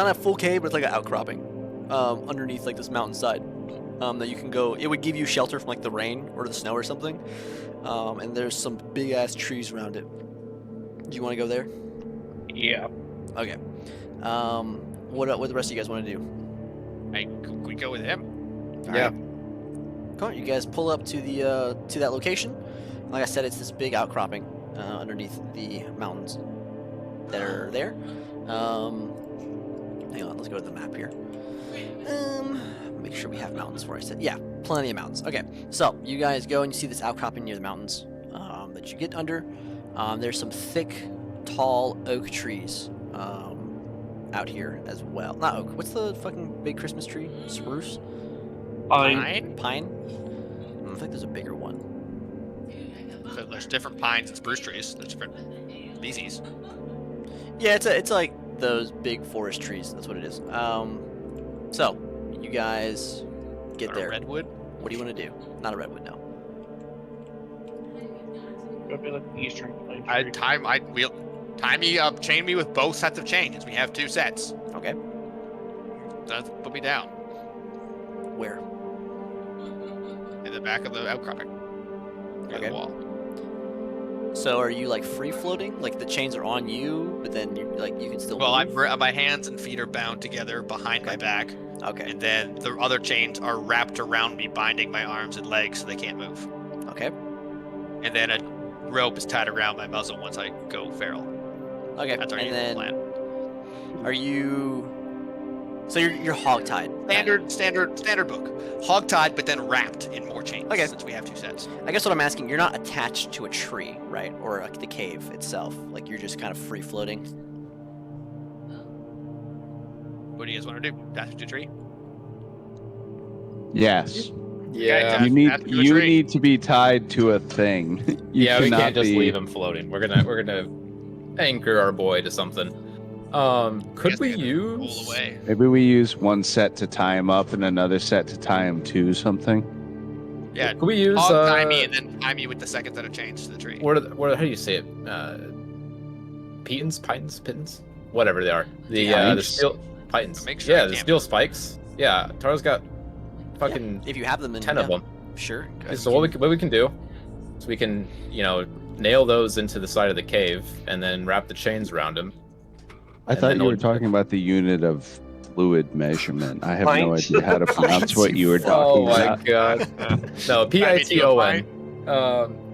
[SPEAKER 3] a full cave, but it's like an outcropping underneath like this mountainside that you can go. It would give you shelter from like the rain or the snow or something. And there's some big ass trees around it. Do you want to go there?
[SPEAKER 1] Yeah.
[SPEAKER 3] Okay. What the rest of you guys want to do?
[SPEAKER 6] Hey, we go with him.
[SPEAKER 4] Yeah.
[SPEAKER 3] Cool. You guys pull up to the to that location. Like I said, it's this big outcropping underneath the mountains that are there. Hang on, let's go to the map here. Make sure we have mountains where I said. Yeah, plenty of mountains. Okay, so you guys go and you see this outcropping near the mountains that you get under. There's some thick, tall oak trees out here as well. Not oak. What's the fucking big Christmas tree? Spruce?
[SPEAKER 1] Fine.
[SPEAKER 3] Pine? I think there's a bigger one.
[SPEAKER 6] So there's different pines and spruce trees. There's different species.
[SPEAKER 3] Yeah, it's like those big forest trees. That's what it is. So you guys get
[SPEAKER 6] Or
[SPEAKER 3] there.
[SPEAKER 6] a redwood.
[SPEAKER 3] What do you want to do? Not a redwood, no.
[SPEAKER 1] It'll be like the eastern plain
[SPEAKER 6] I
[SPEAKER 1] tree.
[SPEAKER 6] tie me up, chain me with both sets of chains. We have 2 sets.
[SPEAKER 3] Okay.
[SPEAKER 6] That's put me down
[SPEAKER 3] Where?
[SPEAKER 6] in the back of the outcropping. Near
[SPEAKER 3] Okay.
[SPEAKER 6] the wall.
[SPEAKER 3] So are you like free floating? Like the chains are on you, but then you can still.
[SPEAKER 6] Well,
[SPEAKER 3] move?
[SPEAKER 6] my hands and feet are bound together behind my back,
[SPEAKER 3] Okay.
[SPEAKER 6] and then the other chains are wrapped around me, binding my arms and legs so they can't move.
[SPEAKER 3] Okay.
[SPEAKER 6] And then a rope is tied around my muzzle once I go feral.
[SPEAKER 3] Okay.
[SPEAKER 6] That's our
[SPEAKER 3] and
[SPEAKER 6] usual
[SPEAKER 3] then
[SPEAKER 6] plan.
[SPEAKER 3] are you? So you're hogtied.
[SPEAKER 6] Standard book. Hogtied, but then wrapped in more chains.
[SPEAKER 3] Okay.
[SPEAKER 6] Since we have 2 sets.
[SPEAKER 3] I guess what I'm asking, you're not attached to a tree, right? Or like the cave itself. Like you're just kind of free floating.
[SPEAKER 6] What do you guys want to do? Attach to a tree?
[SPEAKER 10] Yes.
[SPEAKER 4] Yeah.
[SPEAKER 6] Okay,
[SPEAKER 10] You
[SPEAKER 6] Attached
[SPEAKER 10] need
[SPEAKER 6] to a
[SPEAKER 10] you
[SPEAKER 6] tree.
[SPEAKER 10] need to be tied to a thing. You
[SPEAKER 4] Yeah, we
[SPEAKER 10] cannot
[SPEAKER 4] can't just
[SPEAKER 10] be-
[SPEAKER 4] leave him floating. We're gonna anchor our boy to something. Could
[SPEAKER 6] Guess
[SPEAKER 4] we
[SPEAKER 6] have to
[SPEAKER 4] use?
[SPEAKER 6] Pull away.
[SPEAKER 10] Maybe we use one set to tie him up and another set to tie him to something.
[SPEAKER 6] Yeah.
[SPEAKER 4] Could we use?
[SPEAKER 6] Hog tie me and then tie me with the second set of chains to the tree.
[SPEAKER 4] How do you say it? Pitons, whatever they are. The
[SPEAKER 10] Spikes?
[SPEAKER 4] steel pitons.
[SPEAKER 6] Make sure I
[SPEAKER 4] Yeah, the
[SPEAKER 6] can't-
[SPEAKER 4] steel spikes. Yeah, Tara's got fucking
[SPEAKER 3] If you have them, then
[SPEAKER 4] 10
[SPEAKER 3] yeah,
[SPEAKER 4] of them.
[SPEAKER 3] Sure. go
[SPEAKER 4] So
[SPEAKER 3] ahead,
[SPEAKER 4] what we can do is we can nail those into the side of the cave and then wrap the chains around him.
[SPEAKER 10] I
[SPEAKER 4] And
[SPEAKER 10] thought
[SPEAKER 4] then
[SPEAKER 10] you were
[SPEAKER 4] it'll-
[SPEAKER 10] talking about the unit of fluid measurement. I have no
[SPEAKER 1] Pints?
[SPEAKER 10] idea how to pronounce
[SPEAKER 3] Pints,
[SPEAKER 10] what you were
[SPEAKER 4] Oh
[SPEAKER 10] talking
[SPEAKER 4] my
[SPEAKER 10] about.
[SPEAKER 4] god. No, Piton.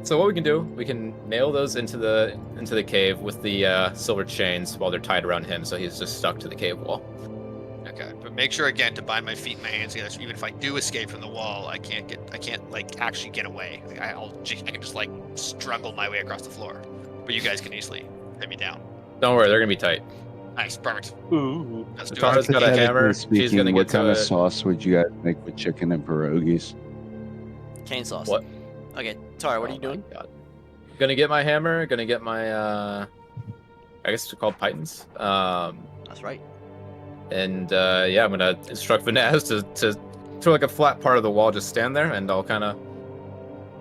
[SPEAKER 4] So what we can do, we can nail those into the cave with the silver chains while they're tied around him, so he's just stuck to the cave wall.
[SPEAKER 6] Okay, but make sure again to bind my feet and my hands together. So even if I do escape from the wall, I can't like actually get away. Like, I can just like struggle my way across the floor. But you guys can easily pin me down.
[SPEAKER 4] Don't worry, they're gonna be tight.
[SPEAKER 6] Nice, perfect.
[SPEAKER 1] Ooh.
[SPEAKER 6] Let's do
[SPEAKER 4] Tara's
[SPEAKER 6] it.
[SPEAKER 4] got a hammer.
[SPEAKER 10] Hypothetically
[SPEAKER 4] She's gonna
[SPEAKER 10] speaking,
[SPEAKER 4] get
[SPEAKER 10] what kind
[SPEAKER 4] to
[SPEAKER 10] of
[SPEAKER 4] it.
[SPEAKER 10] sauce would you guys make with chicken and pierogies?
[SPEAKER 3] Cane sauce.
[SPEAKER 4] What?
[SPEAKER 3] Okay, Tara, what are
[SPEAKER 4] Oh
[SPEAKER 3] you
[SPEAKER 4] my
[SPEAKER 3] doing?
[SPEAKER 4] God. Gonna get my hammer. Gonna get my I guess they're called pitons.
[SPEAKER 3] That's right.
[SPEAKER 4] And yeah, I'm gonna instruct Vanaz to throw like a flat part of the wall, just stand there, and I'll kind of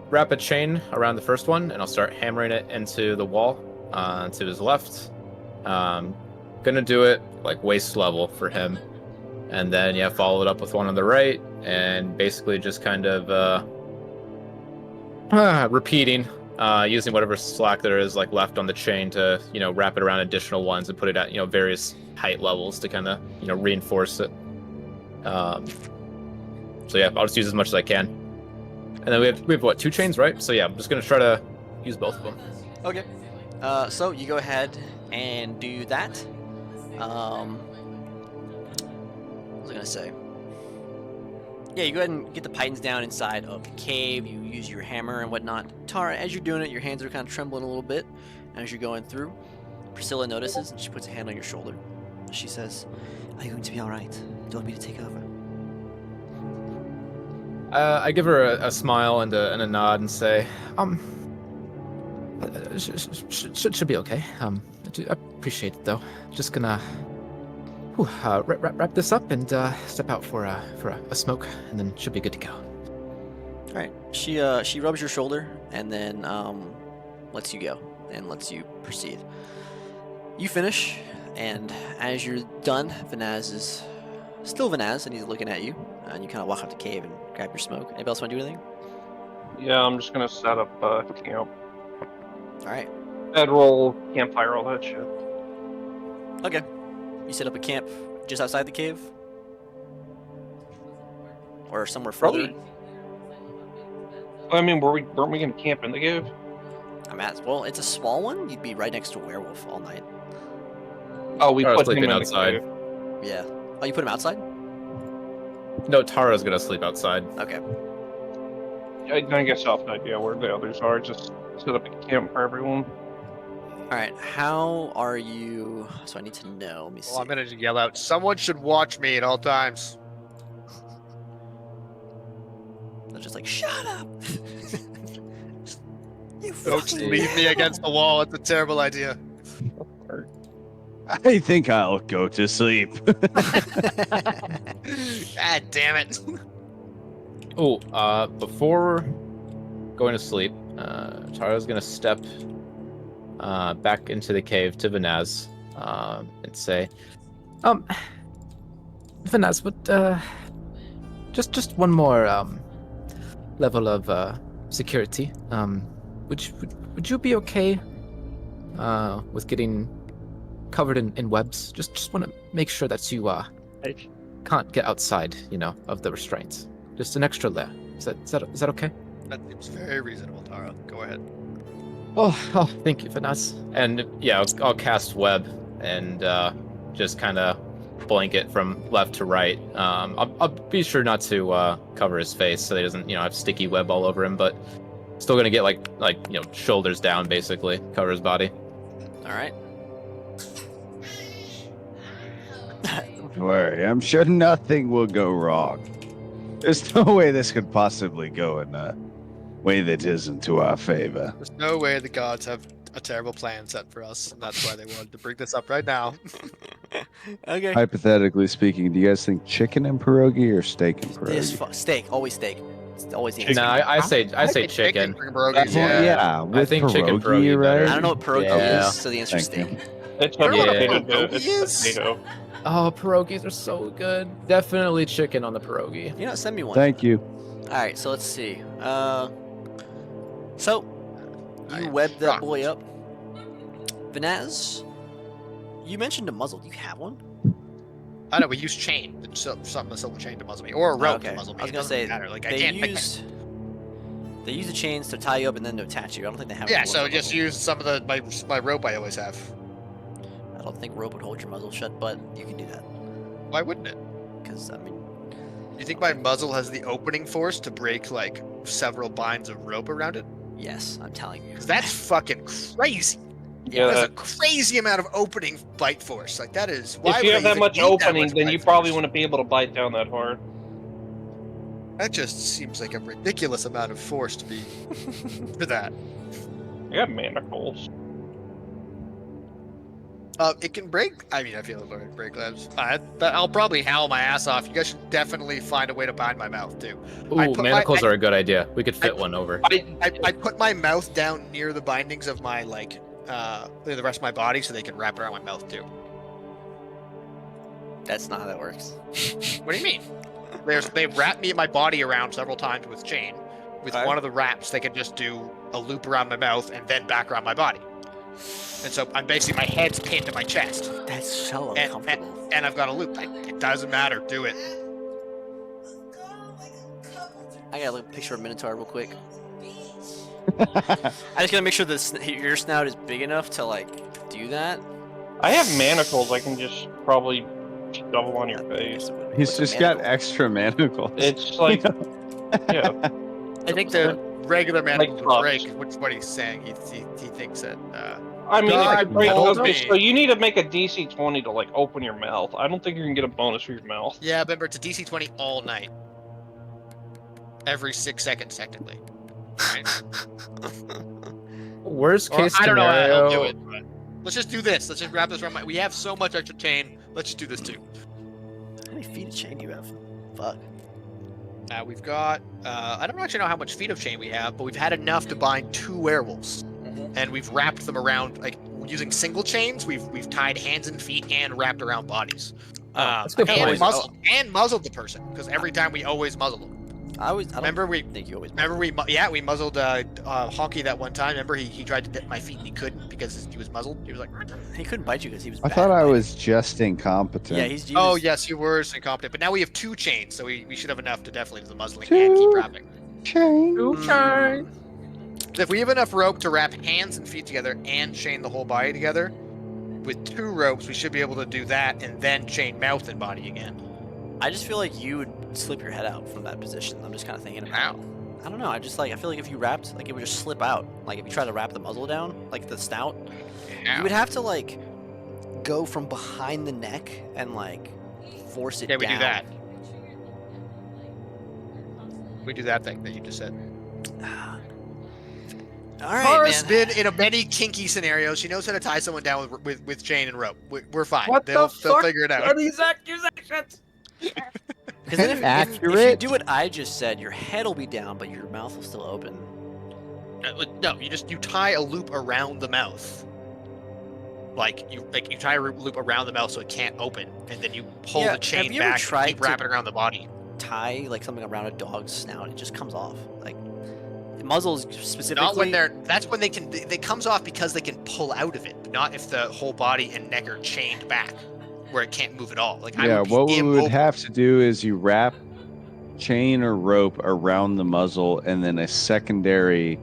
[SPEAKER 4] wrap a chain around the first one, and I'll start hammering it into the wall to his left. Gonna do it like waist level for him, and then yeah, follow it up with one on the right, and basically just kind of repeating. Using whatever slack there is like left on the chain to wrap it around additional ones and put it at various height levels to kind of reinforce it. So yeah, I'll just use as much as I can. And then we have what, 2 chains, right? So yeah, I'm just gonna try to use both of them.
[SPEAKER 3] Okay. So you go ahead and do that. What was I gonna say? Yeah, you go ahead and get the pitons down inside of the cave. You use your hammer and whatnot. Tara, as you're doing it, your hands are kind of trembling a little bit, As you're going through, Priscilla notices and she puts a hand on your shoulder. She says,
[SPEAKER 7] Are you going to be alright? Do you want me to take over?
[SPEAKER 4] I give her a smile and a nod and say, should be okay. I appreciate it though. Just gonna wrap this up and step out for a smoke, and then should be good to go.
[SPEAKER 3] all right. She rubs your shoulder and then lets you go and lets you proceed. You finish, and as you're done, Vanaz is still Vanaz, and he's looking at you. And you kind of walk out the cave and grab your smoke. Anybody else want to do anything?
[SPEAKER 1] Yeah, I'm just gonna set up camp.
[SPEAKER 3] All right.
[SPEAKER 1] Bedroll, campfire, all that shit.
[SPEAKER 3] Okay. You set up a camp just outside the cave? Or somewhere further?
[SPEAKER 1] Probably. I mean, weren't we gonna camp in the cave?
[SPEAKER 3] I'm at. Well, it's a small one. You'd be right next to a werewolf all night.
[SPEAKER 1] Oh, we
[SPEAKER 4] I was
[SPEAKER 1] put him
[SPEAKER 4] sleeping
[SPEAKER 1] in
[SPEAKER 4] outside.
[SPEAKER 1] the cave.
[SPEAKER 3] Yeah. Oh, you put him outside?
[SPEAKER 4] No, Tara's gonna sleep outside.
[SPEAKER 3] Okay.
[SPEAKER 1] I guess I'll have no idea where the others are. Just set up a camp for everyone.
[SPEAKER 3] All right. How are you? So I need to know. Let me see.
[SPEAKER 2] Well, I'm gonna yell out, someone should watch me at all times.
[SPEAKER 3] They're just like, shut up.
[SPEAKER 7] You
[SPEAKER 2] Don't
[SPEAKER 7] fucking
[SPEAKER 2] leave me against the wall. It's a terrible idea.
[SPEAKER 10] I think I'll go to sleep.
[SPEAKER 2] God damn it.
[SPEAKER 4] Oh, before going to sleep, Tara's gonna step back into the cave to Vanaz and say, Vanaz, would just one more level of security. Would you be okay with getting covered in webs? Just want to make sure that you can't get outside, of the restraints. Just an extra layer. Is that okay?
[SPEAKER 2] That seems very reasonable, Tara. Go ahead.
[SPEAKER 4] Oh, thank you, Vanaz. And yeah, I'll cast web and just kind of blanket from left to right. I'll be sure not to cover his face so he doesn't, have sticky web all over him, but still gonna get like shoulders down, basically cover his body.
[SPEAKER 3] All right.
[SPEAKER 10] Don't worry, I'm sure nothing will go wrong. There's no way this could possibly go in a way that isn't to our favor.
[SPEAKER 2] There's no way the gods have a terrible plan set for us, and that's why they wanted to bring this up right now.
[SPEAKER 3] Okay.
[SPEAKER 10] Hypothetically speaking, do you guys think chicken and pierogi or steak and pierogi?
[SPEAKER 3] Steak. Always steak. It's always the answer.
[SPEAKER 4] Nah, I say chicken.
[SPEAKER 2] Pierogies,
[SPEAKER 10] Yeah, with
[SPEAKER 4] think chicken
[SPEAKER 10] pierogi,
[SPEAKER 4] pierogi better.
[SPEAKER 10] right?
[SPEAKER 3] I don't know what pierogi
[SPEAKER 4] Yeah.
[SPEAKER 3] is, so the answer is
[SPEAKER 10] Thank
[SPEAKER 3] steak.
[SPEAKER 1] It's a
[SPEAKER 4] Yeah.
[SPEAKER 1] potato. It's
[SPEAKER 2] Yes.
[SPEAKER 1] a potato.
[SPEAKER 4] Oh, pierogies are so good. Definitely chicken on the pierogi.
[SPEAKER 3] You know, send me one.
[SPEAKER 10] Thank you.
[SPEAKER 3] All right, so let's see. So you
[SPEAKER 2] I'm
[SPEAKER 3] web that
[SPEAKER 2] shocked.
[SPEAKER 3] boy up. Vanaz, you mentioned a muzzle. Do you have one?
[SPEAKER 2] I know we use chain, something a silver chain to muzzle me, or a rope
[SPEAKER 3] Okay.
[SPEAKER 2] to muzzle me.
[SPEAKER 3] I was
[SPEAKER 2] It
[SPEAKER 3] gonna
[SPEAKER 2] doesn't
[SPEAKER 3] say
[SPEAKER 2] matter. Like I
[SPEAKER 3] they
[SPEAKER 2] can't.
[SPEAKER 3] used the chains to tie you up and then to attach you. I don't think they have.
[SPEAKER 2] Yeah,
[SPEAKER 3] one
[SPEAKER 2] so
[SPEAKER 3] with a
[SPEAKER 2] just
[SPEAKER 3] muzzle.
[SPEAKER 2] use some of my rope I always have.
[SPEAKER 3] I don't think rope would hold your muzzle shut, but you can do that
[SPEAKER 2] Why wouldn't it?
[SPEAKER 3] because I mean,
[SPEAKER 2] You think my muzzle has the opening force to break like several binds of rope around it?
[SPEAKER 3] yes, I'm telling you.
[SPEAKER 2] Because that's fucking crazy.
[SPEAKER 1] Yeah.
[SPEAKER 2] That's a crazy amount of opening bite force. Like that is. Why
[SPEAKER 1] If
[SPEAKER 2] would
[SPEAKER 1] you
[SPEAKER 2] I
[SPEAKER 1] have that
[SPEAKER 2] even
[SPEAKER 1] much
[SPEAKER 2] need
[SPEAKER 1] opening, then
[SPEAKER 2] bite
[SPEAKER 1] you probably
[SPEAKER 2] force?
[SPEAKER 1] wouldn't be able to bite down that hard.
[SPEAKER 2] That just seems like a ridiculous amount of force to be for that.
[SPEAKER 1] I got manacles.
[SPEAKER 2] It can break. I mean, I feel like break labs. I'll probably howl my ass off. You guys should definitely find a way to bind my mouth too. I
[SPEAKER 4] Ooh,
[SPEAKER 2] put
[SPEAKER 4] manacles are a good idea. We could fit one over.
[SPEAKER 2] I put my mouth down near the bindings of my the rest of my body so they can wrap around my mouth too.
[SPEAKER 3] That's not how that works.
[SPEAKER 2] What do you mean? They wrap me and my body around several times with chain. With
[SPEAKER 3] Alright.
[SPEAKER 2] one of the wraps, they can just do a loop around my mouth and then back around my body. And so I'm basically my head's pinned to my chest,
[SPEAKER 3] That's so
[SPEAKER 2] and,
[SPEAKER 3] uncomfortable.
[SPEAKER 2] and I've got a loop. It doesn't matter. Do it.
[SPEAKER 3] I gotta look at a picture of a Minotaur real quick. I just gotta make sure your snout is big enough to like do that.
[SPEAKER 1] I have manacles. I can just probably double on your face.
[SPEAKER 10] He's
[SPEAKER 3] What's a
[SPEAKER 10] just got
[SPEAKER 3] manacle?
[SPEAKER 10] extra manacles.
[SPEAKER 1] It's like, yeah.
[SPEAKER 2] I think the regular manacles will
[SPEAKER 1] cuffs.
[SPEAKER 2] break, which is what he's saying. He thinks that
[SPEAKER 1] I mean,
[SPEAKER 2] God,
[SPEAKER 1] if you break,
[SPEAKER 2] hold
[SPEAKER 1] okay,
[SPEAKER 2] me.
[SPEAKER 1] so you need to make a DC 20 to like open your mouth. I don't think you can get a bonus for your mouth.
[SPEAKER 6] Yeah, remember it's a DC 20 all night. Every 6 seconds, technically. Right?
[SPEAKER 4] Worst
[SPEAKER 6] Or,
[SPEAKER 4] case
[SPEAKER 6] I don't know how
[SPEAKER 4] scenario.
[SPEAKER 6] he'll do it. But let's just do this. Let's just wrap this around. We have so much extra chain. Let's just do this too.
[SPEAKER 3] How many feet of chain do you have? Fuck.
[SPEAKER 6] We've got. I don't actually know how much feet of chain we have, but we've had enough to bind 2 werewolves, and we've wrapped them around like using single chains. We've tied hands and feet and wrapped around bodies.
[SPEAKER 4] That's a good
[SPEAKER 6] and
[SPEAKER 4] point.
[SPEAKER 6] muzzled the person because every time we always muzzle them.
[SPEAKER 3] I don't
[SPEAKER 6] Remember we
[SPEAKER 3] think you always.
[SPEAKER 6] we muzzled Honky that one time. Remember he tried to dip my feet and he couldn't because he was muzzled. He was like,
[SPEAKER 3] He couldn't bite you because he was.
[SPEAKER 10] I
[SPEAKER 3] bad
[SPEAKER 10] thought
[SPEAKER 3] at
[SPEAKER 10] I
[SPEAKER 3] biting.
[SPEAKER 10] was just incompetent.
[SPEAKER 3] Yeah, he's.
[SPEAKER 6] oh yes, you were incompetent. But now we have 2 chains, so we should have enough to definitely do the muzzling and keep wrapping.
[SPEAKER 10] Chain.
[SPEAKER 4] Okay.
[SPEAKER 6] If we have enough rope to wrap hands and feet together and chain the whole body together, with 2 ropes, we should be able to do that and then chain mouth and body again.
[SPEAKER 3] I just feel like you would slip your head out from that position. I'm just kind of thinking about.
[SPEAKER 6] How?
[SPEAKER 3] I don't know. I feel like if you wrapped, like it would just slip out. Like if you try to wrap the muzzle down, like the snout, you would have to like go from behind the neck and like force it
[SPEAKER 6] Yeah,
[SPEAKER 3] down.
[SPEAKER 6] we do that. We do that thing that you just said.
[SPEAKER 3] All right,
[SPEAKER 6] Tara's
[SPEAKER 3] man.
[SPEAKER 6] been in a many kinky scenarios. She knows how to tie someone down with chain and rope. We're fine.
[SPEAKER 4] What
[SPEAKER 6] they'll
[SPEAKER 4] the fuck
[SPEAKER 6] figure it out.
[SPEAKER 4] are these accusations?
[SPEAKER 3] Because then if you
[SPEAKER 10] Accurate.
[SPEAKER 3] do what I just said, your head will be down, but your mouth will still open.
[SPEAKER 6] No, you tie a loop around the mouth. Like you tie a loop around the mouth so it can't open, and then you pull
[SPEAKER 3] Yeah,
[SPEAKER 6] the chain
[SPEAKER 3] have you ever
[SPEAKER 6] back
[SPEAKER 3] tried
[SPEAKER 6] and keep
[SPEAKER 3] to-
[SPEAKER 6] wrapping around the body.
[SPEAKER 3] Tie like something around a dog's snout, it just comes off. Like muzzles specifically.
[SPEAKER 6] Not when that's when they comes off because they can pull out of it, but not if the whole body and neck are chained back, where it can't move at all. Like I
[SPEAKER 10] Yeah,
[SPEAKER 6] would be
[SPEAKER 10] what we would
[SPEAKER 6] immobile.
[SPEAKER 10] have to do is you wrap chain or rope around the muzzle, and then a secondary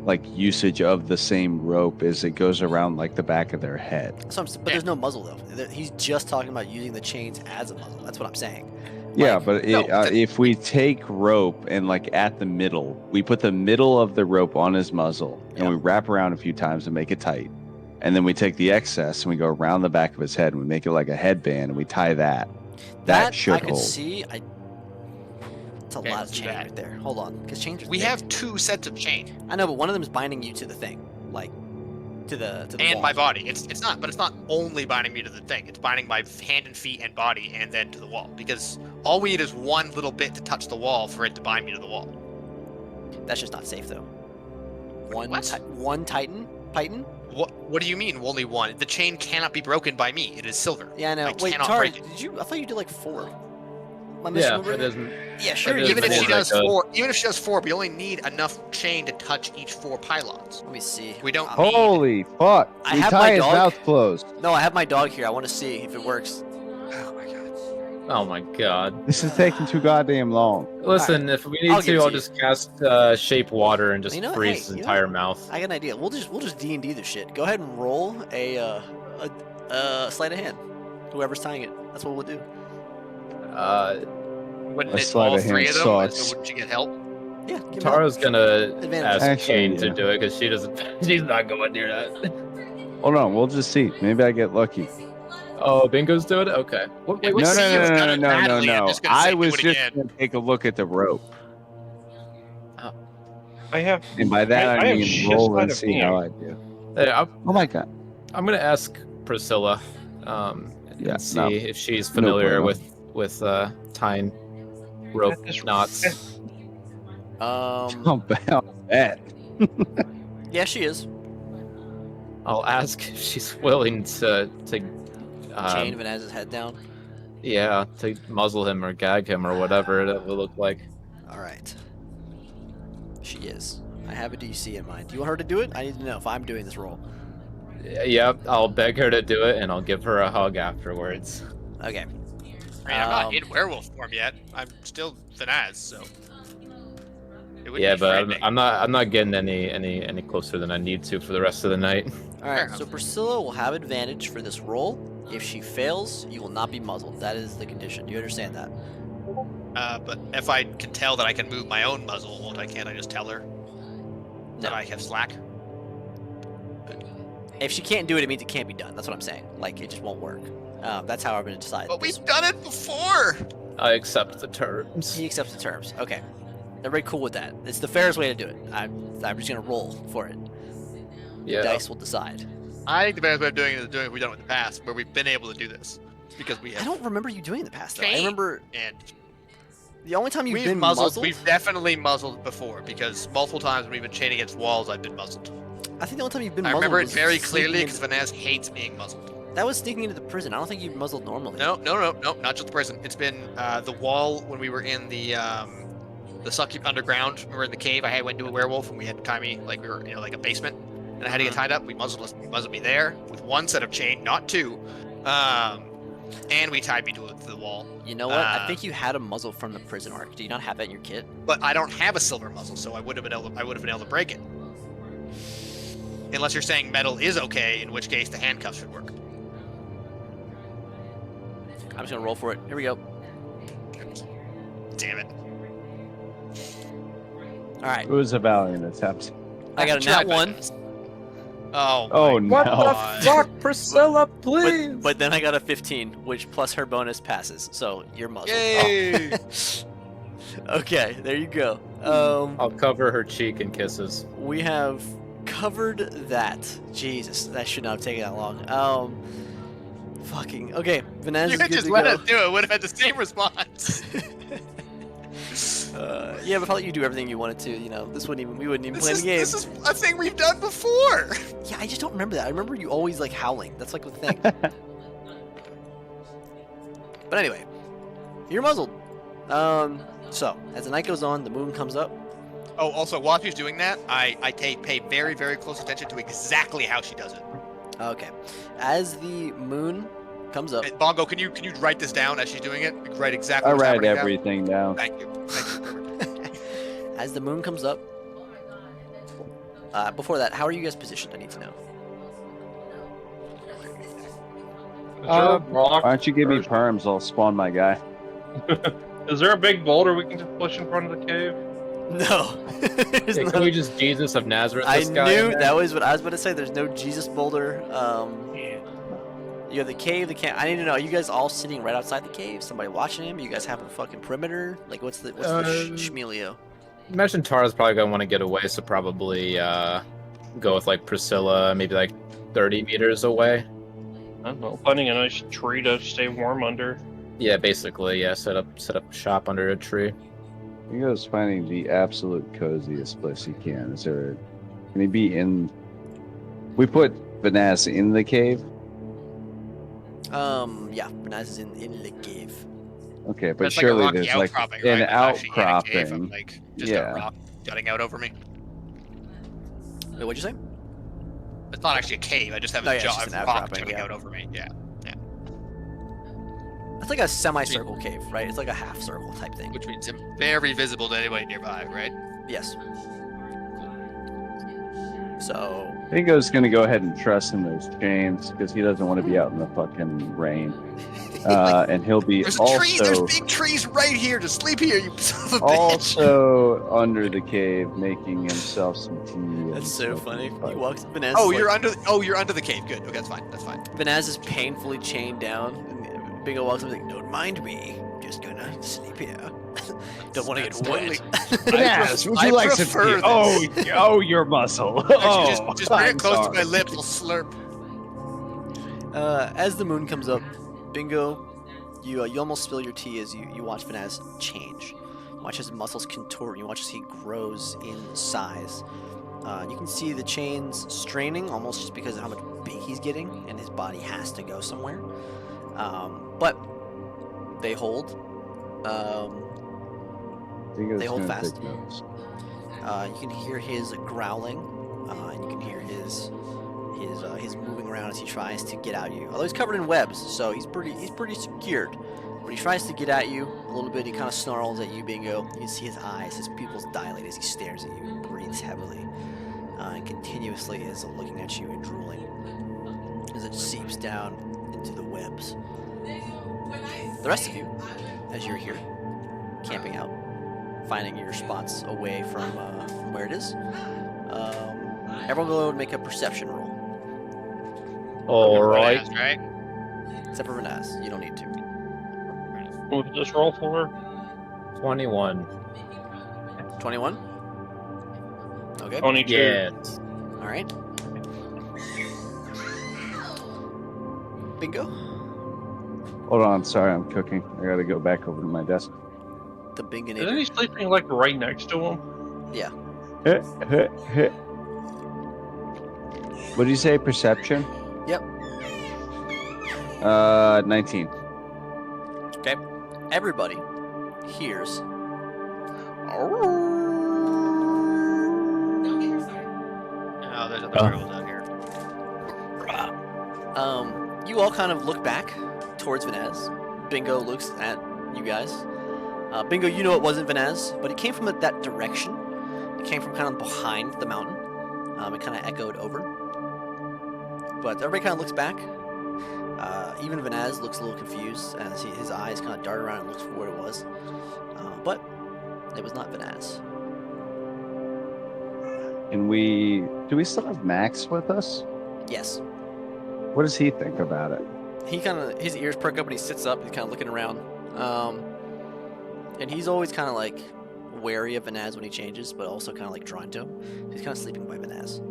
[SPEAKER 10] like usage of the same rope as it goes around like the back of their head.
[SPEAKER 3] But there's no muzzle though. He's just talking about using the chains as a muzzle. That's what I'm saying.
[SPEAKER 10] Yeah,
[SPEAKER 3] Like,
[SPEAKER 10] but if we take rope and like at the middle, we put the middle of the rope on his muzzle and
[SPEAKER 3] Yeah.
[SPEAKER 10] we wrap around a few times to make it tight. And then we take the excess and we go around the back of his head and we make it like a headband and we tie that. That should
[SPEAKER 3] I could
[SPEAKER 10] hold.
[SPEAKER 3] see. It's a
[SPEAKER 6] Okay,
[SPEAKER 3] lot
[SPEAKER 6] let's
[SPEAKER 3] of
[SPEAKER 6] do
[SPEAKER 3] chain
[SPEAKER 6] that.
[SPEAKER 3] right there. Hold on, because chains are.
[SPEAKER 6] We
[SPEAKER 3] thick.
[SPEAKER 6] have 2 sets of chain
[SPEAKER 3] I know, but one of them is binding you to the thing, like to the
[SPEAKER 6] and
[SPEAKER 3] wall.
[SPEAKER 6] my body. It's not only binding me to the thing. It's binding my hand and feet and body and then to the wall because all we need is one little bit to touch the wall for it to bind me to the wall.
[SPEAKER 3] That's just not safe though. One
[SPEAKER 6] What?
[SPEAKER 3] one Titan.
[SPEAKER 6] What do you mean only one? The chain cannot be broken by me. It is silver.
[SPEAKER 3] Yeah, I know.
[SPEAKER 6] I
[SPEAKER 3] Wait,
[SPEAKER 6] cannot
[SPEAKER 3] Tara,
[SPEAKER 6] break it.
[SPEAKER 3] did you? I thought you did like 4. Am I
[SPEAKER 4] Yeah,
[SPEAKER 3] misremembering?
[SPEAKER 4] it doesn't.
[SPEAKER 3] Yeah, sure.
[SPEAKER 4] it
[SPEAKER 3] you
[SPEAKER 6] Even
[SPEAKER 3] did
[SPEAKER 6] if she
[SPEAKER 3] four.
[SPEAKER 4] like
[SPEAKER 6] does
[SPEAKER 4] a-
[SPEAKER 6] 4, we only need enough chain to touch each 4 pylons.
[SPEAKER 3] Let me see.
[SPEAKER 6] We don't
[SPEAKER 3] Um,
[SPEAKER 6] need-
[SPEAKER 10] Holy fuck!
[SPEAKER 3] I
[SPEAKER 10] we
[SPEAKER 3] have
[SPEAKER 10] tie
[SPEAKER 3] my
[SPEAKER 10] his
[SPEAKER 3] dog.
[SPEAKER 10] mouth closed.
[SPEAKER 3] No, I have my dog here. I want to see if it works.
[SPEAKER 6] Oh my god.
[SPEAKER 4] Oh my god.
[SPEAKER 10] This is taking too goddamn long.
[SPEAKER 4] Listen, if we need
[SPEAKER 3] I'll give
[SPEAKER 4] to,
[SPEAKER 3] it
[SPEAKER 4] I'll
[SPEAKER 3] to you.
[SPEAKER 4] just cast shape water and just
[SPEAKER 3] You know what?
[SPEAKER 4] freeze
[SPEAKER 3] Hey,
[SPEAKER 4] his
[SPEAKER 3] you know
[SPEAKER 4] entire
[SPEAKER 3] what?
[SPEAKER 4] mouth.
[SPEAKER 3] I got an idea. We'll just D&D this shit. Go ahead and roll a sleight of hand. Whoever's tying it. That's what we'll do.
[SPEAKER 6] Wouldn't
[SPEAKER 10] A
[SPEAKER 6] it
[SPEAKER 10] sleight
[SPEAKER 6] all
[SPEAKER 10] of
[SPEAKER 6] 3 of
[SPEAKER 10] hand
[SPEAKER 6] them?
[SPEAKER 10] sucks.
[SPEAKER 6] So wouldn't you get help?
[SPEAKER 3] Yeah. give me
[SPEAKER 4] Tara's gonna
[SPEAKER 3] Advantage.
[SPEAKER 4] ask
[SPEAKER 10] Actually,
[SPEAKER 4] Jane to
[SPEAKER 10] yeah.
[SPEAKER 4] do it because she doesn't. She's not going near that.
[SPEAKER 10] Hold on, we'll just see. Maybe I get lucky.
[SPEAKER 4] Oh, Bingo's doing it. Okay. What, wait,
[SPEAKER 10] No,
[SPEAKER 4] what's
[SPEAKER 10] no,
[SPEAKER 6] see you've
[SPEAKER 10] no,
[SPEAKER 6] done
[SPEAKER 10] no,
[SPEAKER 6] it
[SPEAKER 10] no, no,
[SPEAKER 6] badly, I'm
[SPEAKER 10] no.
[SPEAKER 6] just gonna say
[SPEAKER 10] I
[SPEAKER 6] do
[SPEAKER 10] was
[SPEAKER 6] it
[SPEAKER 10] just
[SPEAKER 6] again.
[SPEAKER 10] gonna take a look at the rope,
[SPEAKER 1] I have.
[SPEAKER 10] and by that
[SPEAKER 1] I
[SPEAKER 10] I
[SPEAKER 1] have
[SPEAKER 10] mean
[SPEAKER 1] shit
[SPEAKER 10] roll
[SPEAKER 1] sleight
[SPEAKER 10] and
[SPEAKER 1] of
[SPEAKER 10] see
[SPEAKER 1] hand.
[SPEAKER 10] how I do.
[SPEAKER 4] Hey,
[SPEAKER 10] Oh my god!
[SPEAKER 4] I'm gonna ask Priscilla,
[SPEAKER 10] Yeah,
[SPEAKER 4] and see
[SPEAKER 10] no.
[SPEAKER 4] if she's familiar
[SPEAKER 10] bueno.
[SPEAKER 4] with tying rope
[SPEAKER 1] This-
[SPEAKER 4] knots.
[SPEAKER 10] How about that?
[SPEAKER 3] Yeah, she is.
[SPEAKER 4] I'll ask if she's willing to
[SPEAKER 3] Chain Van has his head down.
[SPEAKER 4] yeah, to muzzle him or gag him or whatever it will look like.
[SPEAKER 3] All right. She is. I have a DC in mind. Do you want her to do it? I need to know if I'm doing this roll.
[SPEAKER 4] Yep, I'll beg her to do it, and I'll give her a hug afterwards.
[SPEAKER 3] Okay.
[SPEAKER 6] I mean, I'm not
[SPEAKER 3] Um,
[SPEAKER 6] in werewolf form yet. I'm still Thanaz, so. It wouldn't
[SPEAKER 4] Yeah,
[SPEAKER 6] be
[SPEAKER 4] but
[SPEAKER 6] frightening.
[SPEAKER 4] I'm not getting any closer than I need to for the rest of the night.
[SPEAKER 3] All right.
[SPEAKER 6] enough.
[SPEAKER 3] So Priscilla will have advantage for this roll. If she fails, you will not be muzzled. That is the condition. Do you understand that?
[SPEAKER 6] But if I can tell that I can move my own muzzle, can't I just tell her that I have slack?
[SPEAKER 3] If she can't do it, it means it can't be done. That's what I'm saying. Like, it just won't work. That's how I'm going to decide.
[SPEAKER 6] But we've done it before.
[SPEAKER 4] I accept the terms.
[SPEAKER 3] He accepts the terms. Okay. Everybody cool with that. It's the fairest way to do it. I'm just going to roll for it.
[SPEAKER 4] Yeah.
[SPEAKER 3] Dice will decide.
[SPEAKER 6] I think the best way of doing it is doing what we've done with the past, where we've been able to do this. Because we have.
[SPEAKER 3] I don't remember you doing it in the past, though. I
[SPEAKER 6] Chain
[SPEAKER 3] remember
[SPEAKER 6] And
[SPEAKER 3] the only time you've
[SPEAKER 6] we've
[SPEAKER 3] been
[SPEAKER 6] muzzled.
[SPEAKER 3] muzzled.
[SPEAKER 6] We've definitely muzzled before, because multiple times when we've been chained against walls, I've been muzzled.
[SPEAKER 3] I think the only time you've been
[SPEAKER 6] I
[SPEAKER 3] muzzled
[SPEAKER 6] remember it
[SPEAKER 3] was
[SPEAKER 6] very
[SPEAKER 3] sneaking
[SPEAKER 6] clearly
[SPEAKER 3] into-
[SPEAKER 6] because Vanaz hates being muzzled.
[SPEAKER 3] That was sneaking into the prison. I don't think you've muzzled normally.
[SPEAKER 6] No, not just the prison. It's been the wall when we were in the Sucky underground. We were in the cave. I went to a werewolf and we had to tie me like we were like a basement, and I had to get tied up. We muzzled me there with one set of chain, not two, and we tied me to the wall.
[SPEAKER 3] You know what? I think you had a muzzle from the prison arc. Do you not have that in your kit?
[SPEAKER 6] But I don't have a silver muzzle, so I would have been able to break it. Unless you're saying metal is okay, in which case the handcuffs should work.
[SPEAKER 3] I'm just gonna roll for it. Here we go.
[SPEAKER 6] Damn it.
[SPEAKER 3] All right.
[SPEAKER 10] It was a valiant attempt.
[SPEAKER 3] I got a nat 1.
[SPEAKER 6] Oh.
[SPEAKER 10] Oh
[SPEAKER 6] my
[SPEAKER 10] no!
[SPEAKER 6] God.
[SPEAKER 4] Fuck, Priscilla, please.
[SPEAKER 3] But then I got a 15, which plus her bonus passes. So you're muzzled.
[SPEAKER 6] Yay!
[SPEAKER 3] Okay, there you go.
[SPEAKER 4] I'll cover her cheek in kisses.
[SPEAKER 3] We have covered that. Jesus, that should not have taken that long. Fucking okay. Vanessa
[SPEAKER 6] You
[SPEAKER 3] is
[SPEAKER 6] could
[SPEAKER 3] good
[SPEAKER 6] just
[SPEAKER 3] to
[SPEAKER 6] let
[SPEAKER 3] go.
[SPEAKER 6] us do it. Would have had the same response.
[SPEAKER 3] Yeah, but if I let you do everything you wanted to, you know, we wouldn't even play the game.
[SPEAKER 6] This is a thing we've done before.
[SPEAKER 3] Yeah, I just don't remember that. I remember you always like howling. That's like the thing. But anyway, you're muzzled. So as the night goes on, the moon comes up.
[SPEAKER 6] Oh, also, while she's doing that, I pay very, very close attention to exactly how she does it.
[SPEAKER 3] Okay, as the moon comes up.
[SPEAKER 6] Hey, Bongo, can you write this down as she's doing it? Write exactly
[SPEAKER 10] I
[SPEAKER 6] what's
[SPEAKER 10] write
[SPEAKER 6] happening down?
[SPEAKER 10] everything down.
[SPEAKER 6] Thank you. Perfect.
[SPEAKER 3] As the moon comes up. Before that, how are you guys positioned? I need to know.
[SPEAKER 10] Why don't you give me perms? I'll spawn my guy.
[SPEAKER 1] Is there a big boulder we can just push in front of the cave?
[SPEAKER 3] No. There's
[SPEAKER 4] Hey,
[SPEAKER 3] none.
[SPEAKER 4] can we just Jesus of Nazareth
[SPEAKER 3] I
[SPEAKER 4] this guy?
[SPEAKER 3] knew
[SPEAKER 4] in there?
[SPEAKER 3] that was what I was about to say. There's no Jesus boulder. You have the cave, the camp. I need to know. Are you guys all sitting right outside the cave? Somebody watching him? You guys have a fucking perimeter? Like, what's the schmealio?
[SPEAKER 4] Imagine Tara's probably gonna want to get away, so probably go with like Priscilla, maybe like 30 meters away.
[SPEAKER 1] I don't know. Finding a nice tree to stay warm under.
[SPEAKER 4] Yeah, basically, yeah. Set up shop under a tree.
[SPEAKER 10] He goes finding the absolute coziest place he can. Can he be in? We put Vanessa in the cave.
[SPEAKER 3] Yeah, Bernaz is in the cave.
[SPEAKER 10] Okay, but
[SPEAKER 6] It's like a
[SPEAKER 10] surely
[SPEAKER 6] rocky
[SPEAKER 10] there's like
[SPEAKER 6] outcropping,
[SPEAKER 10] an
[SPEAKER 6] right? Not actually in a cave,
[SPEAKER 10] outcropping.
[SPEAKER 6] I'm like just
[SPEAKER 10] Yeah.
[SPEAKER 6] a rock jutting out over me.
[SPEAKER 3] Wait, what'd you say?
[SPEAKER 6] It's not actually a cave. I just have
[SPEAKER 3] No,
[SPEAKER 6] a,
[SPEAKER 3] yeah, it's just an
[SPEAKER 6] rock
[SPEAKER 3] outcropping,
[SPEAKER 6] jutting
[SPEAKER 3] yeah.
[SPEAKER 6] out over me. Yeah,
[SPEAKER 3] It's like a semicircle cave, right? It's like a half circle type thing.
[SPEAKER 6] which means I'm very visible to anybody nearby, right?
[SPEAKER 3] Yes. So
[SPEAKER 10] Bingo's gonna go ahead and trust in those chains because he doesn't want to be out in the fucking rain. And he'll be
[SPEAKER 6] There's a tree. There's
[SPEAKER 10] also
[SPEAKER 6] big trees right here. Just sleep here, you son of a bitch.
[SPEAKER 10] also under the cave making himself some tea. and
[SPEAKER 3] that's so
[SPEAKER 10] stuff.
[SPEAKER 3] funny. He walks. Vanaz.
[SPEAKER 6] Oh,
[SPEAKER 3] is
[SPEAKER 6] you're
[SPEAKER 3] like,
[SPEAKER 6] you're under the cave. Good. Okay, that's fine. That's fine.
[SPEAKER 3] Vanaz is painfully chained down. And Bingo walks up and is like, "Don't mind me. Just gonna sleep here. Don't want to
[SPEAKER 6] That's
[SPEAKER 3] get wet."
[SPEAKER 10] Yes, would
[SPEAKER 6] I
[SPEAKER 10] you like some
[SPEAKER 6] prefer
[SPEAKER 10] tea?
[SPEAKER 6] this.
[SPEAKER 10] Oh, your muscle.
[SPEAKER 6] Actually,
[SPEAKER 10] Oh,
[SPEAKER 6] just bring
[SPEAKER 10] I'm
[SPEAKER 6] it close to
[SPEAKER 10] sorry.
[SPEAKER 6] my lips. I'll slurp.
[SPEAKER 3] As the moon comes up, Bingo, you almost spill your tea as you watch Vanaz change. You watch his muscles contort. You watch as he grows in size. You can see the chains straining almost just because of how much big he's getting, and his body has to go somewhere. But they hold.
[SPEAKER 10] Bingo's
[SPEAKER 3] They hold
[SPEAKER 10] gonna
[SPEAKER 3] fast.
[SPEAKER 10] take notes.
[SPEAKER 3] You can hear his growling, and you can hear his moving around as he tries to get at you. Although he's covered in webs, so he's pretty secured. When he tries to get at you a little bit, he kind of snarls at you, Bingo. You can see his eyes, his pupils dilate as he stares at you and breathes heavily, and continuously is looking at you and drooling as it seeps down into the webs. The rest of you, as you're here, camping out, finding your spots away from where it is. Everyone go and make a perception roll.
[SPEAKER 4] All right.
[SPEAKER 6] Fast, right?
[SPEAKER 3] Except for Vanaz, you don't need to.
[SPEAKER 1] What did this roll for?
[SPEAKER 4] 21.
[SPEAKER 3] 21. Okay.
[SPEAKER 1] 22.
[SPEAKER 4] Yes.
[SPEAKER 3] All right. Bingo.
[SPEAKER 10] Hold on, sorry, I'm cooking. I gotta go back over to my desk.
[SPEAKER 3] The
[SPEAKER 1] Isn't
[SPEAKER 3] Binganator.
[SPEAKER 1] he sleeping like right next to him?
[SPEAKER 3] Yeah.
[SPEAKER 10] What did you say? Perception?
[SPEAKER 3] Yep.
[SPEAKER 10] 19.
[SPEAKER 3] Okay. Everybody hears.
[SPEAKER 6] Oh, there's other turtles out here.
[SPEAKER 3] You all kind of look back towards Vanaz. Bingo looks at you guys. Bingo, you know it wasn't Vanaz, but it came from that direction. It came from kind of behind the mountain. It kind of echoed over. But everybody kind of looks back. Even Vanaz looks a little confused as his eyes kind of dart around and looks for what it was. But it was not Vanaz.
[SPEAKER 10] Do we still have Max with us?
[SPEAKER 3] Yes.
[SPEAKER 10] What does he think about it?
[SPEAKER 3] He kind of, his ears perk up and he sits up. He's kind of looking around. And he's always kind of like wary of Vanaz when he changes, but also kind of like drawn to him. He's kind of sleeping by Vanaz.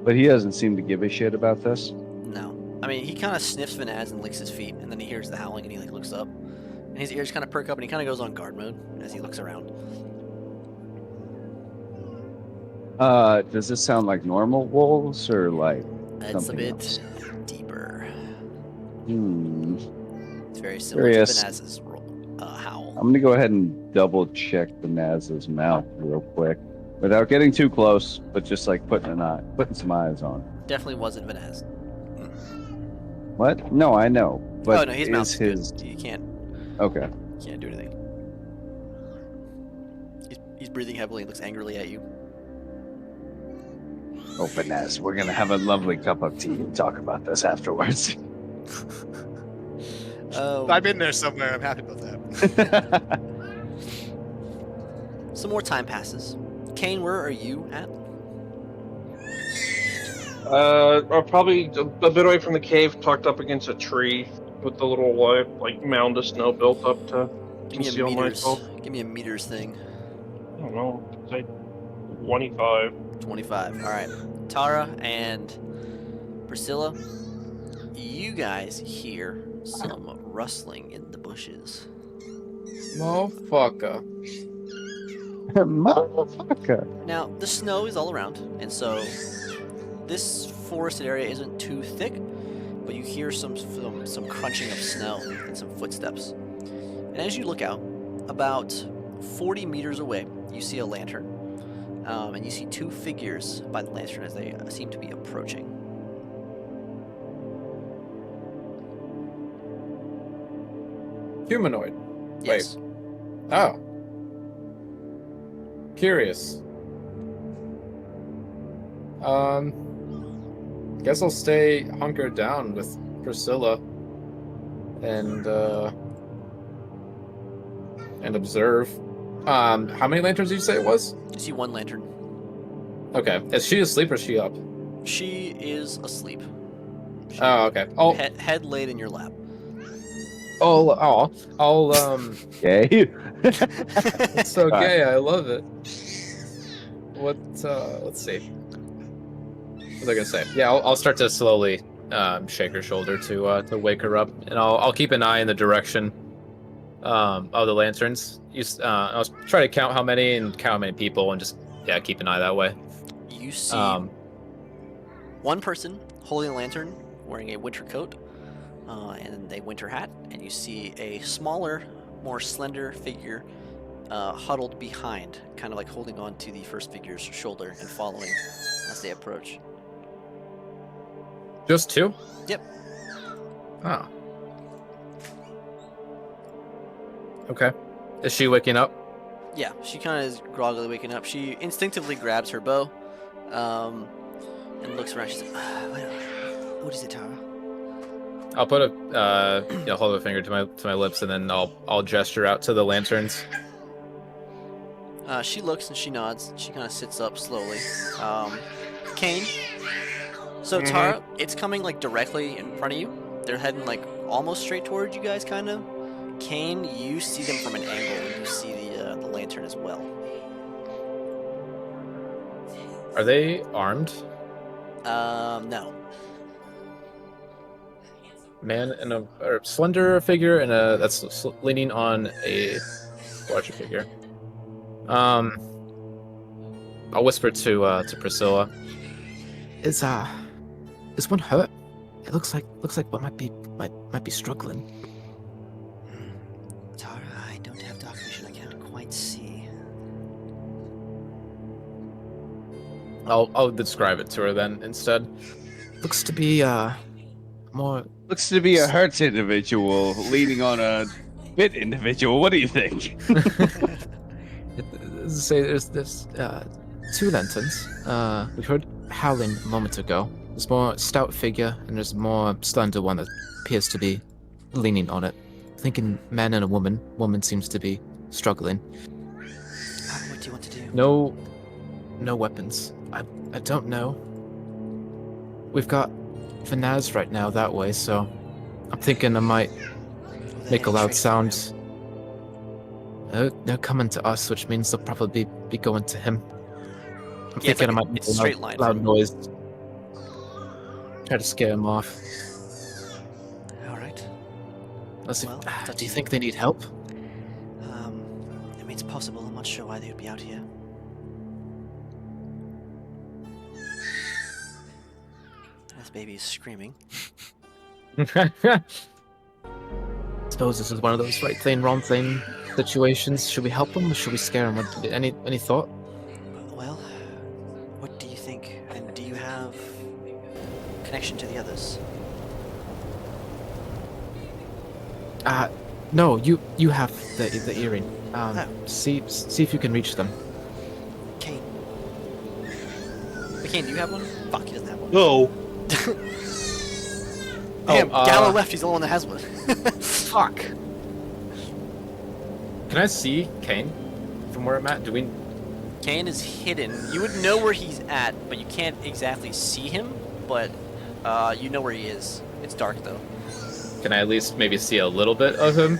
[SPEAKER 10] But he doesn't seem to give a shit about this.
[SPEAKER 3] No. I mean, he kind of sniffs Vanaz and licks his feet, and then he hears the howling and he like looks up. And his ears kind of perk up and he kind of goes on guard mode as he looks around.
[SPEAKER 10] Does this sound like normal wolves or like
[SPEAKER 3] It's a
[SPEAKER 10] something
[SPEAKER 3] bit
[SPEAKER 10] else?
[SPEAKER 3] deeper.
[SPEAKER 10] Hmm.
[SPEAKER 3] It's very similar to
[SPEAKER 10] Curious.
[SPEAKER 3] Vanaz's howl.
[SPEAKER 10] I'm gonna go ahead and double check the Naz's mouth real quick, without getting too close, but just like putting some eyes on.
[SPEAKER 3] Definitely wasn't Vanaz.
[SPEAKER 10] What? No, I know. But
[SPEAKER 3] Oh no, his mouth's
[SPEAKER 10] his
[SPEAKER 3] good. You can't
[SPEAKER 10] okay.
[SPEAKER 3] do anything. He's breathing heavily and looks angrily at you.
[SPEAKER 10] Oh, Naz, we're gonna have a lovely cup of tea and talk about this afterwards.
[SPEAKER 2] I'm in there somewhere. I'm happy about that.
[SPEAKER 3] Some more time passes. Kane, where are you at?
[SPEAKER 1] Probably a bit away from the cave, tucked up against a tree, with the little like mound of snow built up to
[SPEAKER 3] Give me a
[SPEAKER 1] conceal
[SPEAKER 3] meters.
[SPEAKER 1] myself.
[SPEAKER 3] Give me a meters thing.
[SPEAKER 1] I don't know, say 25.
[SPEAKER 3] 25. All right. Tara and Priscilla, you guys hear some rustling in the bushes.
[SPEAKER 4] Motherfucker.
[SPEAKER 10] Motherfucker.
[SPEAKER 3] Now, the snow is all around, and so this forested area isn't too thick, but you hear some crunching of snow and some footsteps. And as you look out, about 40 meters away, you see a lantern. And you see two figures by the lantern as they seem to be approaching.
[SPEAKER 4] Humanoid.
[SPEAKER 3] Yes.
[SPEAKER 4] Oh. Curious. Guess I'll stay hunkered down with Priscilla and observe. How many lanterns did you say it was?
[SPEAKER 3] You see one lantern.
[SPEAKER 4] Okay. Is she asleep or is she up?
[SPEAKER 3] She is asleep. She-
[SPEAKER 4] Oh, okay. I'll
[SPEAKER 3] head laid in your lap.
[SPEAKER 4] I'll
[SPEAKER 10] Okay.
[SPEAKER 4] it's so gay, I love it. What let's see. What was I gonna say? Yeah, I'll start to slowly shake her shoulder to wake her up, and I'll keep an eye in the direction of the lanterns. I'll try to count how many and count how many people, and just keep an eye that way.
[SPEAKER 3] You see one person holding a lantern, wearing a winter coat and a winter hat, and you see a smaller, more slender figure huddled behind, kind of like holding on to the first figure's shoulder and following as they approach.
[SPEAKER 4] Just two?
[SPEAKER 3] Yep.
[SPEAKER 4] Oh. Okay. Is she waking up?
[SPEAKER 3] Yeah, she kind of is groggily waking up. She instinctively grabs her bow and looks around. She's like,
[SPEAKER 7] What is it, Tara?
[SPEAKER 4] I'll put hold a finger to my lips, and then I'll gesture out to the lanterns.
[SPEAKER 3] she looks and she nods. She kind of sits up slowly. Kane, So
[SPEAKER 1] Mhm.
[SPEAKER 3] Tara, it's coming like directly in front of you. They're heading like almost straight towards you guys, kind of. Kane, you see them from an angle, and you see the lantern as well.
[SPEAKER 4] Are they armed?
[SPEAKER 3] No.
[SPEAKER 4] Man in a or slender figure and a that's leaning on a larger figure. I'll whisper to Priscilla.
[SPEAKER 11] Is one hurt? It looks like one might be struggling.
[SPEAKER 7] Tara, I don't have dark vision. I can't quite see.
[SPEAKER 4] I'll describe it to her then instead.
[SPEAKER 11] Looks to be more.
[SPEAKER 10] Looks to be a hurt individual leaning on a fit individual. What do you think?
[SPEAKER 11] Say there's two lanterns. We heard howling a moment ago. There's more stout figure and there's more slender one that appears to be leaning on it. Thinking man and a woman. Woman seems to be struggling.
[SPEAKER 7] What do you want to do?
[SPEAKER 11] No weapons. I don't know. We've got Vanaz right now that way, so I'm thinking I might make a loud sound. They're coming to us, which means they'll probably be going to him. I'm
[SPEAKER 3] Yeah, it's
[SPEAKER 11] thinking
[SPEAKER 3] like
[SPEAKER 11] I might make
[SPEAKER 3] a
[SPEAKER 11] a
[SPEAKER 3] straight line
[SPEAKER 11] loud
[SPEAKER 3] from-
[SPEAKER 11] noise. Try to scare him off.
[SPEAKER 7] All right.
[SPEAKER 11] Let's see.
[SPEAKER 7] Well, it's up
[SPEAKER 11] Do
[SPEAKER 7] to
[SPEAKER 11] you
[SPEAKER 7] you.
[SPEAKER 11] think they need help?
[SPEAKER 7] I mean, it's possible. I'm not sure why they would be out here. This baby is screaming.
[SPEAKER 11] Suppose this is one of those right thing, wrong thing situations. Should we help them or should we scare them? Any thought?
[SPEAKER 7] Well, what do you think? And do you have connection to the others?
[SPEAKER 11] No. You have the earring.
[SPEAKER 7] Oh.
[SPEAKER 11] See if you can reach them.
[SPEAKER 7] Kane.
[SPEAKER 3] But Kane, do you have one?
[SPEAKER 7] Fuck, he doesn't have one.
[SPEAKER 1] No.
[SPEAKER 3] Damn,
[SPEAKER 4] Oh,
[SPEAKER 3] Gallo left. He's the only one that has one.
[SPEAKER 11] Fuck.
[SPEAKER 4] Can I see Kane from where I'm at? Do we?
[SPEAKER 3] Kane is hidden. You would know where he's at, but you can't exactly see him. But you know where he is. It's dark though.
[SPEAKER 4] Can I at least maybe see a little bit of him?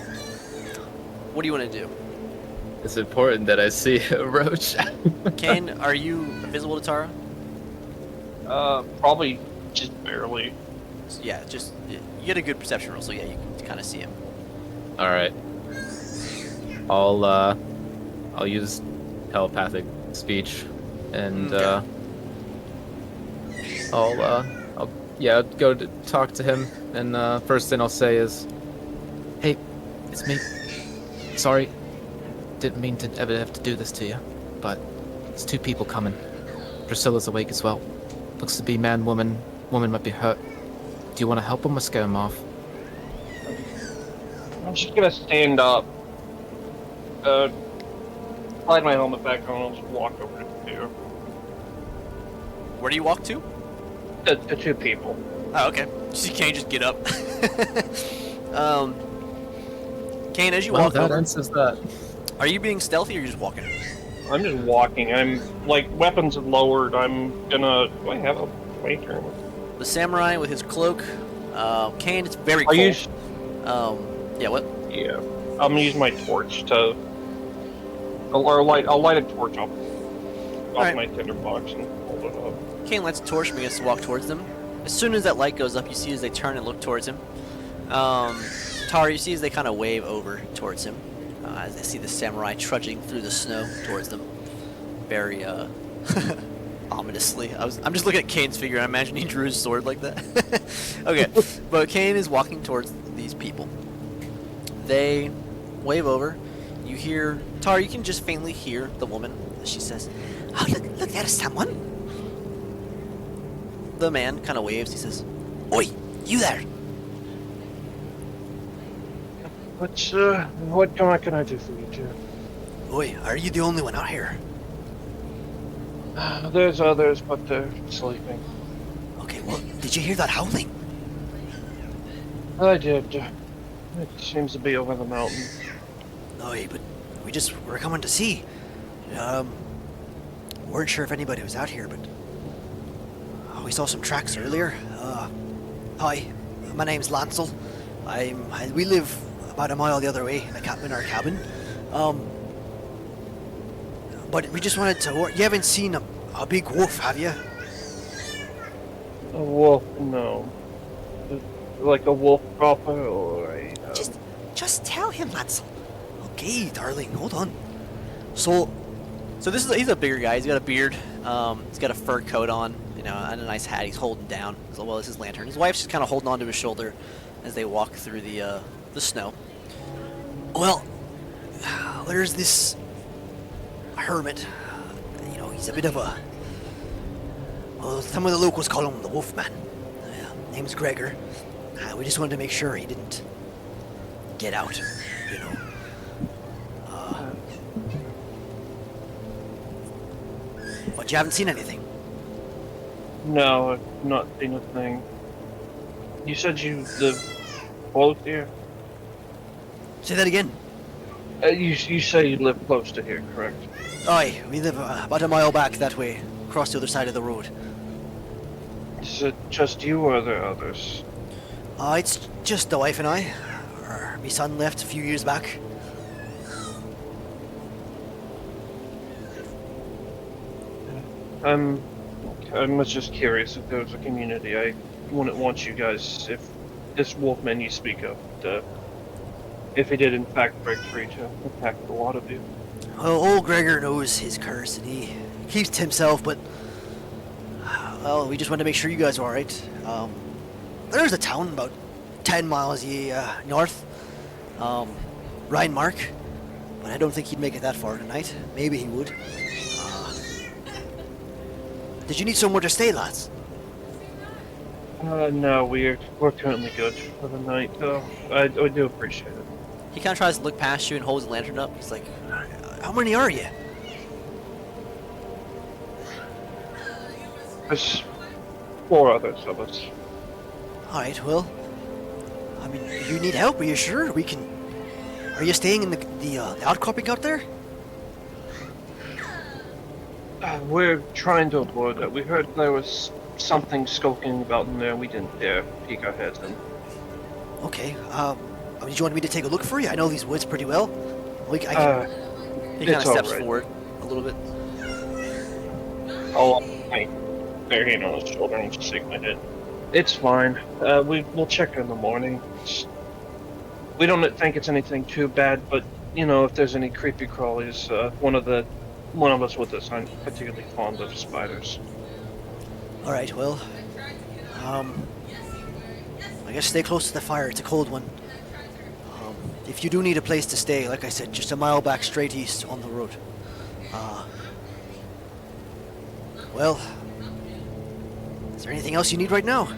[SPEAKER 3] What do you want to do?
[SPEAKER 4] It's important that I see a roach.
[SPEAKER 3] Kane, are you visible to Tara?
[SPEAKER 1] Probably just barely.
[SPEAKER 3] Yeah, just you get a good perception roll, so yeah, you can kind of see him.
[SPEAKER 4] All right. I'll use telepathic speech, and
[SPEAKER 3] Okay.
[SPEAKER 4] I'll go to talk to him, and first thing I'll say is,
[SPEAKER 11] Hey, it's me. Sorry. Didn't mean to ever have to do this to you, but there's two people coming. Priscilla's awake as well. Looks to be man, woman. Woman might be hurt. Do you want to help them or scare them off?
[SPEAKER 1] I'm just gonna stand up, slide my helmet back on, and just walk over to the two.
[SPEAKER 3] Where do you walk to?
[SPEAKER 1] The two people.
[SPEAKER 3] Oh, okay. So you can't just get up. Kane, as you
[SPEAKER 4] well,
[SPEAKER 3] walk
[SPEAKER 4] that
[SPEAKER 3] over,
[SPEAKER 4] answers that.
[SPEAKER 3] are you being stealthy or are you just walking?
[SPEAKER 1] I'm just walking. I'm like weapons lowered. I'm gonna. Do I have a waiter?
[SPEAKER 3] The samurai with his cloak. Kane, it's very
[SPEAKER 1] I'll
[SPEAKER 3] cold.
[SPEAKER 1] use.
[SPEAKER 3] Yeah, what?
[SPEAKER 1] Yeah. I'm gonna use my torch to. I'll light a torch off
[SPEAKER 3] Alright.
[SPEAKER 1] my tinderbox and hold it up.
[SPEAKER 3] Kane lights a torch and begins to walk towards them. As soon as that light goes up, you see as they turn and look towards him. Tara, you see as they kind of wave over towards him. As they see the samurai trudging through the snow towards them. Very, ominously. I'm just looking at Kane's figure. I imagine he drew his sword like that. Okay, but Kane is walking towards these people. They wave over. You hear... Tara, you can just faintly hear the woman. She says,
[SPEAKER 8] Oh, look, there is someone.
[SPEAKER 3] the man kind of waves. He says,
[SPEAKER 8] Oi, you there.
[SPEAKER 1] What can I do for you, Jeff?
[SPEAKER 7] Oi, are you the only one out here?
[SPEAKER 1] There's others, but they're sleeping.
[SPEAKER 7] Okay, well, did you hear that howling?
[SPEAKER 1] I did. It seems to be over the mountain.
[SPEAKER 7] Oi, but we're coming to see. Weren't sure if anybody was out here, but... we saw some tracks earlier. Hi, my name's Lancel. We live about a mile the other way in our cabin. But we just wanted to. You haven't seen a big wolf, have you?
[SPEAKER 1] A wolf? No. Like a wolf proper, or a.
[SPEAKER 8] Just tell him, Lancel.
[SPEAKER 7] Okay, darling, hold on. So
[SPEAKER 3] he's a bigger guy. He's got a beard. He's got a fur coat on, and a nice hat. He's holding down as well as his lantern. His wife's just kind of holding onto his shoulder as they walk through the snow.
[SPEAKER 7] Well, there's this hermit. He's a bit of a. Well, some of the locals call him the Wolfman. Name's Gregor. We just wanted to make sure he didn't get out. But you haven't seen anything.
[SPEAKER 1] No, I've not seen a thing. You said you live close here?
[SPEAKER 7] Say that again.
[SPEAKER 1] You say you live close to here, correct?
[SPEAKER 7] Aye, we live about a mile back that way, across the other side of the road.
[SPEAKER 1] Is it just you or are there others?
[SPEAKER 7] It's just the wife and I. My son left a few years back.
[SPEAKER 1] I'm just curious if there was a community. I wouldn't want you guys, if this wolfman you speak of, if he did in fact break free, to attack a lot of you.
[SPEAKER 7] Well, old Gregor knows his curse and he keeps to himself, but well, we just wanted to make sure you guys are alright. There's a town about 10 miles north, Rhinemark, but I don't think he'd make it that far tonight. Maybe he would. Did you need somewhere to stay, lads?
[SPEAKER 1] No, we're currently good for the night, though. I do appreciate it.
[SPEAKER 3] He kind of tries to look past you and holds the lantern up. He's like,
[SPEAKER 7] how many are you?
[SPEAKER 1] There's 4 others of us.
[SPEAKER 7] Alright, well, I mean, you need help, are you sure? We can... Are you staying in the outcropping out there?
[SPEAKER 1] We're trying to avoid that. We heard there was something skulking about in there. We didn't dare peek our heads in.
[SPEAKER 7] Okay, did you want me to take a look for you? I know these woods pretty well.
[SPEAKER 3] He kind of steps forward a little bit.
[SPEAKER 1] I'll my bare hand on his shoulder and just shake my head. It's fine. We'll check in the morning. We don't think it's anything too bad, but if there's any creepy crawlies, one of us with us aren't particularly fond of spiders.
[SPEAKER 7] Alright, well, I guess stay close to the fire. It's a cold one. If you do need a place to stay, like I said, just a mile back straight east on the road. Well, is there anything else you need right now?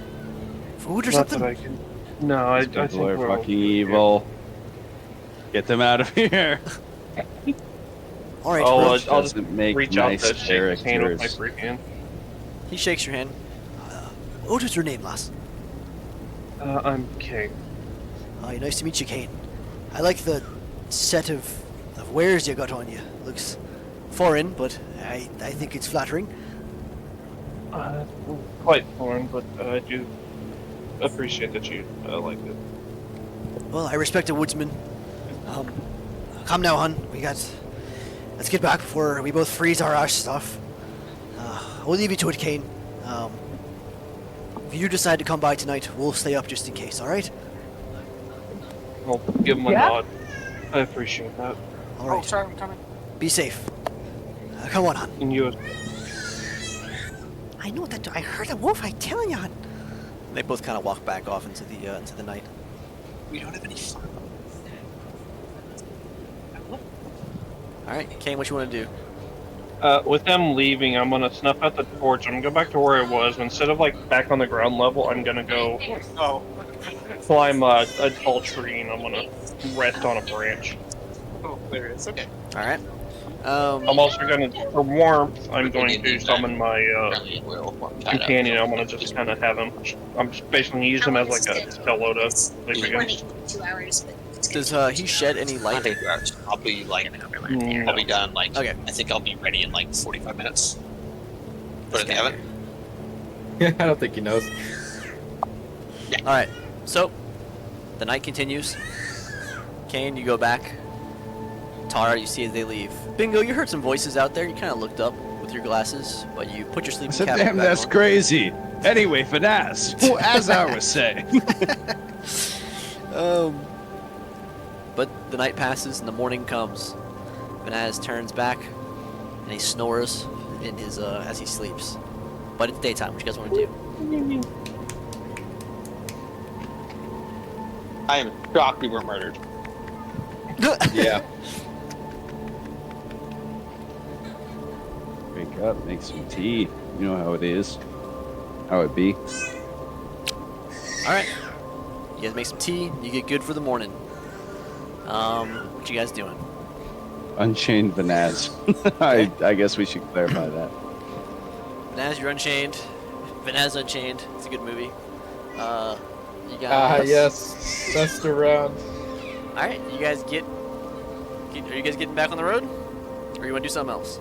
[SPEAKER 7] Food or
[SPEAKER 1] Not
[SPEAKER 7] something?
[SPEAKER 1] that I can. No, I think
[SPEAKER 10] People are
[SPEAKER 1] we're
[SPEAKER 10] fucking
[SPEAKER 1] okay
[SPEAKER 10] evil. Get them out of here.
[SPEAKER 7] Alright,
[SPEAKER 1] I'll
[SPEAKER 7] well,
[SPEAKER 1] just
[SPEAKER 10] Doesn't make
[SPEAKER 1] reach out
[SPEAKER 10] nice
[SPEAKER 1] to shake his hand with my
[SPEAKER 10] characters.
[SPEAKER 1] free hand.
[SPEAKER 3] He shakes your hand.
[SPEAKER 7] what was your name, lass?
[SPEAKER 1] I'm Kane.
[SPEAKER 7] Hi, nice to meet you, Kane. I like the set of wares you got on you. Looks foreign, but I think it's flattering.
[SPEAKER 1] Quite foreign, but I do appreciate that you like it.
[SPEAKER 7] Well, I respect a woodsman. Come now, hun. Let's get back before we both freeze our ass stuff. We'll leave you to it, Kane. If you decide to come by tonight, we'll stay up just in case, alright?
[SPEAKER 1] I'll give him a nod. I appreciate that.
[SPEAKER 7] Alright.
[SPEAKER 2] Oh, sorry, I'm coming.
[SPEAKER 7] Be safe. Come on, hun.
[SPEAKER 1] And you,
[SPEAKER 8] I know that I heard a wolf, I tell you.
[SPEAKER 3] They both kind of walk back off into the night.
[SPEAKER 6] We don't have any fun.
[SPEAKER 3] All right, Kane, what you want to do?
[SPEAKER 1] with them leaving, I'm gonna snuff out the torch. I'm gonna go back to where it was. Instead of like back on the ground level, I'm gonna go climb a tall tree and I'm gonna rest on a branch.
[SPEAKER 6] Oh, there it is. Okay.
[SPEAKER 3] All right.
[SPEAKER 1] I'm also gonna, for warmth, I'm going to summon my companion. I'm gonna just kind of have him. I'm just basically gonna use him as like a pillow to sleep against.
[SPEAKER 12] 2 hours, but
[SPEAKER 3] Does he shed any light?
[SPEAKER 6] I'll be like,
[SPEAKER 1] No.
[SPEAKER 6] I'll be done. Like,
[SPEAKER 3] Okay.
[SPEAKER 6] I think I'll be ready in like 45 minutes. Put it in the oven.
[SPEAKER 11] I don't think he knows.
[SPEAKER 3] Alright, so the night continues. Kane, you go back. Tara, you see as they leave. Bingo, you heard some voices out there. You kind of looked up with your glasses, but you put your
[SPEAKER 10] I
[SPEAKER 3] sleeping
[SPEAKER 10] said,
[SPEAKER 3] cap
[SPEAKER 10] damn,
[SPEAKER 3] back
[SPEAKER 10] that's
[SPEAKER 3] on.
[SPEAKER 10] crazy. Anyway, finesse. Well, as I was saying.
[SPEAKER 3] But the night passes and the morning comes. Vanaz turns back and he snores in his as he sleeps. But it's daytime. What you guys want to do?
[SPEAKER 12] I am shocked we were murdered.
[SPEAKER 11] Yeah.
[SPEAKER 10] Wake up, make some tea. You know how it is. How it be.
[SPEAKER 3] All right. You guys make some tea. You get good for the morning. What you guys doing?
[SPEAKER 10] Unchained Vanaz. I guess we should clarify that.
[SPEAKER 3] Vanaz, you're unchained. Vanaz Unchained. It's a good movie. You guys.
[SPEAKER 11] Yes. That's around.
[SPEAKER 3] All right. You guys get. Are you guys getting back on the road, or you want to do something else?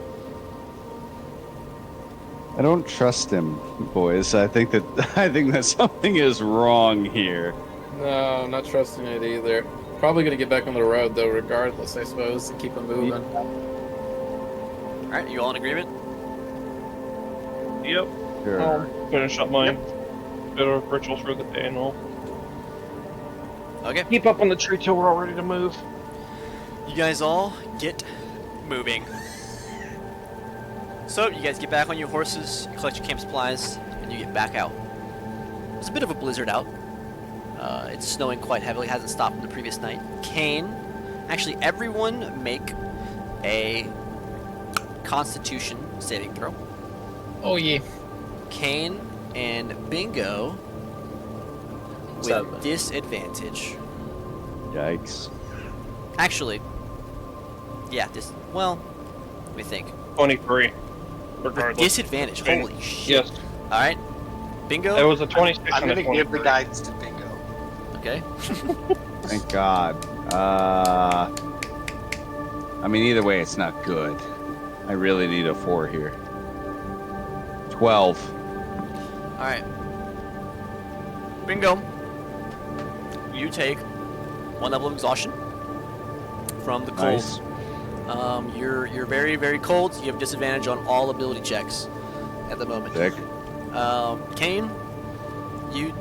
[SPEAKER 10] I don't trust him, boys. I think that something is wrong here.
[SPEAKER 11] No, I'm not trusting it either. Probably gonna get back on the road though, regardless, I suppose, and keep it moving.
[SPEAKER 3] All right. You all in agreement?
[SPEAKER 1] Yep.
[SPEAKER 10] Sure.
[SPEAKER 1] I'll finish up my bit of rituals for the day, and we'll
[SPEAKER 3] Okay.
[SPEAKER 1] keep up on the tree till we're all ready to move.
[SPEAKER 3] You guys all get moving. So, you guys get back on your horses, you collect your camp supplies, and you get back out. There's a bit of a blizzard out. It's snowing quite heavily, hasn't stopped from the previous night. Kane, actually everyone make a Constitution saving throw.
[SPEAKER 11] Oh yeah.
[SPEAKER 3] Kane and Bingo with
[SPEAKER 4] 7.
[SPEAKER 3] disadvantage.
[SPEAKER 10] Yikes.
[SPEAKER 3] Actually, yeah, well, let me think.
[SPEAKER 1] 23.
[SPEAKER 3] With
[SPEAKER 1] Regardless.
[SPEAKER 3] disadvantage, holy shit.
[SPEAKER 1] Yes.
[SPEAKER 3] Alright, Bingo.
[SPEAKER 1] It was a 26
[SPEAKER 12] I'm
[SPEAKER 1] and a
[SPEAKER 12] gonna give the
[SPEAKER 1] 23.
[SPEAKER 12] guidance to Bingo.
[SPEAKER 3] Okay.
[SPEAKER 10] Thank God. I mean, either way, it's not good. I really need a 4 here. 12.
[SPEAKER 3] Alright. Bingo. You take 1 level of exhaustion from the cold.
[SPEAKER 10] Nice.
[SPEAKER 3] You're very, very cold. You have disadvantage on all ability checks at the moment.
[SPEAKER 10] Sick.
[SPEAKER 3] Kane, you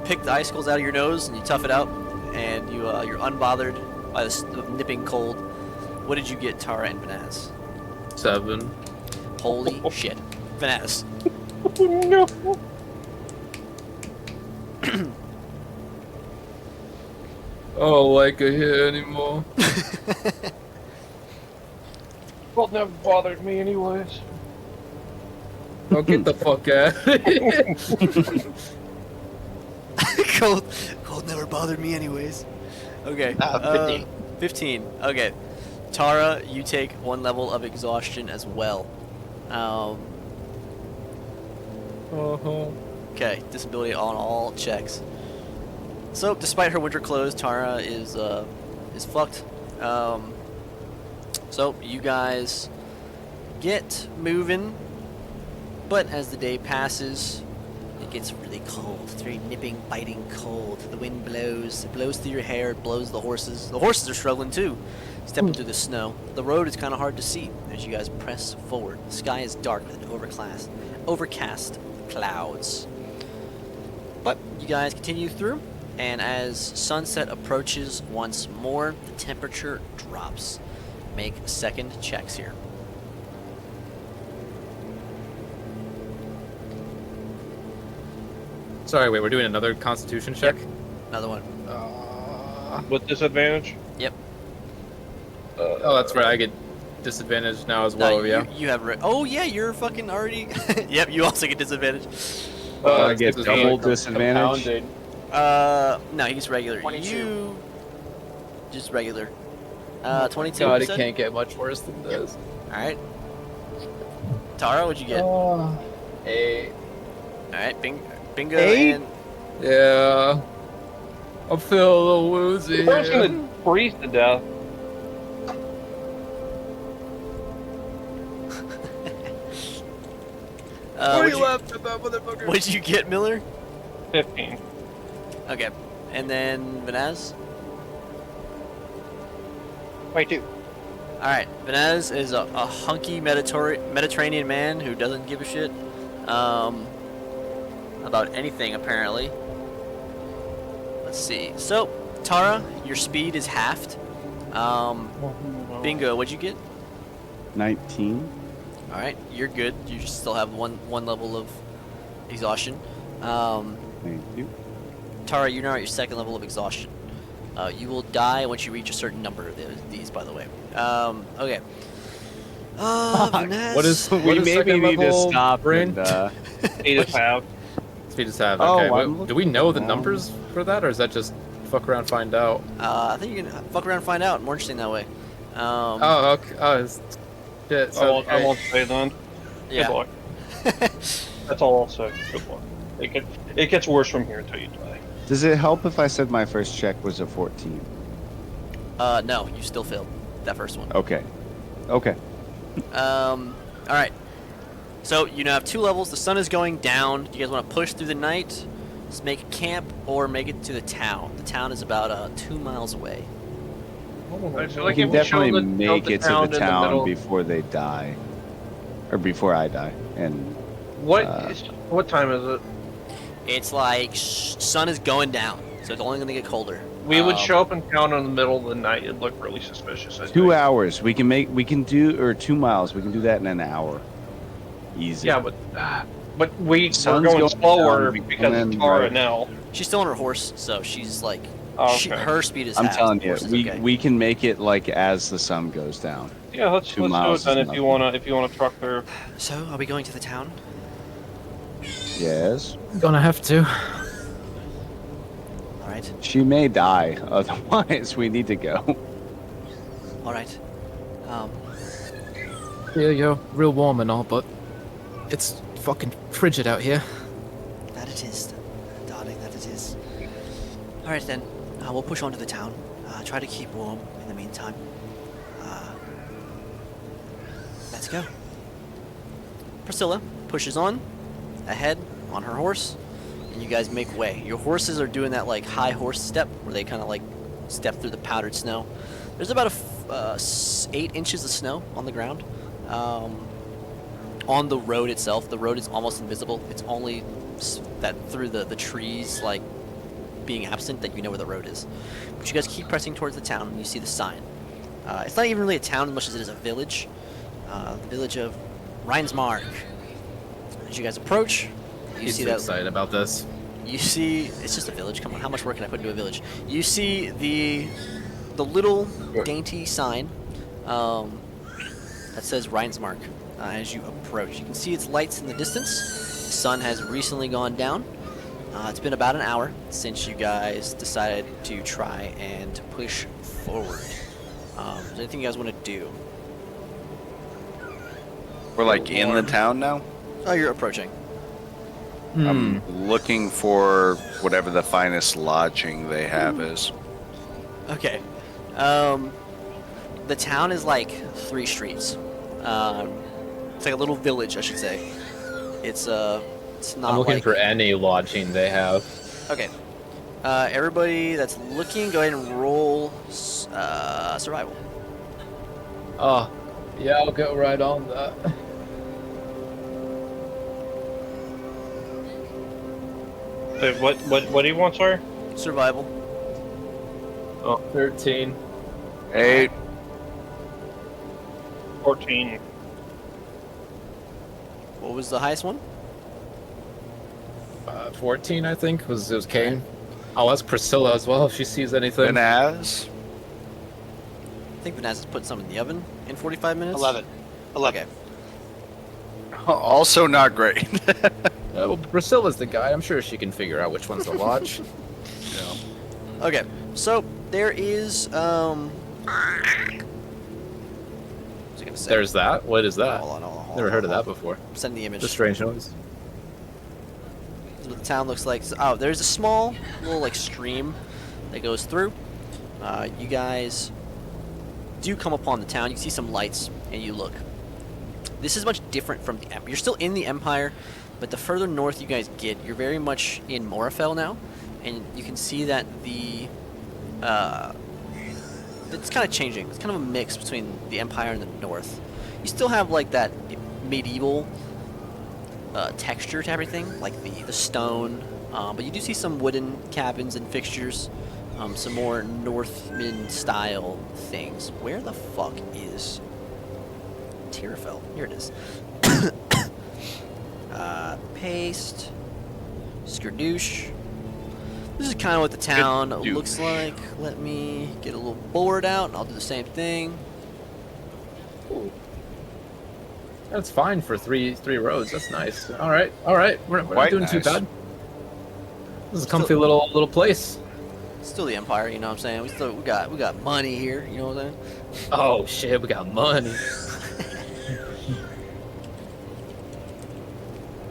[SPEAKER 3] pick the icicles out of your nose and you tough it out, and you're unbothered by the nipping cold. What did you get, Tara and Vanaz?
[SPEAKER 4] 7.
[SPEAKER 3] Holy shit, Vanaz.
[SPEAKER 1] No.
[SPEAKER 11] I don't like it here anymore.
[SPEAKER 1] Well, never bothered me anyways.
[SPEAKER 11] Oh, get the fuck out.
[SPEAKER 3] Cold never bothered me anyways. Okay.
[SPEAKER 12] 15.
[SPEAKER 3] 15. Okay. Tara, you take 1 level of exhaustion as well. Okay, disability on all checks. So, despite her winter clothes, Tara is fucked. So you guys get moving, but as the day passes, it gets really cold. It's very nipping, biting cold. The wind blows. It blows through your hair. It blows the horses. The horses are struggling too, stepping through the snow. The road is kind of hard to see as you guys press forward. The sky is dark with overcast clouds. But you guys continue through, and as sunset approaches once more, the temperature drops. Make second checks here.
[SPEAKER 4] Sorry, wait, we're doing another Constitution check?
[SPEAKER 3] Another one.
[SPEAKER 1] With disadvantage?
[SPEAKER 3] Yep.
[SPEAKER 4] Oh, that's right, I get disadvantage now as
[SPEAKER 3] No,
[SPEAKER 4] well, yeah.
[SPEAKER 3] You have. Oh yeah, you're fucking already. Yep. You also get disadvantage.
[SPEAKER 10] I get
[SPEAKER 4] this is
[SPEAKER 10] double
[SPEAKER 4] like
[SPEAKER 10] disadvantage.
[SPEAKER 4] compounded.
[SPEAKER 3] No, he gets regular.
[SPEAKER 12] 22.
[SPEAKER 3] You just regular. 22.
[SPEAKER 11] God,
[SPEAKER 3] you
[SPEAKER 11] it
[SPEAKER 3] said?
[SPEAKER 11] can't get much worse than this.
[SPEAKER 3] All right. Tara, what'd you get?
[SPEAKER 11] 8.
[SPEAKER 3] All right, Bingo
[SPEAKER 10] 8?
[SPEAKER 3] and
[SPEAKER 11] Yeah. I feel a little woozy.
[SPEAKER 1] The person
[SPEAKER 11] here.
[SPEAKER 1] that freeze to death.
[SPEAKER 3] What'd you get, Miller?
[SPEAKER 1] 15.
[SPEAKER 3] Okay. And then Vanaz?
[SPEAKER 12] 22.
[SPEAKER 3] Alright, Vanaz is a hunky Mediterranean man who doesn't give a shit about anything, apparently. Let's see. So, Tara, your speed is halved. Bingo, what'd you get?
[SPEAKER 10] 19.
[SPEAKER 3] Alright, you're good. You just still have one level of exhaustion.
[SPEAKER 10] Thank you.
[SPEAKER 3] Tara, you're now at your second level of exhaustion. You will die once you reach a certain number of these, by the way. Okay. Vanaz.
[SPEAKER 4] What is
[SPEAKER 10] We maybe
[SPEAKER 4] second
[SPEAKER 10] need to
[SPEAKER 4] level
[SPEAKER 10] stop
[SPEAKER 4] brain?
[SPEAKER 10] and,
[SPEAKER 1] Speed is halved.
[SPEAKER 4] Speed is half.
[SPEAKER 10] Oh,
[SPEAKER 4] Okay.
[SPEAKER 10] I'm
[SPEAKER 4] Do we know the
[SPEAKER 10] looking
[SPEAKER 4] numbers for that, or is that just fuck around find out?
[SPEAKER 3] I think you can fuck around and find out. More interesting that way.
[SPEAKER 4] Oh, okay. Oh, shit. So,
[SPEAKER 1] I won't say then.
[SPEAKER 3] Yeah.
[SPEAKER 1] Good luck. That's all I'll say. Good luck. It gets worse from here until you die.
[SPEAKER 10] Does it help if I said my first check was a 14?
[SPEAKER 3] No, you still failed that first one.
[SPEAKER 10] Okay. Okay.
[SPEAKER 3] All right. So you now have 2 levels. The sun is going down. Do you guys want to push through the night, just make a camp, or make it to the town? The town is about 2 miles away.
[SPEAKER 1] I feel
[SPEAKER 10] We
[SPEAKER 1] like
[SPEAKER 10] can
[SPEAKER 1] if we show
[SPEAKER 10] definitely
[SPEAKER 1] the
[SPEAKER 10] make it to
[SPEAKER 1] town
[SPEAKER 10] the
[SPEAKER 1] in
[SPEAKER 10] town
[SPEAKER 1] middle-
[SPEAKER 10] before they die. Or before I die. And
[SPEAKER 1] What time is it?
[SPEAKER 3] It's like sun is going down, so it's only going to get colder.
[SPEAKER 1] We would show up in town in the middle of the night. It'd look really suspicious. I
[SPEAKER 10] 2
[SPEAKER 1] think.
[SPEAKER 10] hours. We can do, or 2 miles. We can do that in an hour. Easy.
[SPEAKER 1] Yeah, but we're
[SPEAKER 10] Sun's
[SPEAKER 1] going
[SPEAKER 10] going
[SPEAKER 1] slower
[SPEAKER 10] down,
[SPEAKER 1] because
[SPEAKER 10] and
[SPEAKER 1] it's Tara
[SPEAKER 10] right.
[SPEAKER 1] now.
[SPEAKER 3] She's still on her horse, so she's like,
[SPEAKER 1] Oh, okay.
[SPEAKER 3] her speed is
[SPEAKER 10] I'm
[SPEAKER 3] halved,
[SPEAKER 10] telling
[SPEAKER 3] the
[SPEAKER 10] you,
[SPEAKER 3] horse is
[SPEAKER 10] we
[SPEAKER 3] okay.
[SPEAKER 10] we can make it like as the sun goes down.
[SPEAKER 1] Yeah, let's
[SPEAKER 10] 2
[SPEAKER 1] do it
[SPEAKER 10] miles
[SPEAKER 1] then
[SPEAKER 10] is
[SPEAKER 1] if you wanna truck there.
[SPEAKER 3] So, are we going to the town?
[SPEAKER 10] Yes.
[SPEAKER 11] Gonna have to.
[SPEAKER 3] All right.
[SPEAKER 10] She may die. Otherwise, we need to go.
[SPEAKER 3] All right.
[SPEAKER 11] Yeah, you're real warm and all, but it's fucking frigid out here.
[SPEAKER 7] That it is, darling, that it is. All right then, we'll push on to the town. Try to keep warm in the meantime. Let's go.
[SPEAKER 3] Priscilla pushes on ahead on her horse, and you guys make way. Your horses are doing that like high horse step where they kind of like step through the powdered snow. There's about 8 inches of snow on the ground. On the road itself, the road is almost invisible. It's only that through the trees like being absent that you know where the road is. But you guys keep pressing towards the town, and you see the sign. It's not even really a town as much as it is a village. The village of Reinsmark. As you guys approach, you
[SPEAKER 4] He's
[SPEAKER 3] see
[SPEAKER 4] so
[SPEAKER 3] that.
[SPEAKER 4] excited about this.
[SPEAKER 3] You see, it's just a village. Come on, how much work can I put into a village? You see the little dainty sign that says Reinsmark as you approach. You can see its lights in the distance. The sun has recently gone down. It's been about an hour since you guys decided to try and push forward. Is there anything you guys want to do?
[SPEAKER 5] We're like in the town now.
[SPEAKER 3] Oh, you're approaching.
[SPEAKER 5] I'm looking for whatever the finest lodging they have is.
[SPEAKER 3] Okay. The town is like 3 streets. It's like a little village, I should say. It's not
[SPEAKER 4] I'm looking
[SPEAKER 3] like...
[SPEAKER 4] for any lodging they have.
[SPEAKER 3] Okay. Everybody that's looking, go ahead and roll survival.
[SPEAKER 4] Oh, yeah, I'll go right on that.
[SPEAKER 1] Wait, what do you want, sorry?
[SPEAKER 3] Survival.
[SPEAKER 1] Oh,
[SPEAKER 4] 13.
[SPEAKER 5] 8.
[SPEAKER 1] 14.
[SPEAKER 3] What was the highest one?
[SPEAKER 4] 14, I think, it was Kane. I'll ask Priscilla as well if she sees anything.
[SPEAKER 5] Banaz.
[SPEAKER 3] I think Vanessa has put some in the oven in 45 minutes.
[SPEAKER 12] 11.
[SPEAKER 3] Okay.
[SPEAKER 5] Also not great.
[SPEAKER 4] Well, Priscilla's the guy. I'm sure she can figure out which one's the lodge.
[SPEAKER 3] Okay. So there is What was I gonna say?
[SPEAKER 4] There's that. What is that?
[SPEAKER 3] Hold on,
[SPEAKER 4] Never heard of
[SPEAKER 3] hold
[SPEAKER 4] that before.
[SPEAKER 3] on. Send the image.
[SPEAKER 4] It's a strange noise.
[SPEAKER 3] This is what the town looks like. Oh, there's a small little like stream that goes through. You guys do come upon the town. You see some lights, and you look. This is much different from the Empire. You're still in the Empire, but the further north you guys get, you're very much in Morafell now, and you can see that the it's kind of changing. It's kind of a mix between the Empire and the North. You still have like that medieval texture to everything, like the stone, but you do see some wooden cabins and fixtures, some more Northman style things. Where the fuck is Tirafel? Here it is. Paste. Skerdoosh. This is kind of what the town looks like. Let me get a little board out, and I'll do the same thing.
[SPEAKER 4] Ooh. That's fine for three roads. That's nice. All right. We're not
[SPEAKER 5] Quite
[SPEAKER 4] doing too
[SPEAKER 5] nice.
[SPEAKER 4] bad. This is a comfy little place.
[SPEAKER 3] Still the Empire, you know what I'm saying? We got money here, you know what I'm saying?
[SPEAKER 4] Oh shit, we got money.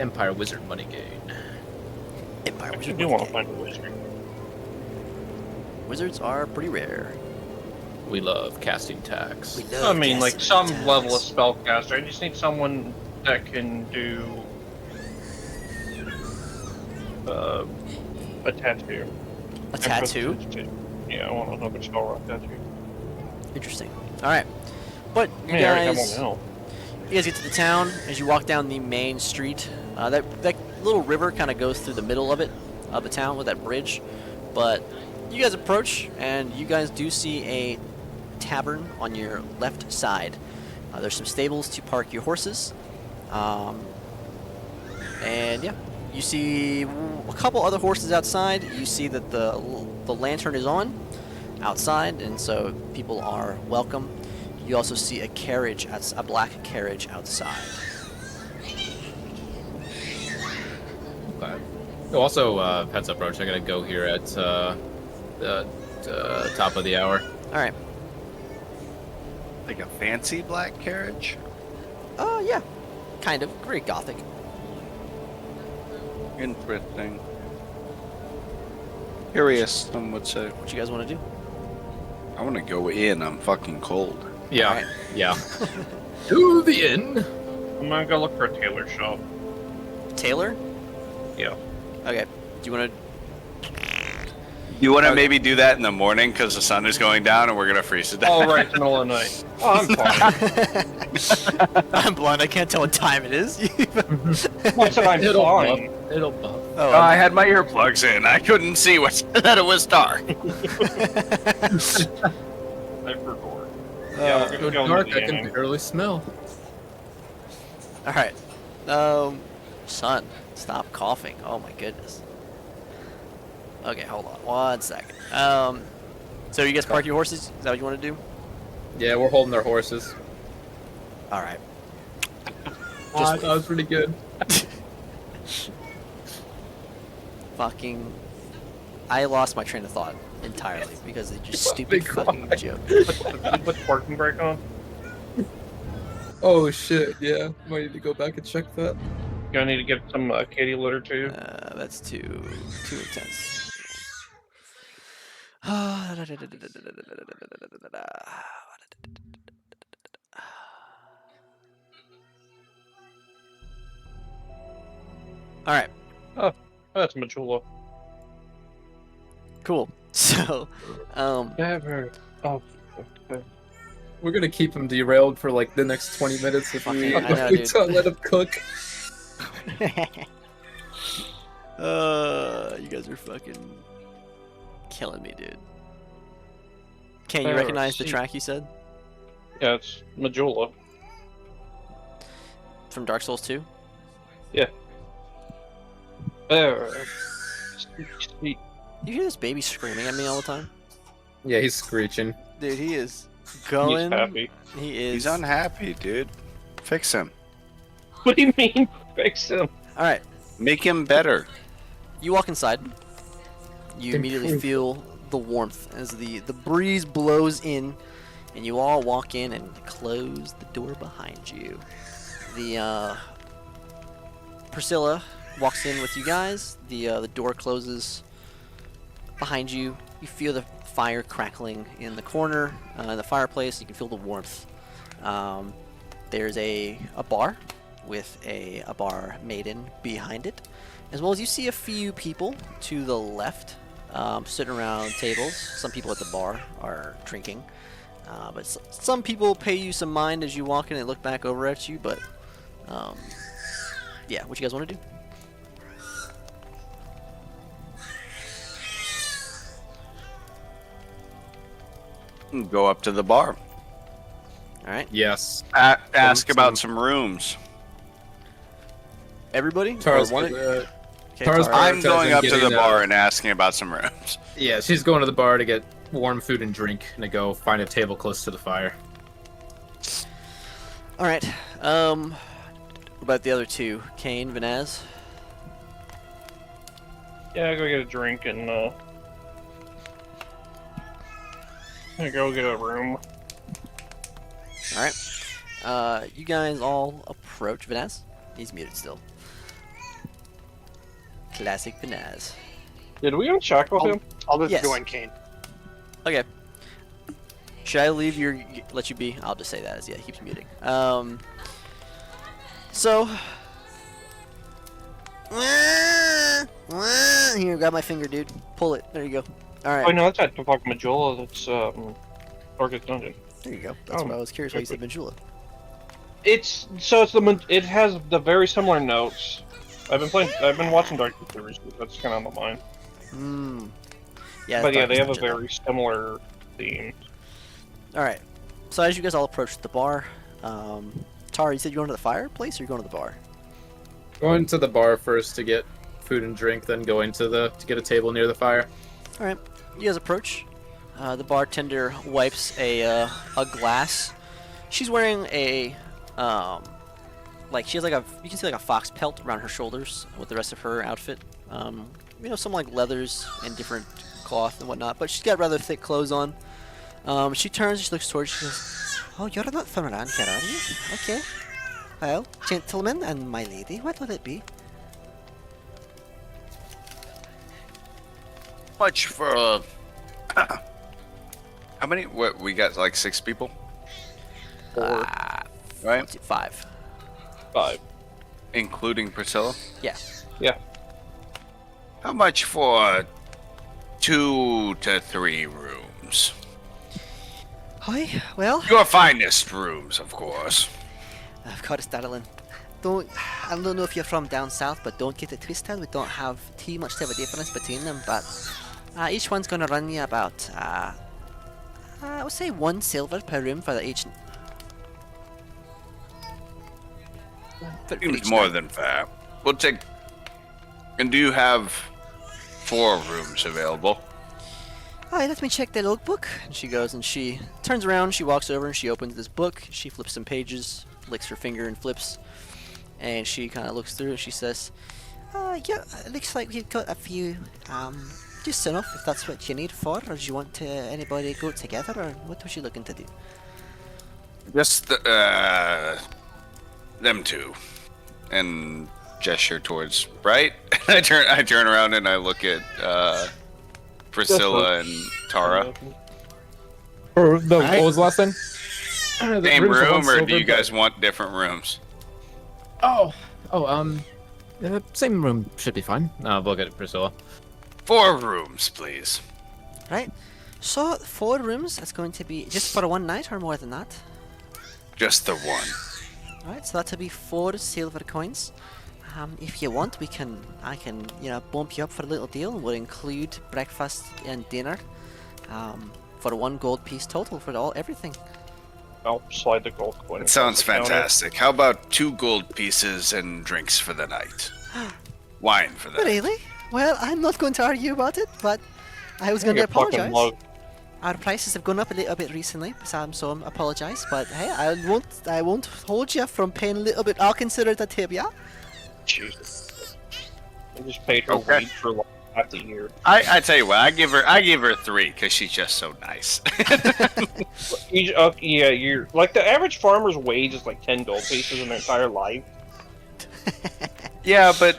[SPEAKER 4] Empire Wizard money gain.
[SPEAKER 3] Empire
[SPEAKER 1] I
[SPEAKER 3] Wizard.
[SPEAKER 1] do want to find a wizard.
[SPEAKER 3] Wizards are pretty rare.
[SPEAKER 4] We love casting tax.
[SPEAKER 3] We
[SPEAKER 1] I
[SPEAKER 3] love
[SPEAKER 1] mean, like
[SPEAKER 3] casting
[SPEAKER 1] some
[SPEAKER 3] attacks.
[SPEAKER 1] level of spellcaster. I just need someone that can do a tattoo.
[SPEAKER 3] A tattoo?
[SPEAKER 1] Yeah, I want another spell rock tattoo.
[SPEAKER 3] Interesting. All right, but you
[SPEAKER 1] I already have
[SPEAKER 3] guys,
[SPEAKER 1] one now.
[SPEAKER 3] you guys get to the town. As you walk down the main street, that little river kind of goes through the middle of it, of the town with that bridge. But you guys approach, and you guys do see a tavern on your left side. There's some stables to park your horses, and yeah, you see a couple other horses outside. You see that the lantern is on outside, and so people are welcome. You also see a carriage, a black carriage outside.
[SPEAKER 4] Okay. Oh, also, heads up, Roach. I gotta go here at the top of the hour.
[SPEAKER 3] All right.
[SPEAKER 5] Like a fancy black carriage?
[SPEAKER 3] Oh yeah, kind of. Very gothic.
[SPEAKER 5] Interesting. Curious, some would say.
[SPEAKER 3] What you guys want to do?
[SPEAKER 5] I want to go in. I'm fucking cold.
[SPEAKER 4] Yeah.
[SPEAKER 3] Alright.
[SPEAKER 4] Yeah. To the inn.
[SPEAKER 1] I'm gonna go look for a tailor shop.
[SPEAKER 3] Taylor?
[SPEAKER 1] Yeah.
[SPEAKER 3] Okay. Do you want to?
[SPEAKER 5] You want to maybe do that in the morning because the sun is going down and we're gonna freeze to death.
[SPEAKER 1] Oh, right, it's the middle of the night. Oh, I'm fine.
[SPEAKER 3] I'm blind. I can't tell what time it is.
[SPEAKER 1] What's it? I'm
[SPEAKER 4] It'll
[SPEAKER 1] fine.
[SPEAKER 4] buff. It'll buff.
[SPEAKER 3] Oh,
[SPEAKER 5] I had my earplugs in. I couldn't see that it was dark.
[SPEAKER 1] I forgot.
[SPEAKER 4] So dark, I can barely smell.
[SPEAKER 3] all right. Son, stop coughing. Oh my goodness. Okay, hold on 1 second. So you guys park your horses? Is that what you want to do?
[SPEAKER 4] Yeah, we're holding their horses.
[SPEAKER 3] All right.
[SPEAKER 4] That was pretty good.
[SPEAKER 3] Fucking. I lost my train of thought entirely because of just stupid
[SPEAKER 4] Big
[SPEAKER 3] fucking
[SPEAKER 4] cry.
[SPEAKER 3] joke.
[SPEAKER 1] Put the parking brake on.
[SPEAKER 4] Oh shit, yeah. Might need to go back and check that.
[SPEAKER 1] Gonna need to get some kitty litter too.
[SPEAKER 3] That's too intense. All right,
[SPEAKER 1] That's Majula.
[SPEAKER 3] cool. So,
[SPEAKER 1] Never. Oh, okay.
[SPEAKER 4] We're gonna keep him derailed for like the next 20 minutes if we,
[SPEAKER 3] Fucking- I know,
[SPEAKER 4] if we
[SPEAKER 3] dude.
[SPEAKER 4] don't let him cook.
[SPEAKER 3] you guys are fucking killing me, dude. Can you
[SPEAKER 1] Oh,
[SPEAKER 3] recognize the
[SPEAKER 1] shit.
[SPEAKER 3] track you said
[SPEAKER 1] Yeah, it's Majula.
[SPEAKER 3] from Dark Souls 2?
[SPEAKER 1] Sweet.
[SPEAKER 3] You hear this baby screaming at me all the time?
[SPEAKER 4] Yeah, he's screeching.
[SPEAKER 3] Dude, he is
[SPEAKER 1] He's
[SPEAKER 3] going.
[SPEAKER 1] happy.
[SPEAKER 3] He is.
[SPEAKER 5] He's unhappy, dude. Fix him.
[SPEAKER 1] What do you mean? Fix him.
[SPEAKER 3] All right,
[SPEAKER 5] Make him better.
[SPEAKER 3] you walk inside. You immediately feel the warmth as the breeze blows in, and you all walk in and close the door behind you. The Priscilla walks in with you guys. The door closes behind you. You feel the fire crackling in the corner, in the fireplace. You can feel the warmth. there's a bar with a bar maiden behind it, as well as you see a few people to the left sitting around tables. Some people at the bar are drinking, but some people pay you some mind as you walk in and look back over at you. But yeah, what you guys want to do?
[SPEAKER 5] Go up to the bar.
[SPEAKER 3] All right,
[SPEAKER 4] Yes.
[SPEAKER 5] Ask about some rooms.
[SPEAKER 3] everybody.
[SPEAKER 4] Tara's,
[SPEAKER 3] Or one-
[SPEAKER 4] uh,
[SPEAKER 3] Okay,
[SPEAKER 4] Tara's
[SPEAKER 3] Tara.
[SPEAKER 5] I'm going up to the
[SPEAKER 4] getting,
[SPEAKER 5] bar and asking about some rooms.
[SPEAKER 4] yeah, she's going to the bar to get warm food and drink and to go find a table close to the fire.
[SPEAKER 3] All right. What about the other two? Kane, Vanaz.
[SPEAKER 1] Yeah, go get a drink and go get a room.
[SPEAKER 3] All right. You guys all approach Vanaz. He's muted still. Classic Vanaz.
[SPEAKER 1] Did we unshackle him?
[SPEAKER 2] I'll just
[SPEAKER 3] Yes.
[SPEAKER 2] join Kane.
[SPEAKER 3] Okay. Should I leave your let you be? I'll just say that as he keeps muting. So here, grab my finger, dude. Pull it. There you go. All right.
[SPEAKER 1] Oh no, that's at the fucking Majula. That's Darkest Dungeon.
[SPEAKER 3] There you go. That's what I was curious why you said Majula.
[SPEAKER 1] It's it has the very similar notes. I've been watching Darkest Dungeon recently. That's kind of on the mind.
[SPEAKER 3] Hmm. Yeah.
[SPEAKER 1] But yeah, they
[SPEAKER 3] Darkest
[SPEAKER 1] have a
[SPEAKER 3] Dungeon.
[SPEAKER 1] very similar theme.
[SPEAKER 3] All right. So as you guys all approach the bar, Tara, you said you're going to the fireplace or you're going to the bar?
[SPEAKER 4] Going to the bar first to get food and drink, then going to get a table near the fire.
[SPEAKER 3] All right. You guys approach. The bartender wipes a glass. She's wearing a she has you can see like a fox pelt around her shoulders with the rest of her outfit. Some like leathers and different cloth and whatnot, but she's got rather thick clothes on. She turns, she looks towards you, she goes,
[SPEAKER 8] Oh, you're not from around here, are you? Okay. Well, gentlemen and my lady, what would it be?
[SPEAKER 5] Much for how many? What we got? Like 6 people, right?
[SPEAKER 3] 5.
[SPEAKER 1] 5.
[SPEAKER 5] Including Priscilla.
[SPEAKER 3] Yeah.
[SPEAKER 1] Yeah.
[SPEAKER 5] How much for 2 to 3 rooms?
[SPEAKER 8] Hi, well,
[SPEAKER 5] Your finest rooms, of course.
[SPEAKER 8] of course, darling. I don't know if you're from down south, but don't get it twisted. We don't have too much of a difference between them, but each one's gonna run you about, I would say 1 silver per room for each. For
[SPEAKER 5] Seems
[SPEAKER 8] each
[SPEAKER 5] more
[SPEAKER 8] night.
[SPEAKER 5] than fair. We'll take. And do you have 4 rooms available?
[SPEAKER 8] Alright, let me check the logbook.
[SPEAKER 3] And she goes and she turns around, she walks over and she opens this book, she flips some pages, licks her finger and flips, and she kind of looks through and she says,
[SPEAKER 8] Yeah, it looks like we've got a few, just enough if that's what you need for, or do you want to anybody go together, or what was you looking to do?
[SPEAKER 5] Just them 2, and gesture towards right. I turn around and I look at Priscilla and Tara.
[SPEAKER 4] Or what was the last thing? The
[SPEAKER 5] Same
[SPEAKER 4] rooms are
[SPEAKER 5] room,
[SPEAKER 4] 1
[SPEAKER 5] or do
[SPEAKER 4] silver,
[SPEAKER 5] you guys want different rooms?
[SPEAKER 11] Same room should be fine.
[SPEAKER 4] We'll get it, Priscilla.
[SPEAKER 5] 4 rooms, please.
[SPEAKER 8] Right, so 4 rooms, that's going to be just for 1 night or more than that?
[SPEAKER 5] Just the 1.
[SPEAKER 8] Alright, so that'll be 4 silver coins. If you want, I can, bump you up for a little deal. We'll include breakfast and dinner, for 1 gold piece total for everything.
[SPEAKER 1] I'll slide the gold coin.
[SPEAKER 5] That sounds
[SPEAKER 1] across the counter.
[SPEAKER 5] fantastic. How about 2 gold pieces and drinks for the night? Wine for the night.
[SPEAKER 8] Really? Well, I'm not going to argue about it, but I was going to
[SPEAKER 1] You fucking
[SPEAKER 8] apologize.
[SPEAKER 1] mug.
[SPEAKER 8] Our prices have gone up a little bit recently, so I apologize. But hey, I won't hold you from paying a little bit. I'll consider it a tip, yeah.
[SPEAKER 1] Jesus. I just paid her
[SPEAKER 5] Okay.
[SPEAKER 1] weed for like half a year.
[SPEAKER 5] I tell you what, I give her 3 because she's just so nice.
[SPEAKER 1] You're like the average farmer's wage is like 10 gold pieces in their entire life.
[SPEAKER 5] Yeah, but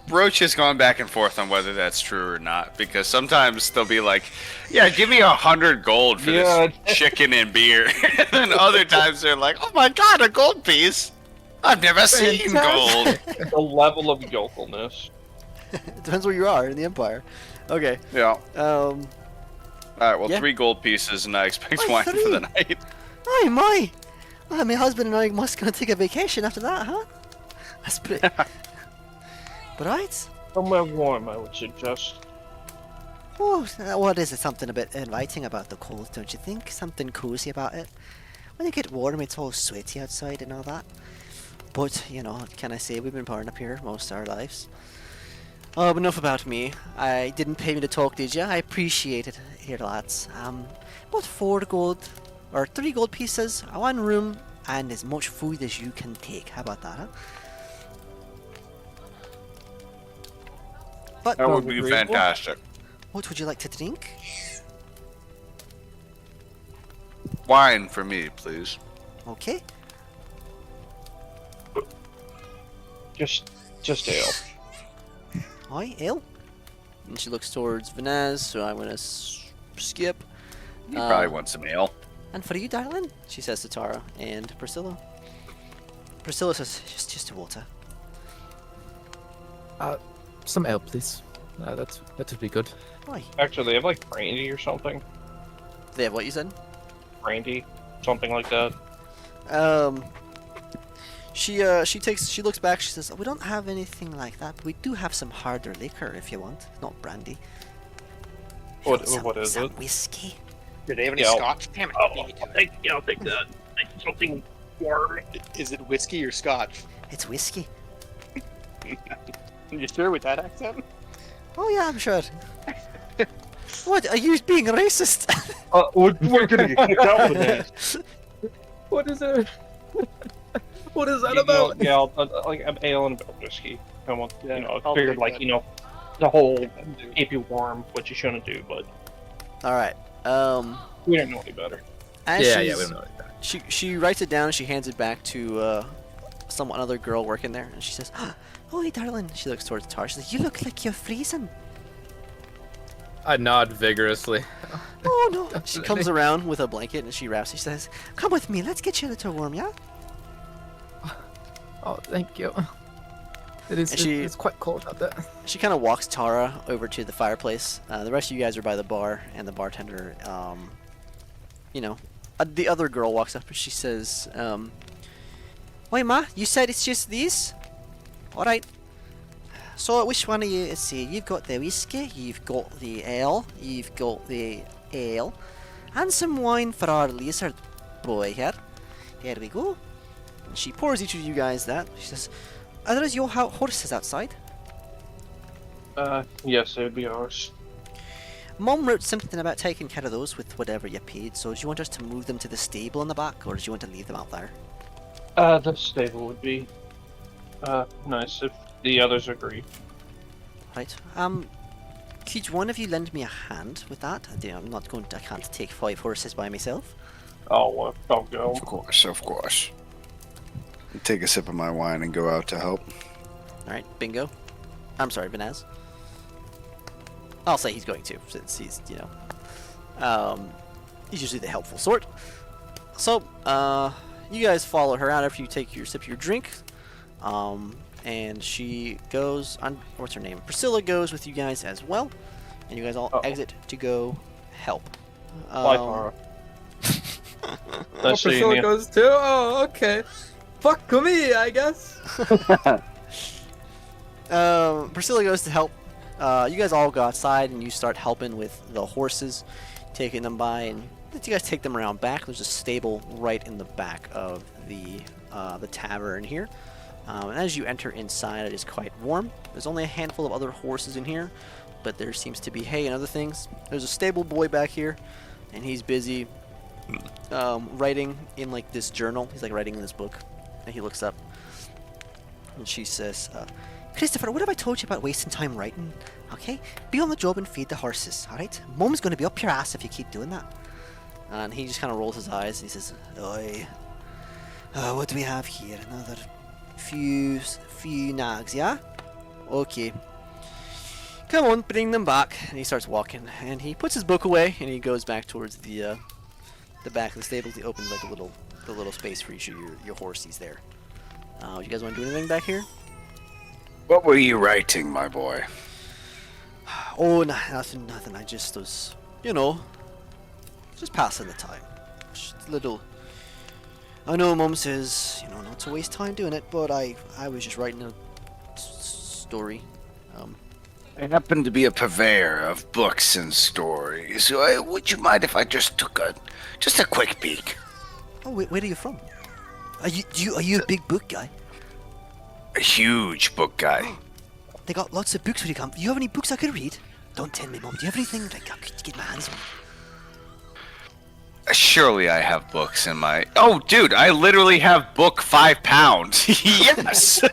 [SPEAKER 5] Roach has gone back and forth on whether that's true or not, because sometimes they'll be like, "Yeah, give me 100 gold for this chicken and beer," and then other times they're like, "Oh my god, a gold piece! I've never seen gold."
[SPEAKER 1] The level of yokefulness.
[SPEAKER 3] It depends where you are in the Empire. Okay.
[SPEAKER 5] Yeah.
[SPEAKER 3] All
[SPEAKER 5] right. Well,
[SPEAKER 3] yeah.
[SPEAKER 5] 3 gold pieces, and I expect
[SPEAKER 3] Oh,
[SPEAKER 5] wine
[SPEAKER 3] 3.
[SPEAKER 5] for the night.
[SPEAKER 8] Oh my! Well, my husband and I must go take a vacation after that, huh? That's pretty. But right?
[SPEAKER 1] Somewhere warm, I would suggest.
[SPEAKER 8] Oh, what is it? Something a bit inviting about the cold, don't you think? Something cozy about it. When you get warm, it's all sweaty outside and all that. But, you know, what can I say? We've been born up here most of our lives. Oh, but enough about me. I didn't pay me to talk, did you? I appreciate it here, lads. About 4 gold, or 3 gold pieces, 1 room, and as much food as you can take. How about that, huh? But
[SPEAKER 5] That would be fantastic.
[SPEAKER 8] what would you like to drink?
[SPEAKER 5] Wine for me, please.
[SPEAKER 8] Okay.
[SPEAKER 1] Just ale.
[SPEAKER 8] Hi, ale.
[SPEAKER 3] And she looks towards Vanaz, so I'm gonna skip.
[SPEAKER 5] You probably want some ale.
[SPEAKER 8] And for you, darling?
[SPEAKER 3] She says to Tara and Priscilla.
[SPEAKER 8] Priscilla says, just water.
[SPEAKER 11] Some ale, please. That would be good.
[SPEAKER 8] Why?
[SPEAKER 1] Actually, they have like brandy or something.
[SPEAKER 3] They have what you said?
[SPEAKER 1] Brandy, something like that.
[SPEAKER 3] She looks back. She says,
[SPEAKER 8] We don't have anything like that, but we do have some harder liquor if you want. Not brandy.
[SPEAKER 1] What is
[SPEAKER 8] some
[SPEAKER 1] it?
[SPEAKER 8] whiskey.
[SPEAKER 6] Do they have any
[SPEAKER 1] Yeah,
[SPEAKER 6] scotch? Damn it.
[SPEAKER 1] I'll take that. Something warm.
[SPEAKER 6] Is it whiskey or scotch?
[SPEAKER 8] It's whiskey.
[SPEAKER 6] You sure with that accent?
[SPEAKER 8] Oh yeah, I'm sure. What? Are you being racist?
[SPEAKER 1] We're gonna get kicked out with this.
[SPEAKER 11] What is it? What is that
[SPEAKER 1] Yeah,
[SPEAKER 11] about?
[SPEAKER 1] yeah, like I'm ale and a bit of whiskey. Come on,
[SPEAKER 6] Yeah,
[SPEAKER 1] you know,
[SPEAKER 6] I'll
[SPEAKER 1] I figured
[SPEAKER 6] take
[SPEAKER 1] like
[SPEAKER 6] that.
[SPEAKER 1] you know, the whole keep you warm, what you shouldn't do, but
[SPEAKER 3] all right.
[SPEAKER 1] we don't know any better.
[SPEAKER 3] As
[SPEAKER 4] Yeah,
[SPEAKER 3] she's-
[SPEAKER 4] we don't know that.
[SPEAKER 3] She writes it down and she hands it back to another girl working there, and she says,
[SPEAKER 8] Oh, hey, darling.
[SPEAKER 3] she looks towards Tara. She's like,
[SPEAKER 8] You look like you're freezing.
[SPEAKER 4] I nod vigorously.
[SPEAKER 8] Oh no.
[SPEAKER 3] She comes around with a blanket and she wraps it. She says,
[SPEAKER 8] Come with me. Let's get you a little warm, yeah?
[SPEAKER 11] Oh, thank you. It is.
[SPEAKER 3] And she-
[SPEAKER 11] It's quite cold out there.
[SPEAKER 3] she kind of walks Tara over to the fireplace. The rest of you guys are by the bar, and the bartender, the other girl walks up and she says,
[SPEAKER 8] Wait, ma. You said it's just these? All right. So, which one of you? Let's see. You've got the whiskey. You've got the ale. You've got the ale, and some wine for our lizard boy here. Here we go.
[SPEAKER 3] and she pours each of you guys that.
[SPEAKER 8] She says, Are those your horses outside?
[SPEAKER 1] Yes, it would be ours.
[SPEAKER 8] Mom wrote something about taking care of those with whatever you paid, so do you want us to move them to the stable in the back, or do you want to leave them out there?
[SPEAKER 1] The stable would be nice if the others agree.
[SPEAKER 8] Right. Could one of you lend me a hand with that? I can't take 5 horses by myself.
[SPEAKER 1] I'll go.
[SPEAKER 5] Of course, of course. Take a sip of my wine and go out to help.
[SPEAKER 3] Alright, Bingo. I'm sorry, Vanaz. I'll say he's going to, since he's, he's usually the helpful sort. So, you guys follow her out after you take your sip of your drink. And she goes on, what's her name? Priscilla goes with you guys as well. And you guys all exit to go help.
[SPEAKER 1] Bye, Tara. Nice seeing
[SPEAKER 11] Priscilla
[SPEAKER 1] you.
[SPEAKER 11] goes too. Oh, okay. Fuck me, I guess.
[SPEAKER 3] Priscilla goes to help. You guys all go outside and you start helping with the horses, taking them by, and you guys take them around back. There's a stable right in the back of the tavern here. And as you enter inside, it is quite warm. There's only a handful of other horses in here, but there seems to be hay and other things. There's a stable boy back here, and he's busy writing in like this journal. He's like writing in this book, and he looks up, and she says,
[SPEAKER 8] Christopher, what have I told you about wasting time writing? Okay? Be on the job and feed the horses, alright? Mom's gonna be up your ass if you keep doing that.
[SPEAKER 3] and he just kind of rolls his eyes, and he says,
[SPEAKER 8] Oi. What do we have here? Another few nags, yeah?
[SPEAKER 3] Okay. Come on, bring them back. And he starts walking, and he puts his book away, and he goes back towards the back of the stables. He opens like the little space for each of your horsies there. You guys want to do anything back here?
[SPEAKER 5] What were you writing, my boy?
[SPEAKER 3] Oh, nothing. I just was, just passing the time. Just a little. I know Mom says, not to waste time doing it, but I was just writing a story.
[SPEAKER 5] I happen to be a purveyor of books and stories. So would you mind if I just took a quick peek?
[SPEAKER 3] Oh, where are you from? Are you a big book guy?
[SPEAKER 5] A huge book guy.
[SPEAKER 3] They got lots of books when you come. Do you have any books I could read? Don't tell me, Mom. Do you have anything like I could get my hands on?
[SPEAKER 5] Surely I have books in my... Oh, dude, I literally have book £5. Yes!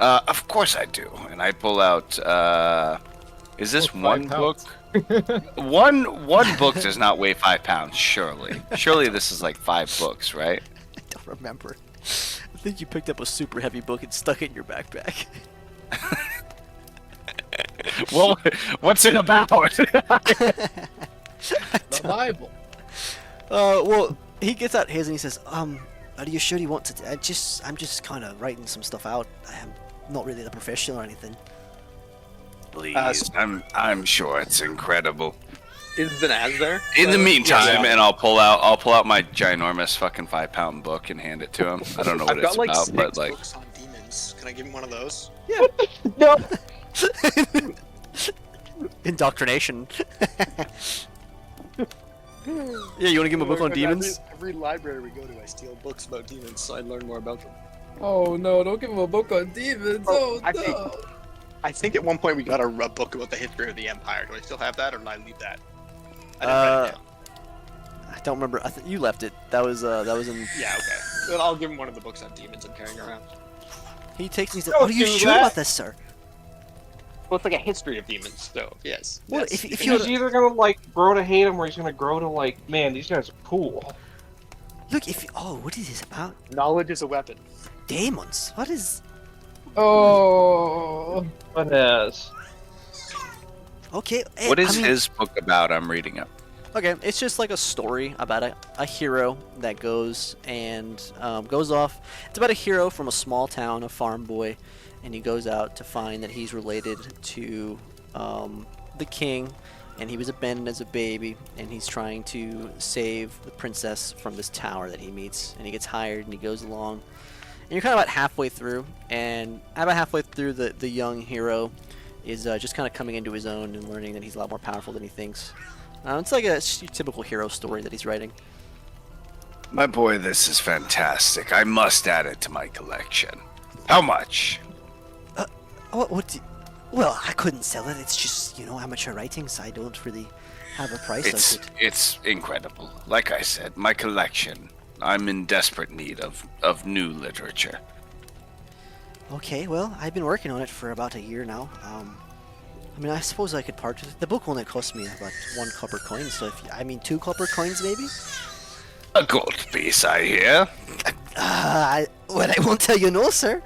[SPEAKER 5] Of course I do. And I pull out, is this
[SPEAKER 4] Book
[SPEAKER 5] one book? one book does not weigh £5, surely. Surely this is like 5 books, right?
[SPEAKER 3] I don't remember. I think you picked up a super heavy book and stuck it in your backpack.
[SPEAKER 5] Well, what's it about?
[SPEAKER 11] The Bible.
[SPEAKER 3] Well, he gets out his and he says, are you sure you want to? I'm just kind of writing some stuff out. I'm not really a professional or anything.
[SPEAKER 5] Please, I'm sure it's incredible.
[SPEAKER 12] Is Vanaz there?
[SPEAKER 5] In the meantime,
[SPEAKER 12] yeah.
[SPEAKER 5] and I'll pull out my ginormous fucking £5 book and hand it to him. I don't know what
[SPEAKER 2] I've
[SPEAKER 5] it's
[SPEAKER 2] got like
[SPEAKER 5] about,
[SPEAKER 2] 6
[SPEAKER 5] but like,
[SPEAKER 2] books on demons. Can I give him one of those?
[SPEAKER 3] Yeah.
[SPEAKER 1] No.
[SPEAKER 3] Indoctrination. Yeah, you want to give him a book on demons?
[SPEAKER 2] Every library we go to, I steal books about demons so I learn more about them.
[SPEAKER 11] Oh no, don't give him a book on demons. Oh,
[SPEAKER 2] I think at one point we got a book about the history of the Empire. Do I still have that, or did I leave that? I didn't write it down.
[SPEAKER 3] I don't remember. I think you left it. That was in.
[SPEAKER 2] Yeah, okay. Then I'll give him one of the books on demons I'm carrying around.
[SPEAKER 3] He takes me. He says,
[SPEAKER 1] Don't
[SPEAKER 3] "Are you
[SPEAKER 1] do
[SPEAKER 3] sure
[SPEAKER 1] that.
[SPEAKER 3] about this, sir?"
[SPEAKER 2] Well, it's like a history of demons, so yes.
[SPEAKER 3] Well,
[SPEAKER 2] yes.
[SPEAKER 3] if
[SPEAKER 1] He's
[SPEAKER 3] you
[SPEAKER 1] either gonna grow to hate him, or he's gonna grow to man, these guys are cool.
[SPEAKER 3] look, what is this about?
[SPEAKER 2] Knowledge is a weapon.
[SPEAKER 3] Demons. What is?
[SPEAKER 11] Oh.
[SPEAKER 1] Vanaz.
[SPEAKER 3] Okay.
[SPEAKER 5] what is
[SPEAKER 3] I mean,
[SPEAKER 5] his book about? I'm reading it.
[SPEAKER 3] Okay, it's just like a story about a hero that goes and goes off. It's about a hero from a small town, a farm boy, and he goes out to find that he's related to the king, and he was abandoned as a baby, and he's trying to save the princess from this tower that he meets, and he gets hired, and he goes along. And you're kind of about halfway through, and about halfway through, the young hero is just kind of coming into his own and learning that he's a lot more powerful than he thinks. It's like a typical hero story that he's writing.
[SPEAKER 5] My boy, this is fantastic. I must add it to my collection. How much?
[SPEAKER 3] Well, I couldn't sell it. It's just, amateur writing, so I don't really have a price of it.
[SPEAKER 5] It's incredible. Like I said, my collection. I'm in desperate need of new literature.
[SPEAKER 3] Okay, well, I've been working on it for about a year now. I suppose I could part with it. The book only cost me about 1 copper coin, so 2 copper coins maybe?
[SPEAKER 5] A gold piece, I hear.
[SPEAKER 3] I won't tell you no, sir.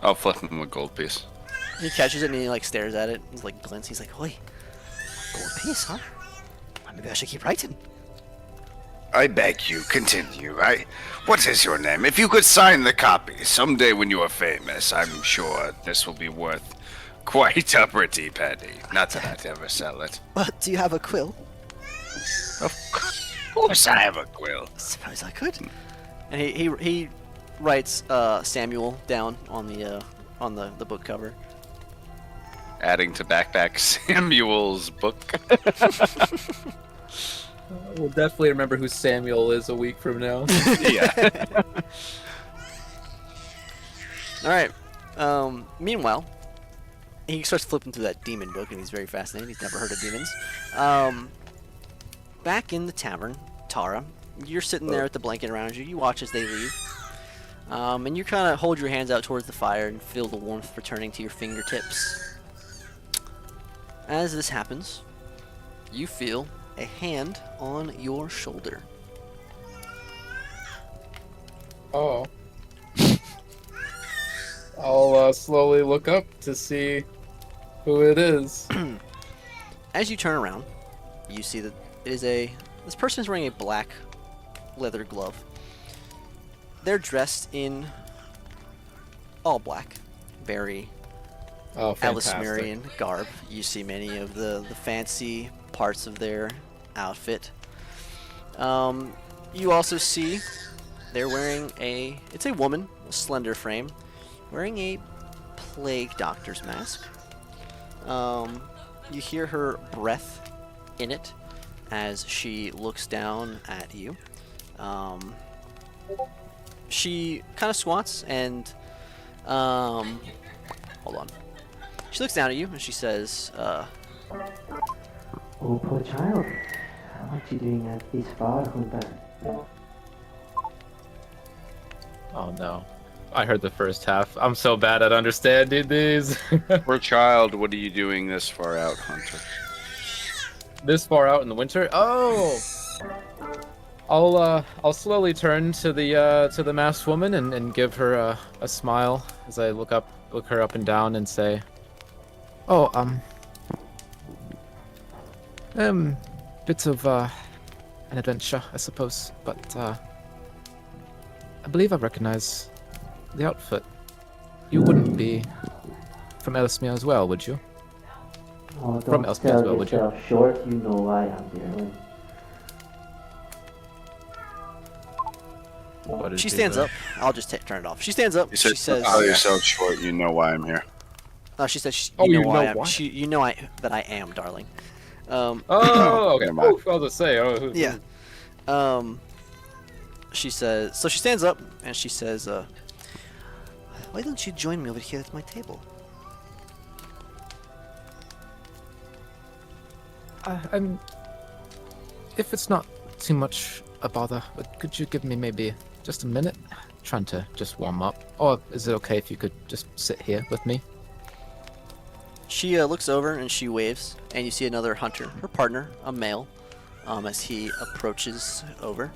[SPEAKER 5] I'll flip him a gold piece.
[SPEAKER 3] He catches it and he stares at it. He's glints. He's like, "Oi, gold piece, huh? Maybe I should keep writing."
[SPEAKER 5] I beg you, continue. What is your name? If you could sign the copy, someday when you are famous, I'm sure this will be worth quite a pretty penny. Not that I'd ever sell it.
[SPEAKER 3] But do you have a quill?
[SPEAKER 5] Of course I have a quill.
[SPEAKER 3] Suppose I could. And he writes Samuel down on the book cover.
[SPEAKER 5] Adding to Backpack Samuel's book.
[SPEAKER 11] We'll definitely remember who Samuel is a week from now.
[SPEAKER 5] Yeah.
[SPEAKER 3] Alright. Meanwhile, he starts flipping through that demon book and he's very fascinated. He's never heard of demons. Back in the tavern, Tara, you're sitting there with the blanket around you. You watch as they leave. And you kind of hold your hands out towards the fire and feel the warmth returning to your fingertips. As this happens, you feel a hand on your shoulder.
[SPEAKER 11] Oh. I'll slowly look up to see who it is.
[SPEAKER 3] As you turn around, you see that it is this person is wearing a black leather glove. They're dressed in all black, very
[SPEAKER 11] Oh, fantastic.
[SPEAKER 3] Alismerian garb. You see many of the fancy parts of their outfit. You also see they're wearing it's a woman, a slender frame, wearing a plague doctor's mask. You hear her breath in it as she looks down at you. She kind of squats and hold on. She looks down at you and she says,
[SPEAKER 13] Oh, poor child. What are you doing at this far, Hunter?
[SPEAKER 4] Oh no. I heard the first half. I'm so bad at understanding these.
[SPEAKER 5] Poor child, what are you doing this far out, Hunter?
[SPEAKER 4] This far out in the winter? Oh! I'll slowly turn to the masked woman and give her a smile as I look her up and down and say,
[SPEAKER 11] Oh, bit of an adventure, I suppose, but I believe I recognize the outfit. You wouldn't be from Ellesmere as well, would you?
[SPEAKER 13] Oh,
[SPEAKER 11] From
[SPEAKER 13] don't
[SPEAKER 11] Ellesmere as
[SPEAKER 13] sell
[SPEAKER 11] well, would you?
[SPEAKER 13] yourself short. You know I am, dearling.
[SPEAKER 4] what is
[SPEAKER 3] she
[SPEAKER 4] the-
[SPEAKER 3] stands up. I'll just turn it off. She stands up.
[SPEAKER 5] You
[SPEAKER 3] She
[SPEAKER 5] said,
[SPEAKER 3] says,
[SPEAKER 5] "Sell yourself short. You know why I'm here."
[SPEAKER 3] "No." She says,
[SPEAKER 4] Oh,
[SPEAKER 3] "You
[SPEAKER 4] you
[SPEAKER 3] know why
[SPEAKER 4] know
[SPEAKER 3] I'm."
[SPEAKER 4] why?
[SPEAKER 3] You know that I am, darling.
[SPEAKER 4] Oh, okay.
[SPEAKER 5] Never mind.
[SPEAKER 4] Oof, I was gonna say. Oh,
[SPEAKER 3] Yeah. She says. So she stands up and she says, "Why don't you join me over here at my table?"
[SPEAKER 11] I'm. If it's not too much a bother, but could you give me maybe just a minute? Trying to just warm up. Or is it okay if you could just sit here with me?
[SPEAKER 3] She looks over and she waves, and you see another hunter, her partner, a male, as he approaches over.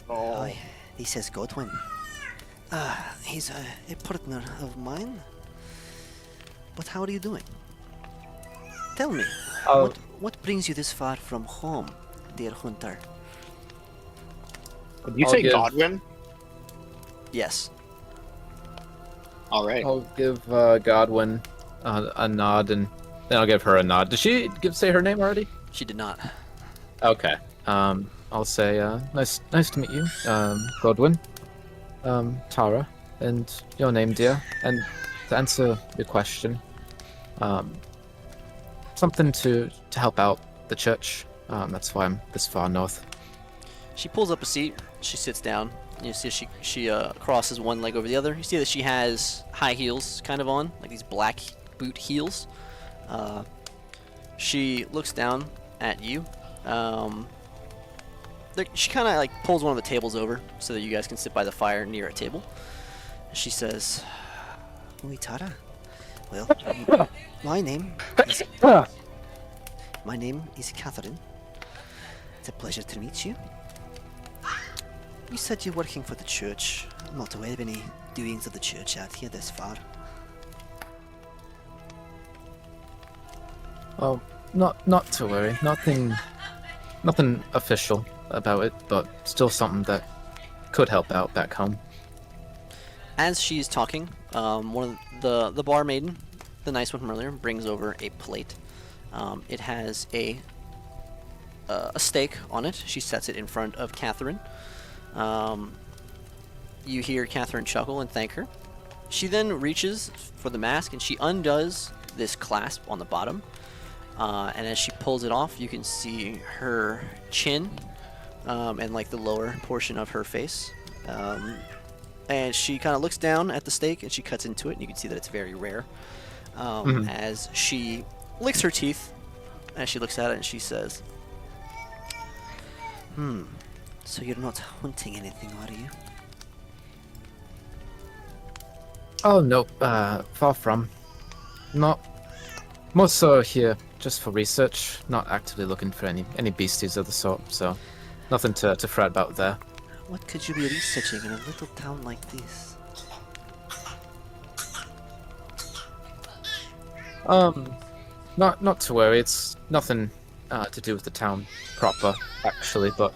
[SPEAKER 7] Oh, this is Godwin. He's a partner of mine. But how are you doing? Tell me, what brings you this far from home, dear hunter?
[SPEAKER 12] Did you
[SPEAKER 4] I'll
[SPEAKER 12] say
[SPEAKER 4] give-
[SPEAKER 12] Godwin?
[SPEAKER 3] Yes.
[SPEAKER 12] All right.
[SPEAKER 4] I'll give Godwin a nod, and then I'll give her a nod. Did she say her name already?
[SPEAKER 3] She did not.
[SPEAKER 4] Okay. I'll say nice to meet you, Godwin, Tara, and your name, dear. And to answer your question, something to help out the church. That's why I'm this far north.
[SPEAKER 3] She pulls up a seat. She sits down. You see she crosses one leg over the other. You see that she has high heels kind of on, like these black boot heels. She looks down at you. She kind of like pulls one of the tables over so that you guys can sit by the fire near a table. She says,
[SPEAKER 7] Oi, Tara. Well, my name is Catherine. It's a pleasure to meet you. You said you're working for the church. I'm not aware of any doings of the church out here this far.
[SPEAKER 11] Oh, not to worry. Nothing official about it, but still something that could help out back home.
[SPEAKER 3] as she's talking, one of the bar maiden, the nice one from earlier, brings over a plate. It has a steak on it. She sets it in front of Catherine. You hear Catherine chuckle and thank her. She then reaches for the mask and she undoes this clasp on the bottom. And as she pulls it off, you can see her chin and like the lower portion of her face. And she kind of looks down at the steak and she cuts into it, and you can see that it's very rare. As she licks her teeth, as she looks at it, and she says,
[SPEAKER 7] So you're not hunting anything, are you?
[SPEAKER 11] Oh no, far from. Not more so here, just for research. Not actively looking for any beasties of the sort. So, nothing to fret about there.
[SPEAKER 7] What could you be researching in a little town like this?
[SPEAKER 11] Not to worry. It's nothing to do with the town proper, actually. But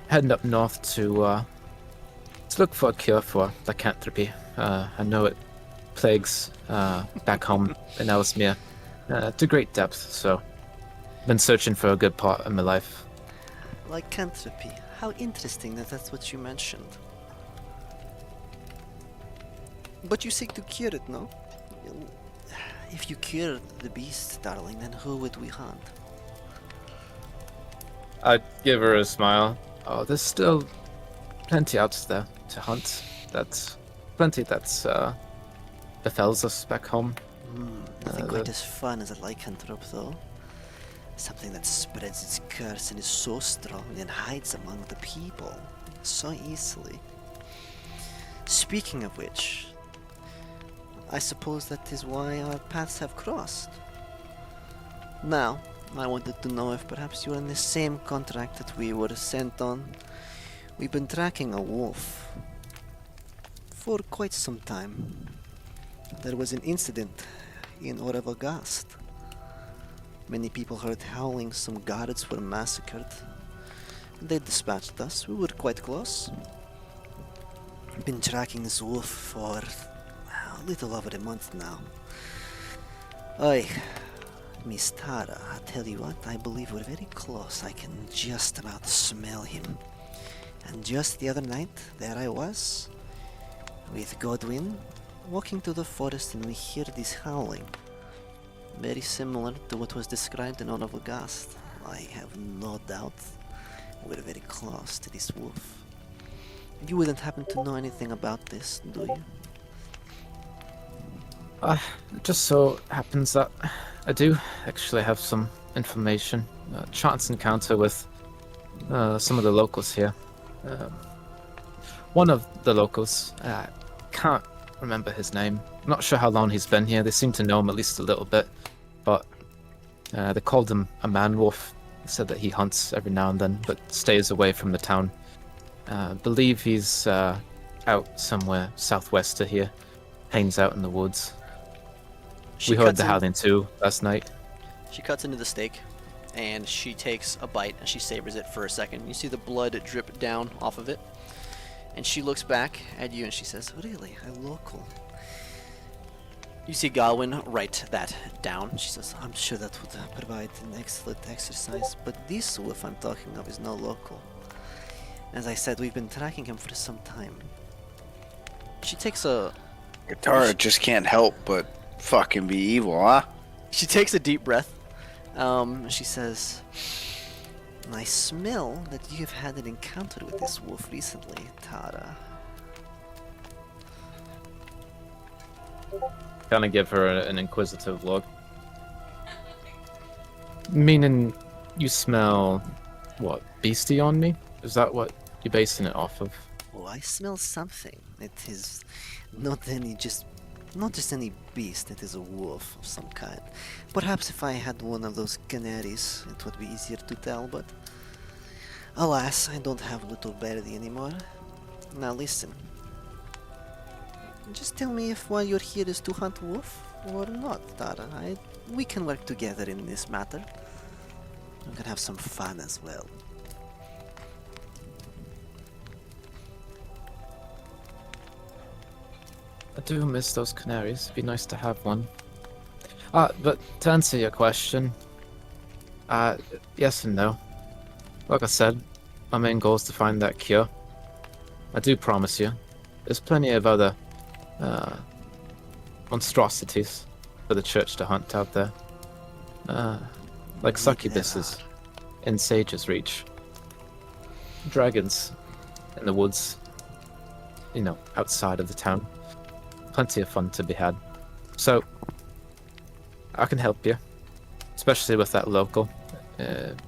[SPEAKER 11] heading up north to look for a cure for lycanthropy. I know it plagues back home in Ellesmere to great depth. So, been searching for a good part of my life.
[SPEAKER 7] Lycanthropy. How interesting that that's what you mentioned. But you seek to cure it, no? If you cured the beast, darling, then who would we hunt?
[SPEAKER 11] I'd give her a smile. Oh, there's still plenty out there to hunt. That's plenty that's befalls us back home.
[SPEAKER 7] Nothing quite as fun as a lycanthrope, though. Something that spreads its curse and is so strong and hides among the people so easily. Speaking of which, I suppose that is why our paths have crossed. Now, I wanted to know if perhaps you are in the same contract that we were sent on. We've been tracking a wolf for quite some time. There was an incident in Orevagast. Many people heard howling, some guards were massacred. They dispatched us, we were quite close. Been tracking this wolf for a little over a month now. Oi, Miss Tara, I tell you what, I believe we're very close. I can just about smell him. And just the other night, there I was, with Godwin, walking through the forest, and we hear this howling. Very similar to what was described in Orevagast. I have no doubt we're very close to this wolf. You wouldn't happen to know anything about this, do you?
[SPEAKER 11] It just so happens that I do actually have some information. A chance encounter with some of the locals here. One of the locals, can't remember his name. I'm not sure how long he's been here. They seem to know him at least a little bit, but they called him a man-wolf. They said that he hunts every now and then, but stays away from the town. Believe he's out somewhere southwest of here. Hangs out in the woods. We heard the howling too last night.
[SPEAKER 3] She cuts into the steak, and she takes a bite, and she savors it for a second. You see the blood drip down off of it. And she looks back at you and she says, "Really, a local?" You see Godwin write that down. She says, "I'm sure that would provide an excellent exercise, but this wolf I'm talking of is no local. As I said, we've been tracking him for some time." She takes a...
[SPEAKER 5] Tara just can't help but fucking be evil, huh?
[SPEAKER 3] She takes a deep breath. She says, "I smell that you have had an encounter with this wolf recently, Tara."
[SPEAKER 4] Kind of give her an inquisitive look.
[SPEAKER 11] Meaning you smell, what, beastie on me? Is that what you're basing it off of?
[SPEAKER 7] Oh, I smell something. It is not just any beast, it is a wolf of some kind. Perhaps if I had one of those canaries, it would be easier to tell, but alas, I don't have little Birdie anymore. Now listen. Just tell me if why you're here is to hunt wolf or not, Tara. We can work together in this matter. We can have some fun as well.
[SPEAKER 11] I do miss those canaries. It'd be nice to have one. But to answer your question, yes and no. Like I said, my main goal is to find that cure. I do promise you, there's plenty of other monstrosities for the church to hunt out there. Like succubuses in Sage's Reach. Dragons in the woods, outside of the town. Plenty of fun to be had. So, I can help you. Especially with that local.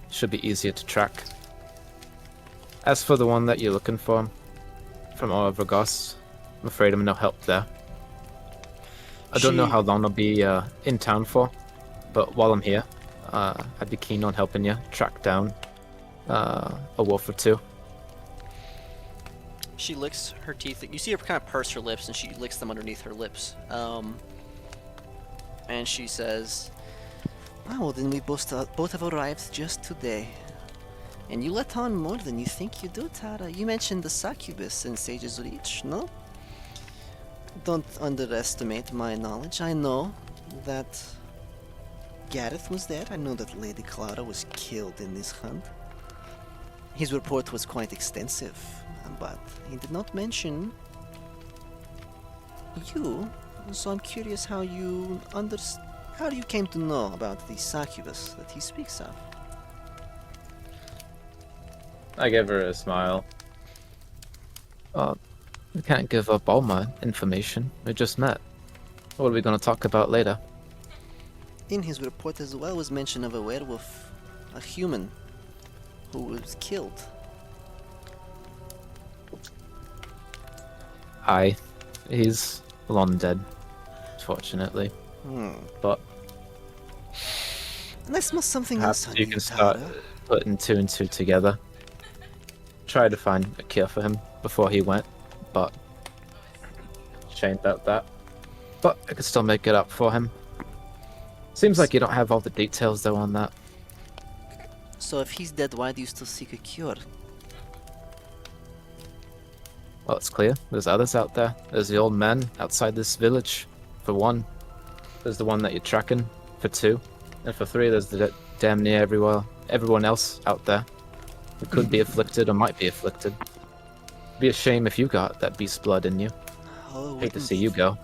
[SPEAKER 11] Should be easier to track. As for the one that you're looking for, from Orevagast, I'm afraid I'm no help there. I don't know how long I'll be in town for, but while I'm here, I'd be keen on helping you track down a wolf or two.
[SPEAKER 3] She licks her teeth. You see her kind of purse her lips, and she licks them underneath her lips.
[SPEAKER 7] And she says, "Well, then we both have arrived just today. And you let on more than you think you do, Tara. You mentioned the succubus in Sage's Reach, no? Don't underestimate my knowledge. I know that Gareth was there. I know that Lady Clara was killed in this hunt. His report was quite extensive, but he did not mention you. So I'm curious how you came to know about the succubus that he speaks of."
[SPEAKER 4] I give her a smile.
[SPEAKER 11] I can't give up all my information. We just met. What are we going to talk about later?
[SPEAKER 7] In his report as well was mention of a werewolf, a human, who was killed.
[SPEAKER 11] Aye, he's long dead, fortunately. But
[SPEAKER 7] And I smell something else
[SPEAKER 11] perhaps
[SPEAKER 7] on
[SPEAKER 11] you
[SPEAKER 7] you,
[SPEAKER 11] can start
[SPEAKER 7] Tara.
[SPEAKER 11] putting two and two together. Tried to find a cure for him before he went, but shame about that. But I could still make it up for him. Seems like you don't have all the details though on that.
[SPEAKER 7] So if he's dead, why do you still seek a cure?
[SPEAKER 11] Well, it's clear. There's others out there. There's the old man outside this village, for one. There's the one that you're tracking, for two. And for three, there's the damn near everyone else out there who could be afflicted or might be afflicted. It'd be a shame if you got that beast blood in you.
[SPEAKER 7] Oh,
[SPEAKER 11] Hate to
[SPEAKER 7] wouldn't
[SPEAKER 11] see you go.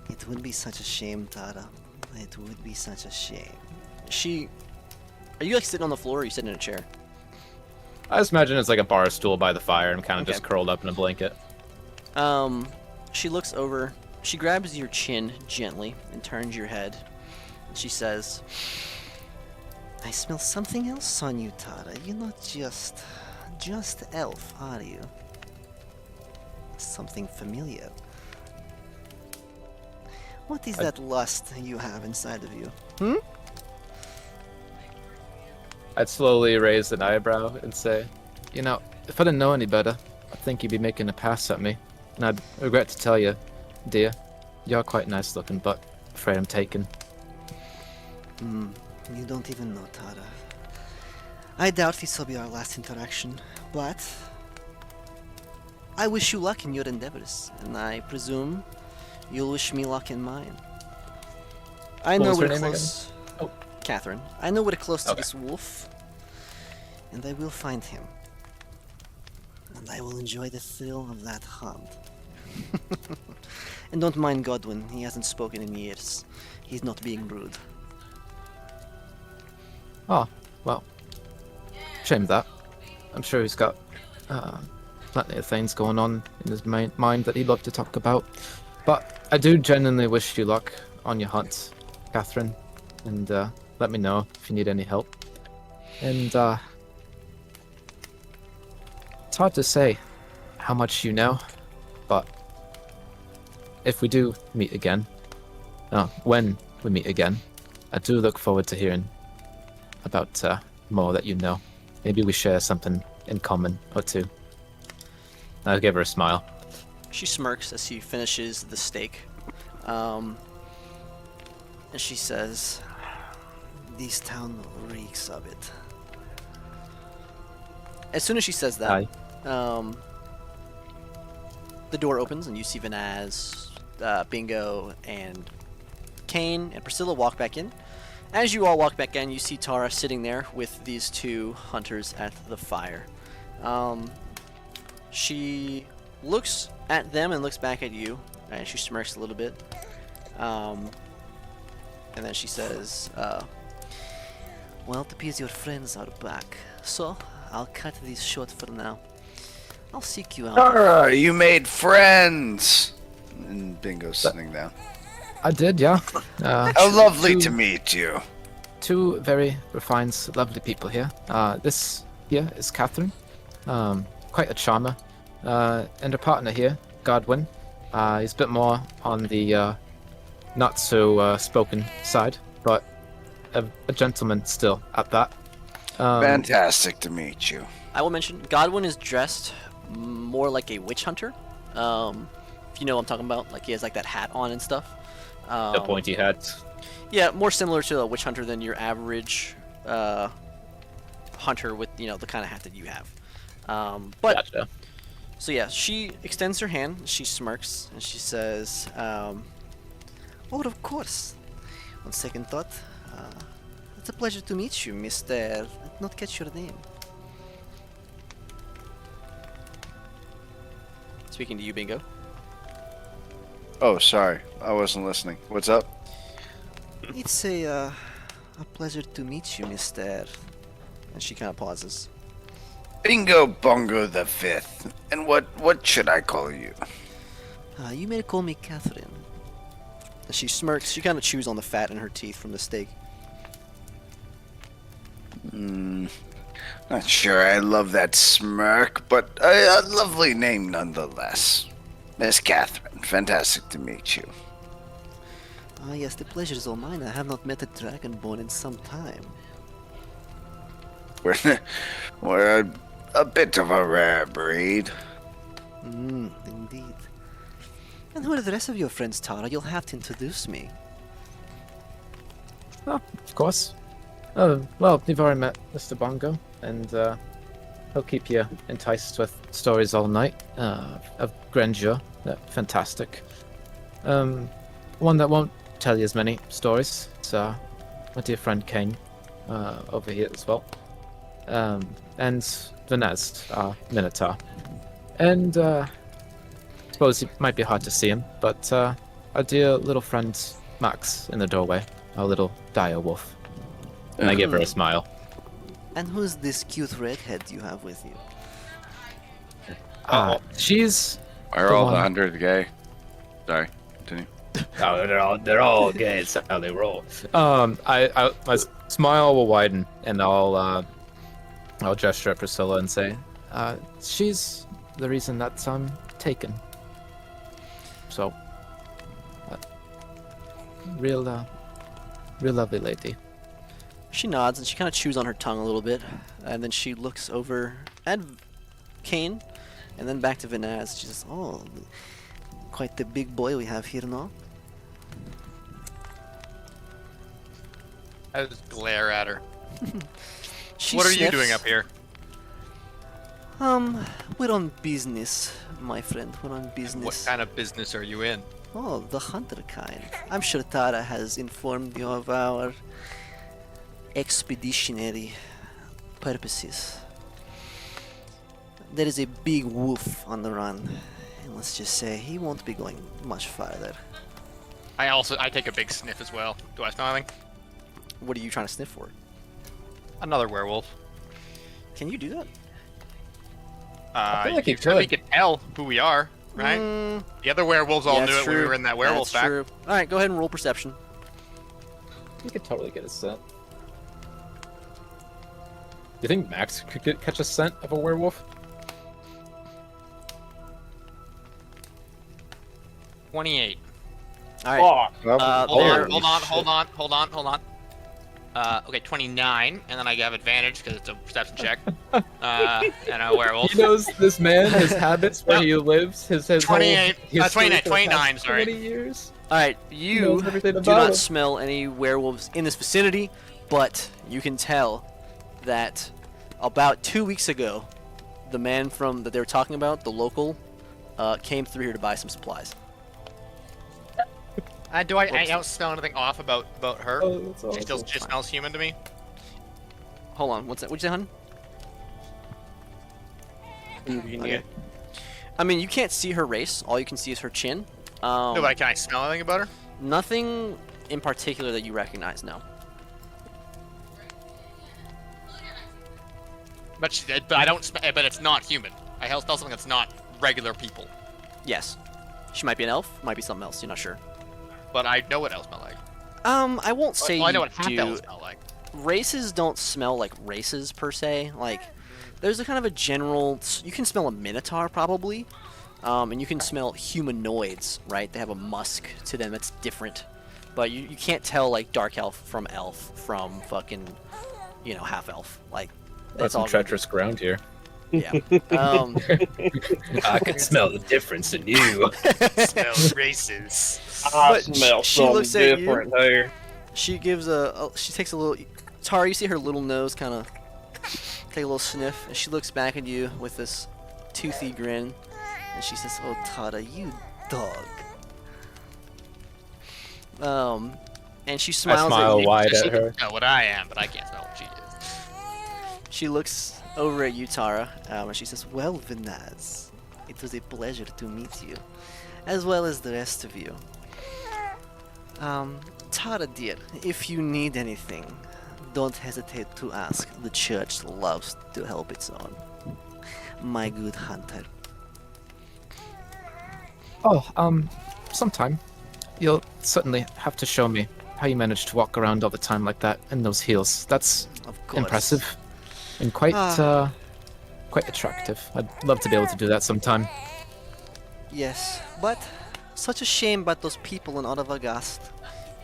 [SPEAKER 7] It would be such a shame, Tara. It would be such a shame. Are you like sitting on the floor or are you sitting in a chair?
[SPEAKER 4] I just imagine it's like a bar stool by the fire and kind of just curled up in a blanket.
[SPEAKER 7] She looks over, she grabs your chin gently and turns your head. And she says, "I smell something else on you, Tara. You're not just elf, are you? Something familiar. What is that lust you have inside of you?
[SPEAKER 4] I'd slowly raise an eyebrow and say,
[SPEAKER 11] You know, if I didn't know any better, I'd think you'd be making a pass at me. And I'd regret to tell you, dear, you're quite nice looking, but afraid I'm taken."
[SPEAKER 7] You don't even know, Tara. I doubt this will be our last interaction, but I wish you luck in your endeavors, and I presume you'll wish me luck in mine. I
[SPEAKER 4] What
[SPEAKER 7] know
[SPEAKER 4] was her
[SPEAKER 7] we're
[SPEAKER 4] name again?
[SPEAKER 7] close. Catherine. I know we're close to this wolf, and I will find him. And I will enjoy the thrill of that hunt. And don't mind Godwin, he hasn't spoken in years. He's not being rude.
[SPEAKER 11] Oh, well. Shame that. I'm sure he's got plenty of things going on in his mind that he'd love to talk about. But I do genuinely wish you luck on your hunt, Catherine. And let me know if you need any help. And it's hard to say how much you know, but if we do meet again, when we meet again, I do look forward to hearing about more that you know. Maybe we share something in common or two. I'll give her a smile.
[SPEAKER 7] She smirks as she finishes the steak. And she says, "This town reeks of it." As soon as she says that, the door opens and you see Vanaz, Bingo, and Kane and Priscilla walk back in. As you all walk back in, you see Tara sitting there with these two hunters at the fire. She looks at them and looks back at you, and she smirks a little bit. And then she says, "Well, it appears your friends are back, so I'll cut this short for now. I'll seek you out."
[SPEAKER 5] Tara, you made friends! And Bingo's sitting down.
[SPEAKER 11] I did, yeah.
[SPEAKER 5] How lovely to meet you.
[SPEAKER 11] Two very refined, lovely people here. This here is Catherine, quite a charmer, and her partner here, Godwin. He's a bit more on the not so spoken side, but a gentleman still at that.
[SPEAKER 5] Fantastic to meet you.
[SPEAKER 7] I will mention, Godwin is dressed more like a witch hunter.
[SPEAKER 3] If you know what I'm talking about, like he has like that hat on and stuff.
[SPEAKER 4] The pointy hat.
[SPEAKER 3] Yeah, more similar to a witch hunter than your average hunter with the kind of hat that you have. But
[SPEAKER 4] Gotcha.
[SPEAKER 3] so yeah, she extends her hand, she smirks, and she says,
[SPEAKER 8] Oh, of course. On second thought, it's a pleasure to meet you, Mr. I did not catch your name.
[SPEAKER 3] speaking to you, Bingo.
[SPEAKER 5] Oh, sorry. I wasn't listening. What's up?
[SPEAKER 8] It's a pleasure to meet you, Mr.
[SPEAKER 3] And she kind of pauses.
[SPEAKER 5] Bingo Bongo the Fifth. And what should I call you?
[SPEAKER 8] You may call me Catherine.
[SPEAKER 3] And she smirks. She kind of chews on the fat in her teeth from the steak.
[SPEAKER 5] Not sure I love that smirk, but a lovely name nonetheless. Miss Catherine, fantastic to meet you.
[SPEAKER 8] Ah, yes, the pleasure is all mine. I have not met a Dragonborn in some time.
[SPEAKER 5] We're a bit of a rare breed.
[SPEAKER 8] Indeed. And who are the rest of your friends, Tara? You'll have to introduce me.
[SPEAKER 11] Oh, of course. Oh, well, you've already met Mr. Bongo, and he'll keep you enticed with stories all night of grandeur. Fantastic. One that won't tell you as many stories. It's my dear friend Kane over here as well. And Vanez, our Minotaur. And I suppose it might be hard to see him, but our dear little friend Max in the doorway, our little dire wolf. And I give her a smile.
[SPEAKER 8] And who's this cute redhead you have with you?
[SPEAKER 11] She's.
[SPEAKER 5] Are all the 100 gay? Sorry, continue.
[SPEAKER 4] Oh, they're all gay. It's how they roll.
[SPEAKER 11] My smile will widen, and I'll gesture at Priscilla and say, she's the reason that I'm taken. So, real lovely lady.
[SPEAKER 3] She nods and she kind of chews on her tongue a little bit, and then she looks over at Kane, and then back to Vanaz. She says, "Oh, quite the big boy we have here now."
[SPEAKER 6] I just glare at her.
[SPEAKER 3] She
[SPEAKER 6] What are you
[SPEAKER 3] sniffs.
[SPEAKER 6] doing up here?
[SPEAKER 8] We're on business, my friend. We're on business.
[SPEAKER 6] What kind of business are you in?
[SPEAKER 8] Oh, the hunter kind. I'm sure Tara has informed you of our expeditionary purposes. There is a big wolf on the run, and let's just say he won't be going much farther.
[SPEAKER 6] I take a big sniff as well. Do I smell anything?
[SPEAKER 3] What are you trying to sniff for?
[SPEAKER 6] Another werewolf.
[SPEAKER 3] Can you do that?
[SPEAKER 11] I feel like
[SPEAKER 6] you
[SPEAKER 11] you could.
[SPEAKER 6] We can tell who we are, right? The other werewolves all
[SPEAKER 3] Yeah,
[SPEAKER 6] knew
[SPEAKER 3] it's
[SPEAKER 6] it when we
[SPEAKER 3] true.
[SPEAKER 6] were in that werewolf
[SPEAKER 3] That's
[SPEAKER 6] pack.
[SPEAKER 3] true. All right, go ahead and roll perception.
[SPEAKER 11] You could totally get a scent. Do you think Max could catch a scent of a werewolf?
[SPEAKER 6] 28.
[SPEAKER 3] All right.
[SPEAKER 6] Hold on. Okay, 29, and then I have advantage because it's a perception check. And a werewolf.
[SPEAKER 11] He knows this man, his habits, where he lives, his
[SPEAKER 6] 28,
[SPEAKER 11] whole
[SPEAKER 6] 29, sorry.
[SPEAKER 11] 20 years.
[SPEAKER 3] All right,
[SPEAKER 11] He
[SPEAKER 3] you
[SPEAKER 11] knows everything
[SPEAKER 3] do
[SPEAKER 11] about
[SPEAKER 3] not
[SPEAKER 11] him.
[SPEAKER 3] smell any werewolves in this vicinity, but you can tell that about 2 weeks ago, the man from that they were talking about, the local, came through here to buy some supplies.
[SPEAKER 6] I don't smell anything off about her.
[SPEAKER 11] Oh, that's
[SPEAKER 6] She still
[SPEAKER 11] awesome.
[SPEAKER 6] just smells human to me.
[SPEAKER 3] Hold on, what's that? What'd you say, hun? Okay. I mean, you can't see her race. All you can see is her chin.
[SPEAKER 6] No, but can I smell anything about her?
[SPEAKER 3] Nothing in particular that you recognize, no.
[SPEAKER 6] But I don't. But it's not human. I smell something that's not regular people.
[SPEAKER 3] Yes. She might be an elf, might be something else, you're not sure.
[SPEAKER 6] But I know what elves smell like.
[SPEAKER 3] I won't say
[SPEAKER 6] Well, I know
[SPEAKER 3] you
[SPEAKER 6] what half
[SPEAKER 3] do.
[SPEAKER 6] elves smell like.
[SPEAKER 3] Races don't smell like races per se. Like, there's a kind of a general. You can smell a minotaur probably, and you can smell humanoids, right? They have a musk to them that's different, but you can't tell like dark elf from fucking, half elf. Like,
[SPEAKER 4] That's some
[SPEAKER 3] all gonna be-
[SPEAKER 4] treacherous ground here.
[SPEAKER 3] Yeah.
[SPEAKER 4] I can smell the difference in you.
[SPEAKER 6] Smells racist.
[SPEAKER 1] I
[SPEAKER 3] But
[SPEAKER 1] smell
[SPEAKER 3] she
[SPEAKER 1] something
[SPEAKER 3] looks at you.
[SPEAKER 1] different here.
[SPEAKER 3] She gives she takes a little. Tara, you see her little nose kind of take a little sniff, and she looks back at you with this toothy grin, and she says, "Oh, Tara, you dog." And she
[SPEAKER 4] I
[SPEAKER 3] smiles
[SPEAKER 4] smile
[SPEAKER 3] at you.
[SPEAKER 4] wide
[SPEAKER 6] She
[SPEAKER 4] at her.
[SPEAKER 6] can know what I am, but I can't smell what she is.
[SPEAKER 3] She looks over at you, Tara, and she says, "Well, Vinaz, it was a pleasure to meet you, as well as the rest of you. Tara, dear, if you need anything, don't hesitate to ask. The church loves to help its own. My good hunter."
[SPEAKER 11] Oh, sometime. You'll certainly have to show me how you manage to walk around all the time like that in those heels. That's
[SPEAKER 3] Of course.
[SPEAKER 11] impressive and quite quite attractive. I'd love to be able to do that sometime.
[SPEAKER 3] Yes, but such a shame about those people in Otavagast,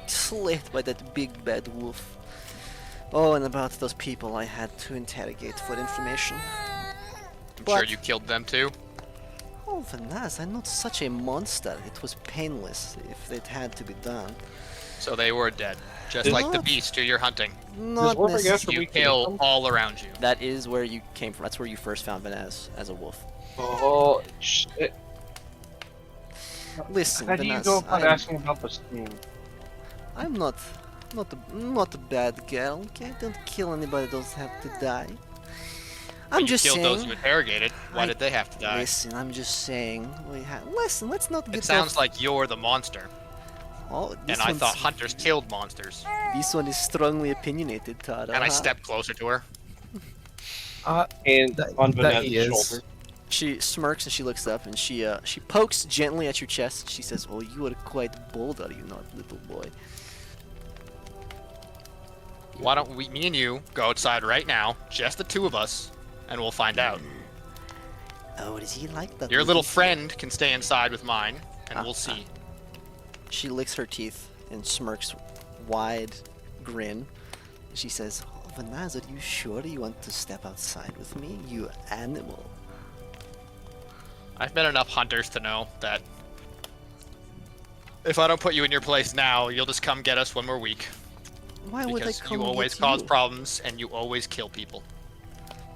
[SPEAKER 3] slayed by that big bad wolf. Oh, and about those people I had to interrogate for information.
[SPEAKER 6] I'm
[SPEAKER 3] But-
[SPEAKER 6] sure you killed them too.
[SPEAKER 3] Oh, Vanaz, I'm not such a monster. It was painless if it had to be done.
[SPEAKER 6] So they were dead. Just
[SPEAKER 1] Did-
[SPEAKER 6] like the
[SPEAKER 3] Not-
[SPEAKER 6] beast you're hunting.
[SPEAKER 3] Not
[SPEAKER 1] Warburg
[SPEAKER 3] necessarily.
[SPEAKER 1] after
[SPEAKER 6] You
[SPEAKER 1] we
[SPEAKER 6] kill
[SPEAKER 1] killed them?
[SPEAKER 6] all around you.
[SPEAKER 3] That is where you came from. That's where you first found Vanaz as a wolf.
[SPEAKER 1] Oh, shit.
[SPEAKER 3] Listen,
[SPEAKER 1] How do you
[SPEAKER 3] Vanaz,
[SPEAKER 1] go about
[SPEAKER 3] I'm,
[SPEAKER 1] asking about the steam?
[SPEAKER 3] I'm not a bad girl. Okay, don't kill anybody. That doesn't have to die. I'm
[SPEAKER 6] But you
[SPEAKER 3] just
[SPEAKER 6] killed
[SPEAKER 3] saying.
[SPEAKER 6] those you interrogated. Why
[SPEAKER 3] I-
[SPEAKER 6] did they have to die?
[SPEAKER 3] Listen, I'm just saying. Listen, let's not get
[SPEAKER 6] It sounds
[SPEAKER 3] off.
[SPEAKER 6] like you're the monster.
[SPEAKER 3] Oh,
[SPEAKER 6] And
[SPEAKER 3] this
[SPEAKER 6] I
[SPEAKER 3] one's-
[SPEAKER 6] thought hunters killed monsters.
[SPEAKER 3] This one is strongly opinionated, Tara.
[SPEAKER 6] And I
[SPEAKER 3] huh?
[SPEAKER 6] stepped closer to her.
[SPEAKER 1] And on
[SPEAKER 11] That he
[SPEAKER 1] Vanessa's
[SPEAKER 11] is.
[SPEAKER 1] shoulder.
[SPEAKER 3] She smirks and she looks up and she pokes gently at your chest. She says, "Oh, you are quite bold, are you not, little boy?"
[SPEAKER 6] Why don't me and you, go outside right now, just the two of us, and we'll find out.
[SPEAKER 3] Oh, is he like that?
[SPEAKER 6] Your little friend can stay inside with mine, and we'll see.
[SPEAKER 3] She licks her teeth and smirks wide grin. She says, "Oh, Vanaz, are you sure you want to step outside with me, you animal?"
[SPEAKER 6] I've met enough hunters to know that if I don't put you in your place now, you'll just come get us when we're weak.
[SPEAKER 3] Why would I
[SPEAKER 6] Because
[SPEAKER 3] come
[SPEAKER 6] you always
[SPEAKER 3] get
[SPEAKER 6] cause
[SPEAKER 3] you?
[SPEAKER 6] problems and you always kill people.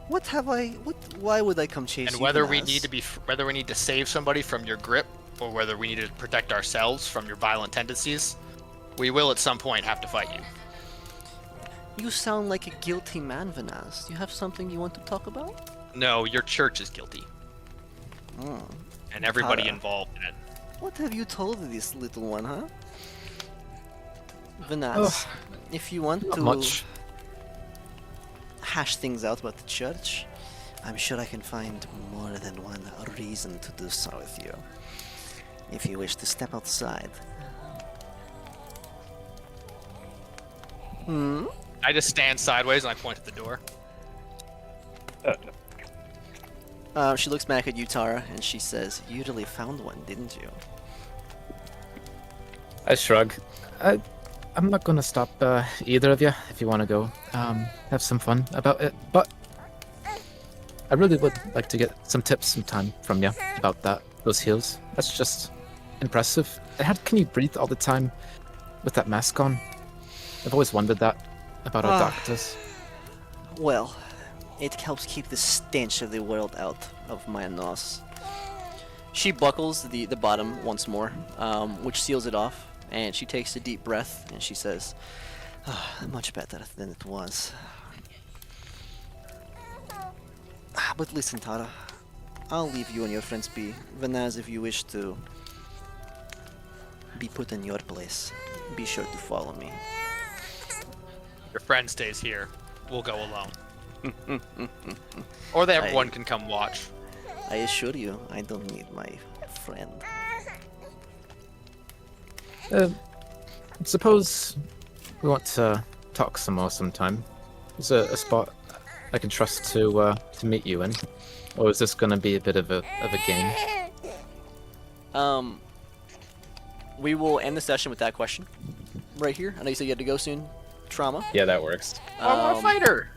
[SPEAKER 3] What have I? What? Why would I come chase
[SPEAKER 6] And
[SPEAKER 3] you?
[SPEAKER 6] whether we
[SPEAKER 3] Vanaz?
[SPEAKER 6] need to be, whether we need to save somebody from your grip, or whether we need to protect ourselves from your violent tendencies, we will at some point have to fight you.
[SPEAKER 3] You sound like a guilty man, Vanaz. You have something you want to talk about?
[SPEAKER 6] No, your church is guilty,
[SPEAKER 3] Hmm.
[SPEAKER 6] and everybody
[SPEAKER 3] Tara.
[SPEAKER 6] involved in it.
[SPEAKER 3] What have you told this little one, huh? Vanaz, if you want
[SPEAKER 11] Not
[SPEAKER 3] to
[SPEAKER 11] much.
[SPEAKER 3] hash things out about the church, I'm sure I can find more than one reason to do so with you. If you wish to step outside. Hmm?
[SPEAKER 6] I just stand sideways and I point at the door.
[SPEAKER 3] She looks back at you, Tara, and she says, "You really found one, didn't you?"
[SPEAKER 11] I shrug. I'm not gonna stop either of you if you want to go. Have some fun about it. But I really would like to get some tips sometime from you about those heels. That's just impressive. And how can you breathe all the time with that mask on? I've always wondered that about our doctors.
[SPEAKER 3] Well, it helps keep the stench of the world out of my nose. She buckles the bottom once more, which seals it off, and she takes a deep breath and she says, much better than it was. But listen, Tara, I'll leave you and your friends be. Vanaz, if you wish to be put in your place, be sure to follow me.
[SPEAKER 6] Your friend stays here. We'll go alone. Or that everyone can come watch.
[SPEAKER 3] I assure you, I don't need my friend.
[SPEAKER 11] Suppose we want to talk some more sometime. Is there a spot I can trust to meet you in, or is this gonna be a bit of a game?
[SPEAKER 3] We will end the session with that question right here. I know you said you had to go soon. Trauma.
[SPEAKER 4] Yeah, that works.
[SPEAKER 6] I want to fight her.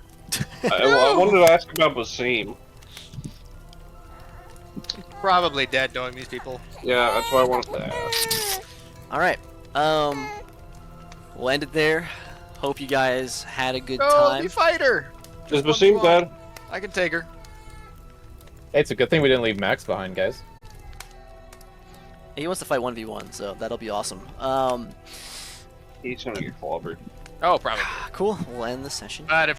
[SPEAKER 1] I wanted to ask about Basim.
[SPEAKER 2] Probably dead knowing these people.
[SPEAKER 1] Yeah, that's why I wanted to ask.
[SPEAKER 3] All right. We'll end it there. Hope you guys had a good
[SPEAKER 2] Go,
[SPEAKER 3] time.
[SPEAKER 2] you fighter!
[SPEAKER 1] Is
[SPEAKER 2] Just
[SPEAKER 1] Basim
[SPEAKER 2] one
[SPEAKER 1] dead?
[SPEAKER 2] I can take her.
[SPEAKER 4] Hey, it's a good thing we didn't leave Max behind, guys.
[SPEAKER 3] He wants to fight 1v1, so that'll be awesome.
[SPEAKER 1] He's gonna get clobbered.
[SPEAKER 2] Oh, probably.
[SPEAKER 3] Cool. We'll end the session.
[SPEAKER 2] But if